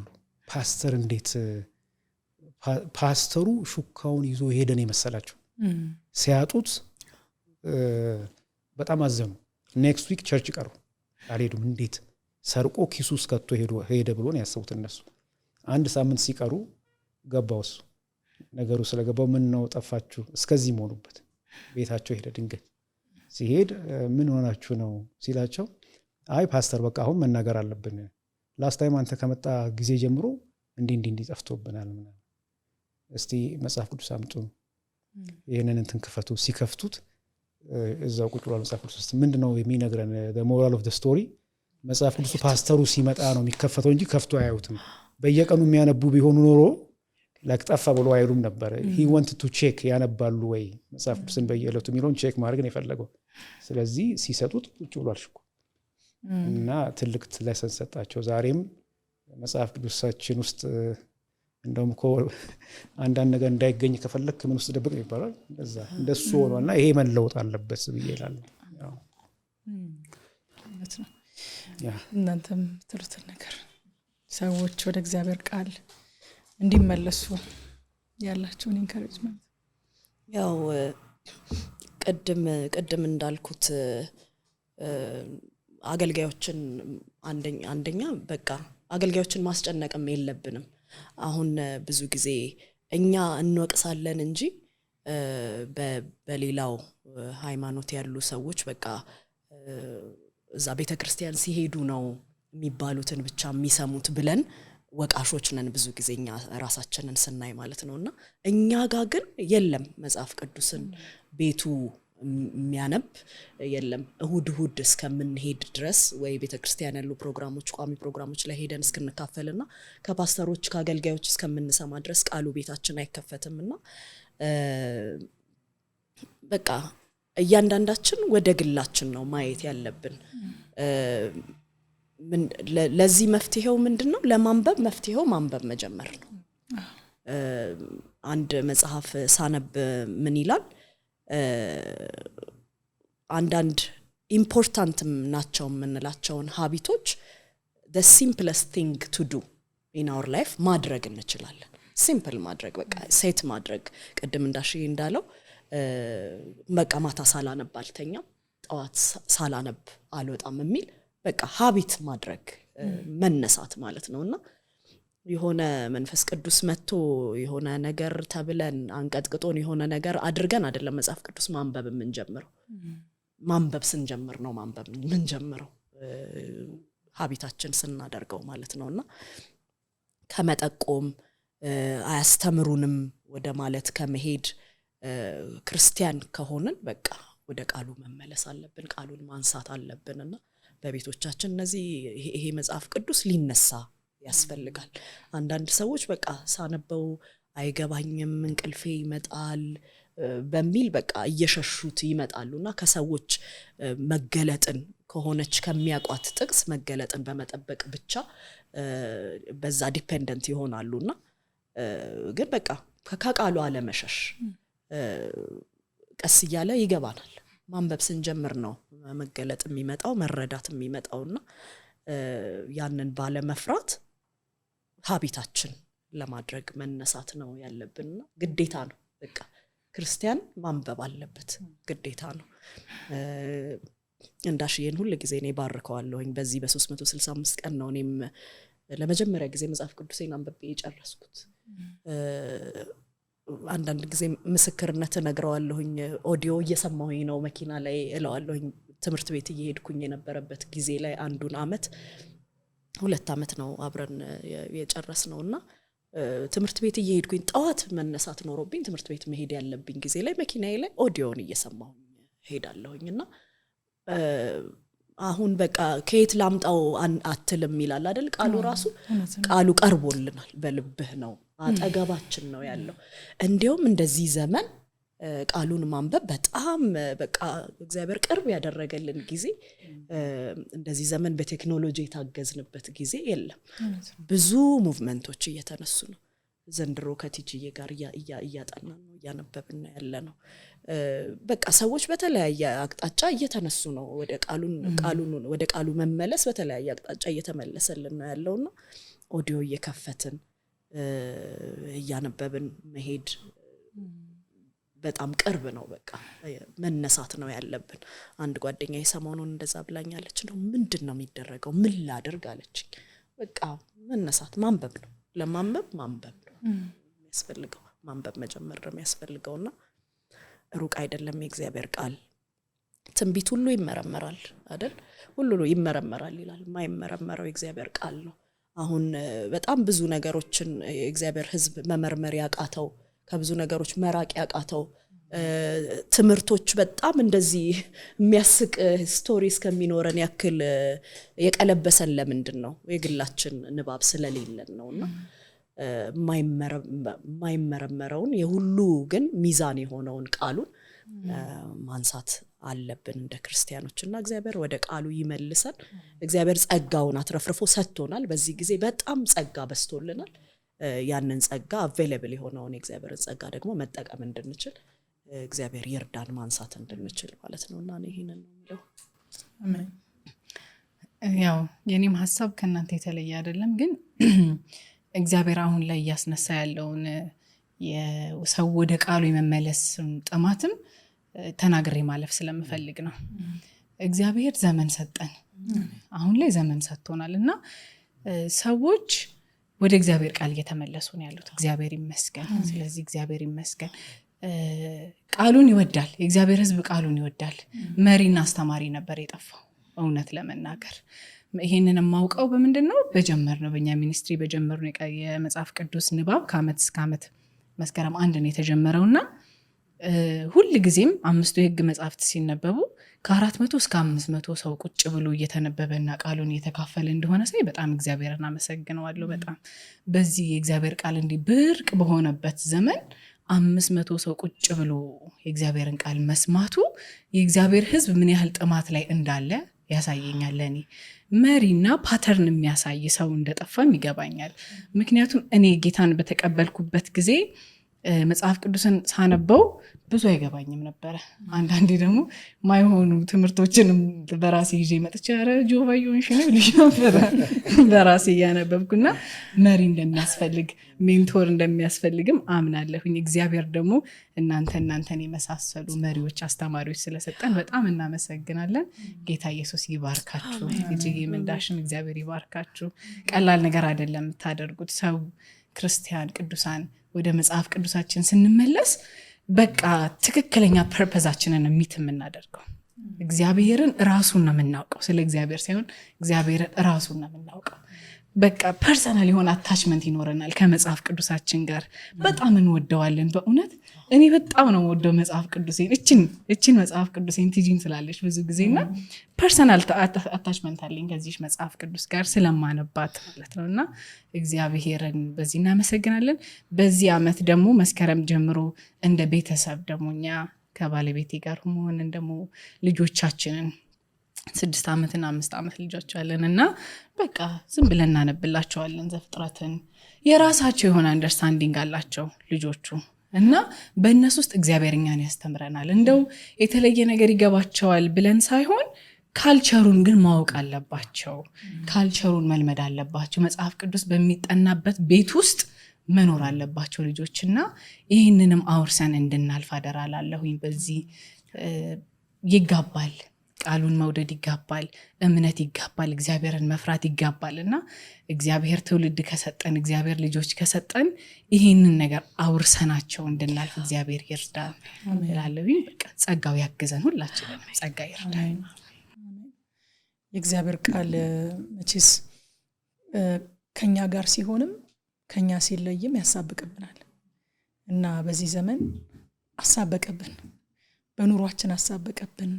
ፓስተሩ ሹካውን ይዞ ሄደን የመሰላቸው ሲያጡት በጣም አዘኑ። ኔክስት ዊክ ቸርች ቀሩ፣ አልሄዱም። እንዴት ሰርቆ ኪሱ ውስጥ ከቶ ሄደ ብሎ ነው ያሰቡት እነሱ። አንድ ሳምንት ሲቀሩ ገባው እሱ። ነገሩ ስለገባው ምን ነው ጠፋችሁ እስከዚህ መሆኑበት ቤታቸው ሄደ። ድንገት ሲሄድ ምን ሆናችሁ ነው ሲላቸው አይ ፓስተር በቃ አሁን መናገር አለብን፣ ላስት ታይም አንተ ከመጣ ጊዜ ጀምሮ እንዲህ ጠፍቶብናል ምናምን፣ እስቲ መጽሐፍ ቅዱስ አምጡ፣ ይህንን እንትን ክፈቱ። ሲከፍቱት እዛው ቁጭ ብሏል መጽሐፍ ቅዱስ ውስጥ። ምንድነው የሚነግረን? ሞራል ኦፍ ዘ ስቶሪ መጽሐፍ ቅዱሱ ፓስተሩ ሲመጣ ነው የሚከፈተው እንጂ ከፍቶ አያዩትም። በየቀኑ የሚያነቡ ቢሆኑ ኖሮ ጠፋ ብሎ አይሉም ነበር። ሂ ዋንት ቱ ቼክ ያነባሉ ወይ መጽሐፍ ቅዱስን በየዕለቱ የሚለውን ቼክ ማድረግ ነው የፈለገው። ስለዚህ ሲሰጡት ቁጭ ብሏል ሽኩ እና ትልቅ ሌሰን ሰጣቸው። ዛሬም መጽሐፍ ቅዱሳችን ውስጥ እንደውም እኮ አንዳንድ ነገር እንዳይገኝ ከፈለክ ምን ውስጥ ደብቅ ይባላል። እንደሱ ሆኗልና ይሄ መለወጥ አለበት ብዬ እላለሁ። እናንተም ትሉትን ነገር ሰዎች ወደ እግዚአብሔር ቃል እንዲመለሱ ያላችሁን ኢንካሬጅመንት። ያው ቅድም እንዳልኩት አገልጋዮችን አንደኛ በቃ አገልጋዮችን ማስጨነቅም የለብንም። አሁን ብዙ ጊዜ እኛ እንወቅሳለን እንጂ በሌላው ሃይማኖት ያሉ ሰዎች በቃ እዛ ቤተክርስቲያን ሲሄዱ ነው የሚባሉትን ብቻ የሚሰሙት ብለን ወቃሾች ነን ብዙ ጊዜ እኛ ራሳችንን ስናይ ማለት ነውና እኛ ጋር ግን የለም መጽሐፍ ቅዱስን ቤቱ የሚያነብ የለም። እሁድ እስከምንሄድ ድረስ ወይ ቤተክርስቲያን ያሉ ፕሮግራሞች ቋሚ ፕሮግራሞች ላይ ሄደን እስክንካፈልና ከፓስተሮች ከአገልጋዮች እስከምንሰማ ድረስ ቃሉ ቤታችን አይከፈትምና በቃ እያንዳንዳችን ወደ ግላችን ነው ማየት ያለብን። ለዚህ መፍትሄው ምንድነው? ለማንበብ መፍትሄው ማንበብ መጀመር ነው። አንድ መጽሐፍ ሳነብ ምን ይላል? አንዳንድ ኢምፖርታንት ናቸው የምንላቸውን ሀቢቶች the simplest thing to do in our life ማድረግ እንችላለን። ሲምፕል ማድረግ በቃ ሴት ማድረግ ቅድም እንዳለው በቃ ማታ ሳላነብ አልተኛም፣ ጠዋት ሳላነብ አልወጣም የሚል በቃ ሀቢት ማድረግ መነሳት ማለት ነውና የሆነ መንፈስ ቅዱስ መጥቶ የሆነ ነገር ተብለን አንቀጥቅጦን የሆነ ነገር አድርገን አይደለም መጽሐፍ ቅዱስ ማንበብ የምንጀምረው። ማንበብ ስንጀምር ነው ማንበብ የምንጀምረው ሀቢታችን ስናደርገው ማለት ነውና ከመጠቆም አያስተምሩንም ወደ ማለት ከመሄድ ክርስቲያን ከሆነን በቃ ወደ ቃሉ መመለስ አለብን፣ ቃሉን ማንሳት አለብንና በቤቶቻችን እነዚህ ይሄ መጽሐፍ ቅዱስ ሊነሳ ያስፈልጋል። አንዳንድ ሰዎች በቃ ሳነበው አይገባኝም እንቅልፌ ይመጣል በሚል በቃ እየሸሹት ይመጣሉና ከሰዎች መገለጥን ከሆነች ከሚያቋት ጥቅስ መገለጥን በመጠበቅ ብቻ በዛ ዲፔንደንት ይሆናሉና ግን በቃ ከቃሉ አለመሸሽ ቀስ እያለ ይገባናል። ማንበብ ስንጀምር ነው መገለጥ የሚመጣው መረዳት የሚመጣውና ያንን ባለ መፍራት ሀቢታችን ለማድረግ መነሳት ነው ያለብንና ግዴታ ነው። በቃ ክርስቲያን ማንበብ አለበት፣ ግዴታ ነው። እንዳሽየን ሁሉ ጊዜ እኔ ባርከዋለሁኝ። በዚህ በ365 ቀን ነው እኔም ለመጀመሪያ ጊዜ መጽሐፍ ቅዱሴን አንብቤ የጨረስኩት። አንዳንድ ጊዜ ምስክርነት ነግረዋለሁኝ፣ ኦዲዮ እየሰማሁኝ ነው መኪና ላይ እለዋለሁኝ። ትምህርት ቤት እየሄድኩኝ የነበረበት ጊዜ ላይ አንዱን አመት 2 አመት ነው አብረን የጨረስነውና ትምህርት ቤት እየሄድኩኝ ጠዋት መነሳት ኖሮብኝ ትምህርት ቤት መሄድ ያለብኝ ጊዜ ላይ መኪናዬ ላይ ኦዲዮን እየሰማሁኝ ሄዳለሁኝና አሁን በቃ ከየት ላምጣው አትልም ይላል አይደል? ቃሉ ራሱ ቃሉ ቀርቦልናል፣ በልብህ ነው፣ አጠገባችን ነው ያለው። እንዲያውም እንደዚህ ዘመን ቃሉን ማንበብ በጣም በቃ እግዚአብሔር ቅርብ ያደረገልን ጊዜ፣ እንደዚህ ዘመን በቴክኖሎጂ የታገዝንበት ጊዜ የለም። ብዙ ሙቭመንቶች እየተነሱ ነው። ዘንድሮ ከቲጂዬ ጋር እያጠናን ነው እያነበብን ያለ ነው። በቃ ሰዎች በተለያየ አቅጣጫ እየተነሱ ነው ወደ ቃሉ መመለስ በተለያየ አቅጣጫ እየተመለሰልን ነው ያለውና ኦዲዮ እየከፈትን እያነበብን መሄድ በጣም ቅርብ ነው። በቃ መነሳት ነው ያለብን። አንድ ጓደኛዬ ሰሞኑን እንደዛ ብላኛለች። ነው ምንድነው የሚደረገው? ምን ላድርግ አለችኝ። በቃ መነሳት ማንበብ ነው። ለማንበብ ማንበብ ነው የሚያስፈልገው። ማንበብ መጀመር ነው የሚያስፈልገውና ሩቅ አይደለም የእግዚአብሔር ቃል። ትንቢት ሁሉ ይመረመራል አይደል? ሁሉ ይመረመራል ይላል። የማይመረመረው የእግዚአብሔር ቃል ነው። አሁን በጣም ብዙ ነገሮችን የእግዚአብሔር ሕዝብ መመርመር ያቃተው፣ ከብዙ ነገሮች መራቅ ያቃተው፣ ትምህርቶች በጣም እንደዚህ የሚያስቅ ስቶሪ እስከሚኖረን ያክል የቀለበሰን ለምንድን ነው? የግላችን ንባብ ስለሌለን ነውና የማይመረመረውን የሁሉ ግን ሚዛን የሆነውን ቃሉን ማንሳት አለብን እንደ ክርስቲያኖችና እግዚአብሔር ወደ ቃሉ ይመልሰን። እግዚአብሔር ጸጋውን አትረፍርፎ ሰጥቶናል። በዚህ ጊዜ በጣም ጸጋ በስቶልናል። ያንን ጸጋ አቬሌብል የሆነውን የእግዚአብሔርን ጸጋ ደግሞ መጠቀም እንድንችል እግዚአብሔር ይርዳን፣ ማንሳት እንድንችል ማለት ነውና ይሄንን ነው የሚለው። አሜን። ያው የኔም ሐሳብ ከናንተ የተለየ አይደለም፣ ግን እግዚአብሔር አሁን ላይ ያስነሳ ያለውን የሰው ወደ ቃሉ የመመለስ ጥማትም ተናግሬ ማለፍ ስለምፈልግ ነው። እግዚአብሔር ዘመን ሰጠን። አሁን ላይ ዘመን ሰጥቶናልና ሰዎች ወደ እግዚአብሔር ቃል እየተመለሱ ነው ያሉት። እግዚአብሔር ይመስገን። ስለዚህ እግዚአብሔር ይመስገን። ቃሉን ይወዳል። የእግዚአብሔር ሕዝብ ቃሉን ይወዳል። መሪና አስተማሪ ነበር የጠፋው እውነት ለመናገር። ይሄንን የማውቀው በምንድነው? በጀመርነው በእኛ ሚኒስትሪ በጀመርነው የመጽሐፍ ቅዱስ ንባብ ከዓመት እስከ ዓመት መስከረም 1 ነው የተጀመረውና ሁሉ ጊዜም 5 የሕግ መጽሐፍት ሲነበቡ ከ400 እስከ 500 ሰው ቁጭ ብሎ እየተነበበና ቃሉን እየተካፈለ እንደሆነ ሳይ በጣም እግዚአብሔርን አመሰግነዋለሁ። በጣም በዚህ የእግዚአብሔር ቃል እንዲህ ብርቅ በሆነበት ዘመን 500 ሰው ቁጭ ብሎ የእግዚአብሔርን ቃል መስማቱ የእግዚአብሔር ሕዝብ ምን ያህል ጥማት ላይ እንዳለ ያሳየኛል። ለኔ መሪና ፓተርን የሚያሳይ ሰው እንደጠፋም ይገባኛል። ምክንያቱም እኔ ጌታን በተቀበልኩበት ጊዜ መጽሐፍ ቅዱስን ሳነበው ብዙ አይገባኝም ነበር። አንዳንዴ ደግሞ ማይሆኑ ትምህርቶችንም በራሴ ይዤ መጥቼ አረ ጆቫ ይሆንሽ ነው ልጅ ነበር በራሴ ያነበብኩና መሪ እንደሚያስፈልግ ሜንቶር እንደሚያስፈልግም አምናለሁኝ። እግዚአብሔር ደግሞ እናንተን የመሳሰሉ መሪዎች አስተማሪዎች ስለሰጠን በጣም እናመሰግናለን። ጌታ ኢየሱስ ይባርካችሁ። እጅግ ምንዳሽም እግዚአብሔር ይባርካችሁ። ቀላል ነገር አይደለም የምታደርጉት። ሰው ክርስቲያን ቅዱሳን ወደ መጽሐፍ ቅዱሳችን ስንመለስ በቃ ትክክለኛ ፐርፐዛችንን ሚት የምናደርገው እግዚአብሔርን ራሱን ነው የምናውቀው። ስለ እግዚአብሔር ሳይሆን እግዚአብሔርን ራሱን ነው የምናውቀው። በቃ ፐርሰናል የሆነ አታችመንት ይኖረናል ከመጽሐፍ ቅዱሳችን ጋር። በጣም እንወደዋለን። በእውነት እኔ በጣም ነው ወደው መጽሐፍ ቅዱሴን እችን መጽሐፍ ቅዱሴን ቲጂን ስላለች ብዙ ጊዜና ፐርሰናል አታችመንት አለኝ ከዚህ መጽሐፍ ቅዱስ ጋር ስለማነባት ማለት ነውና እግዚአብሔርን በዚህ እናመሰግናለን። በዚህ ዓመት ደግሞ መስከረም ጀምሮ እንደ ቤተሰብ ደግሞ እኛ ከባለቤቴ ጋር ሆነን ደግሞ ልጆቻችንን 6 ዓመትና 5 ዓመት ልጆች አለንና በቃ ዝም ብለን እናነብላቸዋለን ዘፍጥረትን። የራሳቸው የሆነ አንደርስታንዲንግ አላቸው ልጆቹ እና በእነሱ ውስጥ እግዚአብሔርኛን ያስተምረናል። እንደው የተለየ ነገር ይገባቸዋል ብለን ሳይሆን ካልቸሩን ግን ማወቅ አለባቸው። ካልቸሩን መልመድ አለባቸው። መጽሐፍ ቅዱስ በሚጠናበት ቤት ውስጥ መኖር አለባቸው ልጆችና ይህንንም አውርሰን እንድናልፍ አደራ ላለሁኝ። በዚህ ይጋባል፣ ቃሉን መውደድ ይጋባል፣ እምነት ይጋባል፣ እግዚአብሔርን መፍራት ይጋባልና እግዚአብሔር ትውልድ ከሰጠን እግዚአብሔር ልጆች ከሰጠን ይህንን ነገር አውርሰናቸው እንድናልፍ እግዚአብሔር ይርዳን እላለሁኝ። በቃ ጸጋው ያግዘን፣ ሁላችንም ጸጋ ይርዳን። የእግዚአብሔር ቃል መቼስ ከኛ ጋር ሲሆንም ከኛ ሲለይም ያሳብቅብናል እና በዚህ ዘመን አሳበቀብን፣ በኑሯችን አሳበቀብን፣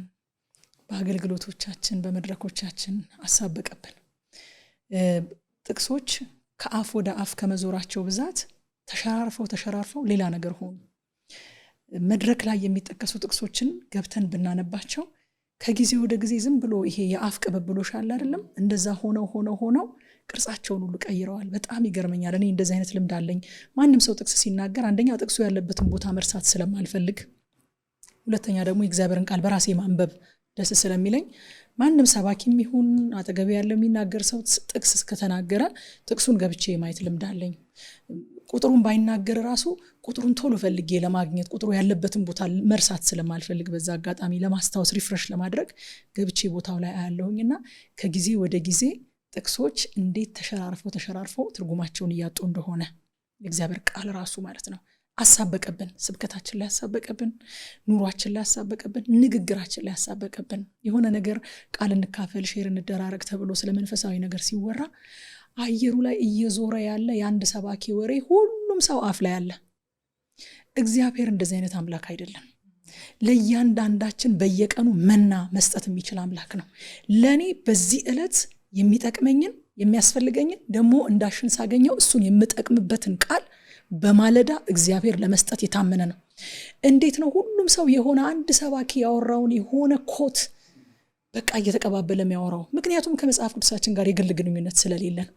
በአገልግሎቶቻችን በመድረኮቻችን አሳበቀብን። ጥቅሶች ከአፍ ወደ አፍ ከመዞራቸው ብዛት ተሸራርፈው ሌላ ነገር ሆኑ። መድረክ ላይ የሚጠቀሱ ጥቅሶችን ገብተን ብናነባቸው ከጊዜ ወደ ጊዜ ዝም ብሎ ይሄ የአፍ ቅብብሎሽ አለ አይደለም፣ እንደዛ ሆነው ቅርጻቸውን ሁሉ ቀይረዋል። በጣም ይገርመኛል። እኔ እንደዚህ አይነት ልምድ አለኝ። ማንም ሰው ጥቅስ ሲናገር አንደኛ ጥቅሱ ያለበትን ቦታ መርሳት ስለማልፈልግ፣ ሁለተኛ ደግሞ የእግዚአብሔርን ቃል በራሴ ማንበብ ደስ ስለሚለኝ ማንም ሰባኪም ይሁን አጠገብ ያለው የሚናገር ሰው ጥቅስ እስከተናገረ ጥቅሱን ገብቼ ማየት ልምድ አለኝ። ቁጥሩን ባይናገር ራሱ ቁጥሩን ቶሎ ፈልጌ ለማግኘት ቁጥሩ ያለበትን ቦታ መርሳት ስለማልፈልግ በዛ አጋጣሚ ለማስታወስ ሪፍሬሽ ለማድረግ ገብቼ ቦታው ላይ አያለሁኝና ከጊዜ ወደ ጊዜ ጥቅሶች እንዴት ተሸራርፈው ትርጉማቸውን እያጡ እንደሆነ የእግዚአብሔር ቃል ራሱ ማለት ነው አሳበቀብን። ስብከታችን ላይ አሳበቀብን፣ ኑሯችን ላይ አሳበቀብን፣ ንግግራችን ላይ አሳበቀብን። የሆነ ነገር ቃል እንካፈል ሼር እንደራረግ ተብሎ ስለ መንፈሳዊ ነገር ሲወራ አየሩ ላይ እየዞረ ያለ የአንድ ሰባኪ ወሬ ሁሉም ሰው አፍ ላይ አለ። እግዚአብሔር እንደዚህ አይነት አምላክ አይደለም። ለእያንዳንዳችን በየቀኑ መና መስጠት የሚችል አምላክ ነው። ለኔ በዚህ ዕለት የሚጠቅመኝን የሚያስፈልገኝን ደግሞ እንዳሽን ሳገኘው እሱን የምጠቅምበትን ቃል በማለዳ እግዚአብሔር ለመስጠት የታመነ ነው። እንዴት ነው ሁሉም ሰው የሆነ አንድ ሰባኪ ያወራውን የሆነ ኮት በቃ እየተቀባበለ የሚያወራው? ምክንያቱም ከመጽሐፍ ቅዱሳችን ጋር የግል ግንኙነት ስለሌለን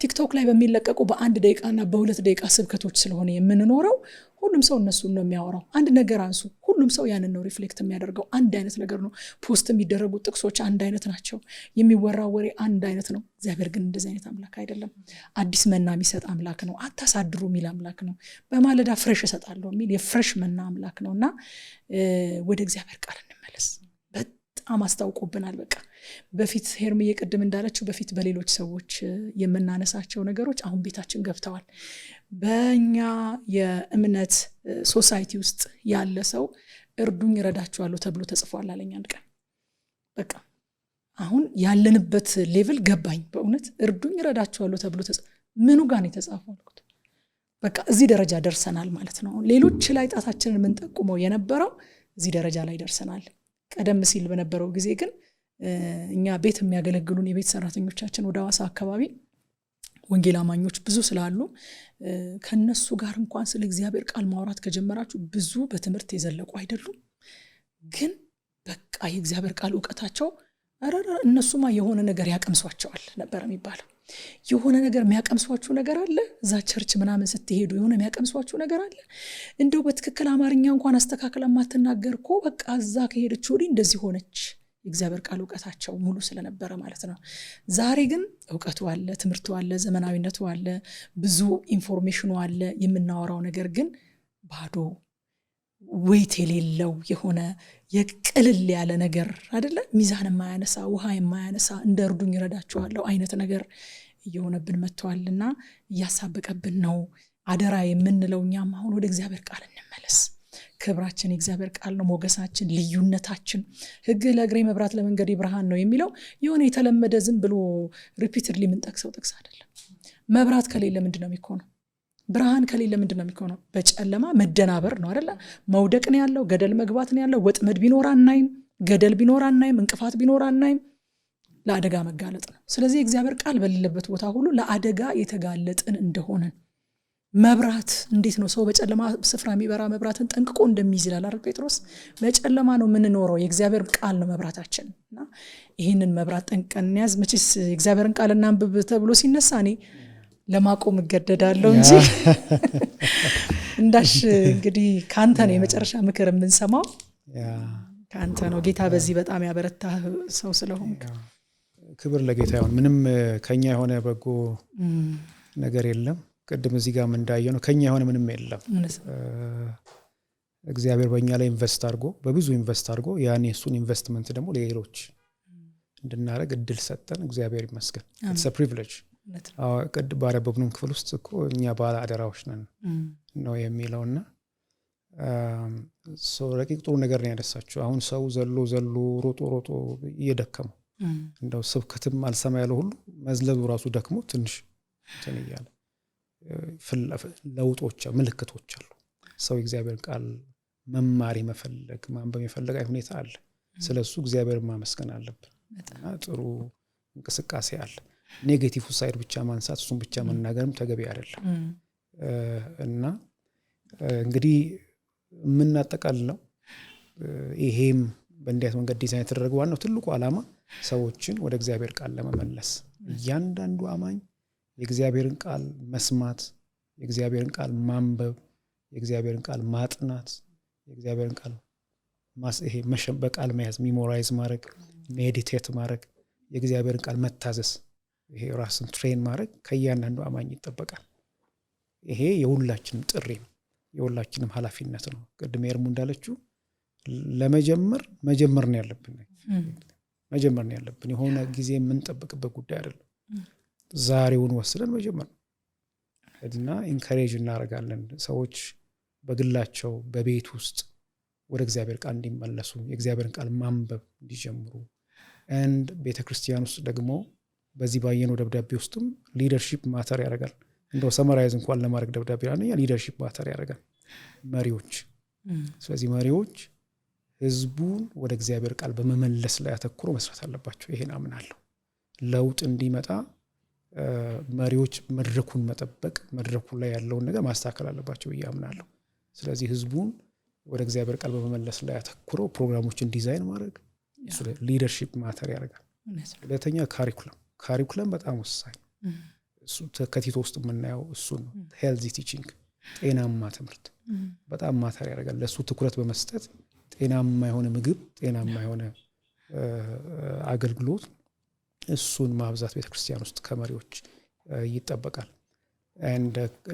ቲክቶክ ላይ በሚለቀቁ በ1 ደቂቃና በ2 ደቂቃ ስብከቶች ስለሆነ የምንኖረው ሁሉም ሰው እነሱን ነው የሚያወራው። አንድ ነገር አንሱ፣ ሁሉም ሰው ያንን ነው ሪፍሌክት የሚያደርገው። አንድ አይነት ነገር ነው። ፖስት የሚደረጉ ጥቅሶች አንድ አይነት ናቸው። የሚወራው ወሬ አንድ አይነት ነው። እግዚአብሔር ግን እንደዚህ አይነት አምላክ አይደለም። አዲስ መና የሚሰጥ አምላክ ነው። አታሳድሩ የሚል አምላክ ነው። በማለዳ ፍሬሽ እሰጣለሁ የሚል የፍሬሽ መና አምላክ ነውና ወደ እግዚአብሔር ቃል እንመለስ። በጣም አስታውቆብናል። በቃ በፊት ሄርምዬ ቅድም እንዳለችው በፊት በሌሎች ሰዎች የምናነሳቸው ነገሮች አሁን ቤታችን ገብተዋል። በእኛ የእምነት ሶሳይቲ ውስጥ ያለ ሰው እርዱኝ እረዳችኋለሁ ተብሎ ተጽፏል አለኝ አንድ ቀን። በቃ አሁን ያለንበት ሌቭል ገባኝ። በእውነት እርዱኝ እረዳችኋለሁ ተብሎ ምኑ ጋር ነው የተጻፈው አልኩት። በቃ እዚህ ደረጃ ደርሰናል ማለት ነው። ሌሎች ላይ ጣታችንን የምንጠቁመው የነበረው እዚህ ደረጃ ላይ ደርሰናል። ቀደም ሲል በነበረው ጊዜ ግን እኛ ቤት የሚያገለግሉን የቤት ሰራተኞቻችን ወደ ሐዋሳ አካባቢ ወንጌል አማኞች ብዙ ስላሉ ከነሱ ጋር እንኳን ስለ እግዚአብሔር ቃል ማውራት ከጀመራችሁ ብዙ በትምህርት የዘለቁ አይደሉም። ግን በቃ የእግዚአብሔር ቃል ዕውቀታቸው እነሱማ የሆነ ነገር ያቀምሷቸዋል ነበር የሚባለው። የሆነ ነገር የሚያቀምሷችሁ ነገር አለ። እዛ ቸርች ምናምን ስትሄዱ የሆነ የሚያቀምሷችሁ ነገር አለ። እንደው በትክክል አማርኛ እንኳን አስተካክላ ማትናገር እኮ በቃ እዛ ከሄደች ወዲህ እንደዚህ ሆነች። የእግዚአብሔር ቃል ዕውቀታቸው ሙሉ ስለነበረ ማለት ነው። ዛሬ ግን ዕውቀቱ አለ፣ ትምህርቱ አለ፣ ዘመናዊነቱ አለ፣ ብዙ ኢንፎርሜሽኑ አለ። የምናወራው ነገር ግን ባዶ ወይት የሌለው የሆነ የቅልል ያለ ነገር አይደለ? ሚዛን የማያነሳ ውሃ የማያነሳ እንደ እርዱኝ እረዳችኋለሁ አይነት ነገር እየሆነብን መጥቷልና እያሳበቀብን ነው። አደራ የምንለው እኛም አሁን ወደ እግዚአብሔር ቃል እንመለስ። ክብራችን የእግዚአብሔር ቃል ነው፣ ሞገሳችን፣ ልዩነታችን። ሕግ ለእግሬ መብራት ለመንገዴ ብርሃን ነው የሚለው የሆነ የተለመደ ዝም ብሎ ሪፒትድሊ የምንጠቅሰው ጥቅስ አይደለም። መብራት ከሌለ ምንድን ነው የሚሆነው? ብርሃን ከሌለ ምንድን ነው የሚሆነው? በጨለማ መደናበር ነው አይደለ? መውደቅ ነው ያለው፣ ገደል መግባት ነው ያለው። ወጥመድ ቢኖር አናይም፣ ገደል ቢኖር አናይም፣ እንቅፋት ቢኖር አናይም። ለአደጋ መጋለጥ ነው። ስለዚህ የእግዚአብሔር ቃል በሌለበት ቦታ ሁሉ ለአደጋ የተጋለጥን እንደሆነ መብራት እንዴት ነው ሰው በጨለማ ስፍራ የሚበራ መብራትን ጠንቅቆ እንደሚይዝ ይላል አይደል ጴጥሮስ? በጨለማ ነው የምንኖረው፣ የእግዚአብሔር ቃል ነው መብራታችን። እና ይህንን መብራት ጠንቅቀን እንያዝ። መቼስ የእግዚአብሔርን ቃል እናንብብ ተብሎ ሲነሳ እኔ ለማቆም እገደዳለሁ እንጂ እንዳሽ እንግዲህ ካንተ ነው የመጨረሻ ምክር የምንሰማው፣ ካንተ ነው። ጌታ በዚህ በጣም ያበረታ ሰው ስለሆንክ ክብር ለጌታ ይሁን። ምንም ከኛ የሆነ በጎ ነገር የለም። ቅድም እዚህ ጋር እንዳየው ነው ከኛ የሆነ ምንም የለም። እግዚአብሔር በእኛ ላይ ኢንቨስት አድርጎ በብዙ ኢንቨስት አድርጎ ያኔ እሱን ኢንቨስትመንት ደግሞ ለሌሎች እንድናደርግ እድል ሰጠን። እግዚአብሔር ይመስገን። ኢትስ አ ፕሪቪሌጅ። ቅድ ባረበብንም ክፍል ውስጥ እኮ እኛ ባለ አደራዎች ነን ነው የሚለውና ረቂቅ ጥሩ ነገር ነው ያነሳችው። አሁን ሰው ዘሎ ሮጦ እየደከመው እንደው ስብከትም አልሰማ ያለው ሁሉ መዝለሉ ራሱ ደክሞ ትንሽ እንትን እያለ ለውጦች ምልክቶች አሉ። ሰው የእግዚአብሔር ቃል መማር መፈለግ ማንበብ የፈለገ ሁኔታ አለ። ስለሱ እግዚአብሔር ማመስገን አለብን። ጥሩ እንቅስቃሴ አለ። ኔጌቲቭ ሳይድ ብቻ ማንሳት እሱን ብቻ መናገርም ተገቢ አይደለም። እና እንግዲህ የምናጠቃልለው ይሄም በእንዲያት መንገድ ዲዛይን የተደረገ ዋናው ትልቁ ዓላማ ሰዎችን ወደ እግዚአብሔር ቃል ለመመለስ እያንዳንዱ አማኝ የእግዚአብሔርን ቃል መስማት፣ የእግዚአብሔርን ቃል ማንበብ፣ የእግዚአብሔርን ቃል ማጥናት፣ የእግዚአብሔርን ቃል ይሄ በቃል መያዝ፣ ሚሞራይዝ ማድረግ፣ ሜዲቴት ማድረግ፣ የእግዚአብሔርን ቃል መታዘዝ፣ ይሄ ራስን ትሬን ማድረግ ከእያንዳንዱ አማኝ ይጠበቃል። ይሄ የሁላችንም ጥሪ ነው፣ የሁላችንም ኃላፊነት ነው። ቅድም ኤርሙ እንዳለችው መጀመር ነው ያለብን። መጀመር ነው ያለብን። የሆነ ጊዜ የምንጠብቅበት ጉዳይ አይደለም። ዛሬውን ወስደን መጀመር ነው እና ኢንካሬጅ እናደርጋለን ሰዎች በግላቸው በቤት ውስጥ ወደ እግዚአብሔር ቃል እንዲመለሱ፣ የእግዚአብሔርን ቃል ማንበብ እንዲጀምሩ and ቤተክርስቲያን ውስጥ ደግሞ በዚህ ባየነው ደብዳቤ ውስጥም ሊደርሺፕ ማተር ያደርጋል። እንደው ሰመራይዝ እንኳን ለማድረግ ደብዳቤ አንደኛ ሊደርሺፕ ማተር ያደርጋል፣ መሪዎች። ስለዚህ መሪዎች ህዝቡን ወደ እግዚአብሔር ቃል በመመለስ ላይ አተኩሮ መስራት አለባቸው። ይሄን አምናለሁ። ለውጥ እንዲመጣ መሪዎች መድረኩን መጠበቅ፣ መድረኩ ላይ ያለውን ነገር ማስተካከል አለባቸው ብዬ አምናለሁ። ስለዚህ ህዝቡን ወደ እግዚአብሔር ቃል በመመለስ ላይ አተኩሮ ፕሮግራሞችን ዲዛይን ማድረግ ሊደርሺፕ ማተር ያደርጋል። ሁለተኛ ካሪኩለም በጣም ወሳኝ። እሱ ከቲቶ ውስጥ የምናየው እሱ ነው። ሄልዚ ቲቺንግ፣ ጤናማ ትምህርት በጣም ማተር ያደርጋል። ለእሱ ትኩረት በመስጠት ጤናማ የሆነ ምግብ፣ ጤናማ የሆነ አገልግሎት እሱን ማብዛት ቤተክርስቲያን ውስጥ ከመሪዎች ይጠበቃል።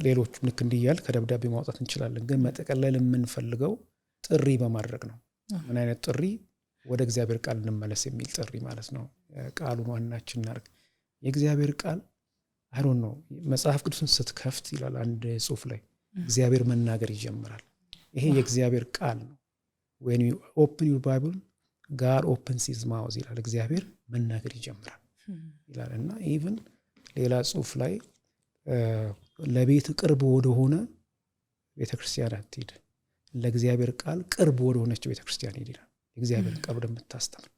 ሌሎቹም ልክ እንዲያል ከደብዳቤ ማውጣት እንችላለን። ግን መጠቀለል የምንፈልገው ጥሪ በማድረግ ነው። ምን አይነት ጥሪ? ወደ እግዚአብሔር ቃል እንመለስ የሚል ጥሪ ማለት ነው። ቃሉን ዋናችን እናድርግ። የእግዚአብሔር ቃል አይዶን ነው። መጽሐፍ ቅዱስን ስትከፍት ይላል አንድ ጽሑፍ ላይ እግዚአብሔር መናገር ይጀምራል። ይሄ የእግዚአብሔር ቃል ነው። when you open your bible God opens his mouth ይላል። እግዚአብሔር መናገር ይጀምራል ይላል። እና ኢቭን ሌላ ጽሑፍ ላይ ለቤት ቅርብ ወደሆነ ቤተክርስቲያን አትሂድ፣ ለእግዚአብሔር ቃል ቅርብ ወደሆነች ቤተክርስቲያን ሂድ ይላል። የእግዚአብሔር ቃል ወደምታስተምር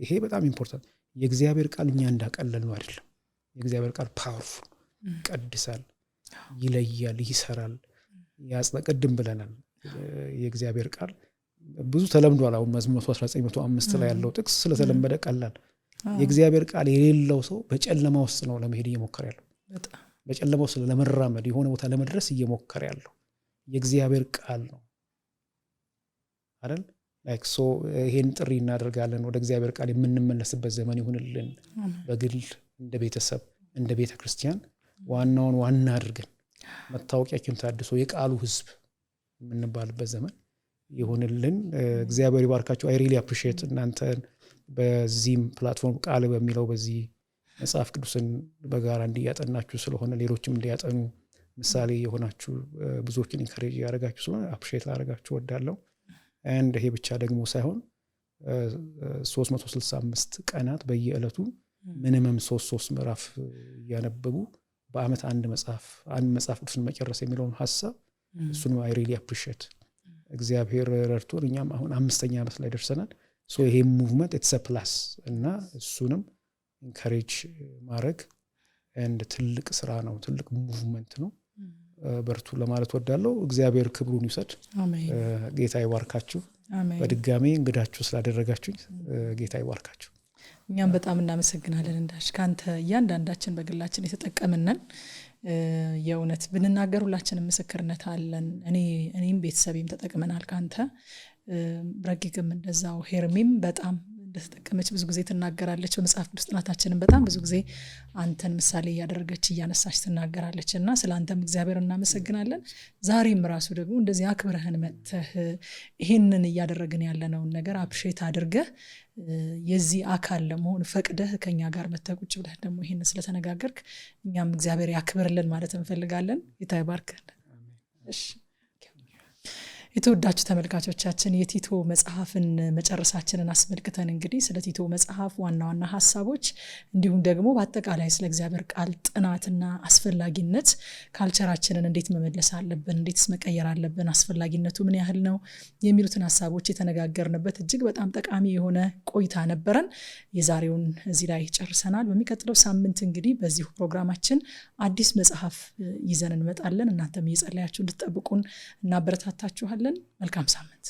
ይሄ በጣም ኢምፖርታንት። የእግዚአብሔር ቃል እኛ እንዳቀለል ነው አይደለም። የእግዚአብሔር ቃል ፓወርፉል፣ ይቀድሳል፣ ይለያል፣ ይሰራል፣ ያጽቅድም ብለናል። የእግዚአብሔር ቃል ብዙ ተለምዷል። አሁን መዝሙር 1905 ላይ ያለው ጥቅስ ስለተለመደ ቀላል። የእግዚአብሔር ቃል የሌለው ሰው በጨለማ ውስጥ ነው ለመሄድ እየሞከረ ያለው። በጨለማ ውስጥ ለመራመድ የሆነ ቦታ ለመድረስ እየሞከረ ያለው የእግዚአብሔር ቃል ነው አይደል? ላይክ ሶ ይሄን ጥሪ እናደርጋለን። ወደ እግዚአብሔር ቃል የምንመለስበት ዘመን ይሁንልን። በግል እንደ ቤተሰብ እንደ ቤተ ክርስቲያን ዋናውን ዋና አድርገን መታወቂያችን ታድሶ የቃሉ ሕዝብ የምንባልበት ዘመን ይሁንልን። እግዚአብሔር ይባርካችሁ። አይ ሪሊ አፕሪሺየት እናንተን በዚህም ፕላትፎርም ቃል በሚለው በዚህ መጽሐፍ ቅዱስን በጋራ እንዲያጠናችሁ ስለሆነ ሌሎችም እንዲያጠኑ ምሳሌ የሆናችሁ ብዙዎችን ኢንካሬጅ ያደረጋችሁ ስለሆነ አፕሪሺየት ላደርጋችሁ እወዳለሁ። አንድ ይሄ ብቻ ደግሞ ሳይሆን 365 ቀናት በየዕለቱ ሚኒመም 3 ምዕራፍ እያነበቡ በአመት አንድ መጽሐፍ ቅዱስን መጨረስ የሚለውን ሐሳብ እሱን አይ ሪሊ አፕሪሺየት እግዚአብሔር ረድቶን እኛም አሁን 5ኛ ዓመት ላይ ደርሰናል። ሶ ይሄ ሙቭመንት ኢትስ አ ፕላስ እና እሱንም ኢንካሬጅ ማድረግ አንድ ትልቅ ስራ ነው፣ ትልቅ ሙቭመንት ነው። በርቱ ለማለት ወዳለው እግዚአብሔር ክብሩን ይውሰድ። ጌታ ይባርካችሁ። በድጋሚ እንግዳችሁ ስላደረጋችሁኝ ጌታ ይባርካችሁ። እኛም በጣም እናመሰግናለን። እንዳሽ ካንተ እያንዳንዳችን በግላችን የተጠቀምነን የእውነት ብንናገር ሁላችንም ምስክርነት አለን። እኔም ቤተሰቤም ተጠቅመናል ካንተ። ረቂቅም እንደዛው፣ ሄርሚም በጣም እንደተጠቀመች ብዙ ጊዜ ትናገራለች። በመጽሐፍ ቅዱስ ጥናታችንን በጣም ብዙ ጊዜ አንተን ምሳሌ እያደረገች እያነሳች ትናገራለች እና ስለ አንተም እግዚአብሔር እናመሰግናለን። ዛሬም ራሱ ደግሞ እንደዚህ አክብረህን መጥተህ ይህንን እያደረግን ያለነውን ነገር አፕሼት አድርገህ የዚህ አካል ለመሆን ፈቅደህ ከኛ ጋር መጥተህ ቁጭ ብለህ ደግሞ ይህንን ስለተነጋገርክ እኛም እግዚአብሔር ያክብርልን ማለት እንፈልጋለን። ጌታ ይባርክልን። እሺ የተወዳችሁ ተመልካቾቻችን የቲቶ መጽሐፍን መጨረሳችንን አስመልክተን እንግዲህ ስለ ቲቶ መጽሐፍ ዋና ዋና ሐሳቦች እንዲሁም ደግሞ በአጠቃላይ ስለ እግዚአብሔር ቃል ጥናትና አስፈላጊነት ካልቸራችንን እንዴት መመለስ አለብን፣ እንዴትስ መቀየር አለብን፣ አስፈላጊነቱ ምን ያህል ነው የሚሉትን ሐሳቦች የተነጋገርንበት እጅግ በጣም ጠቃሚ የሆነ ቆይታ ነበረን። የዛሬውን እዚህ ላይ ጨርሰናል። በሚቀጥለው ሳምንት እንግዲህ በዚሁ ፕሮግራማችን አዲስ መጽሐፍ ይዘን እንመጣለን። እናንተም እየጸለያችሁ እንድትጠብቁን እናበረታታችኋለን። መልካም ሳምንት።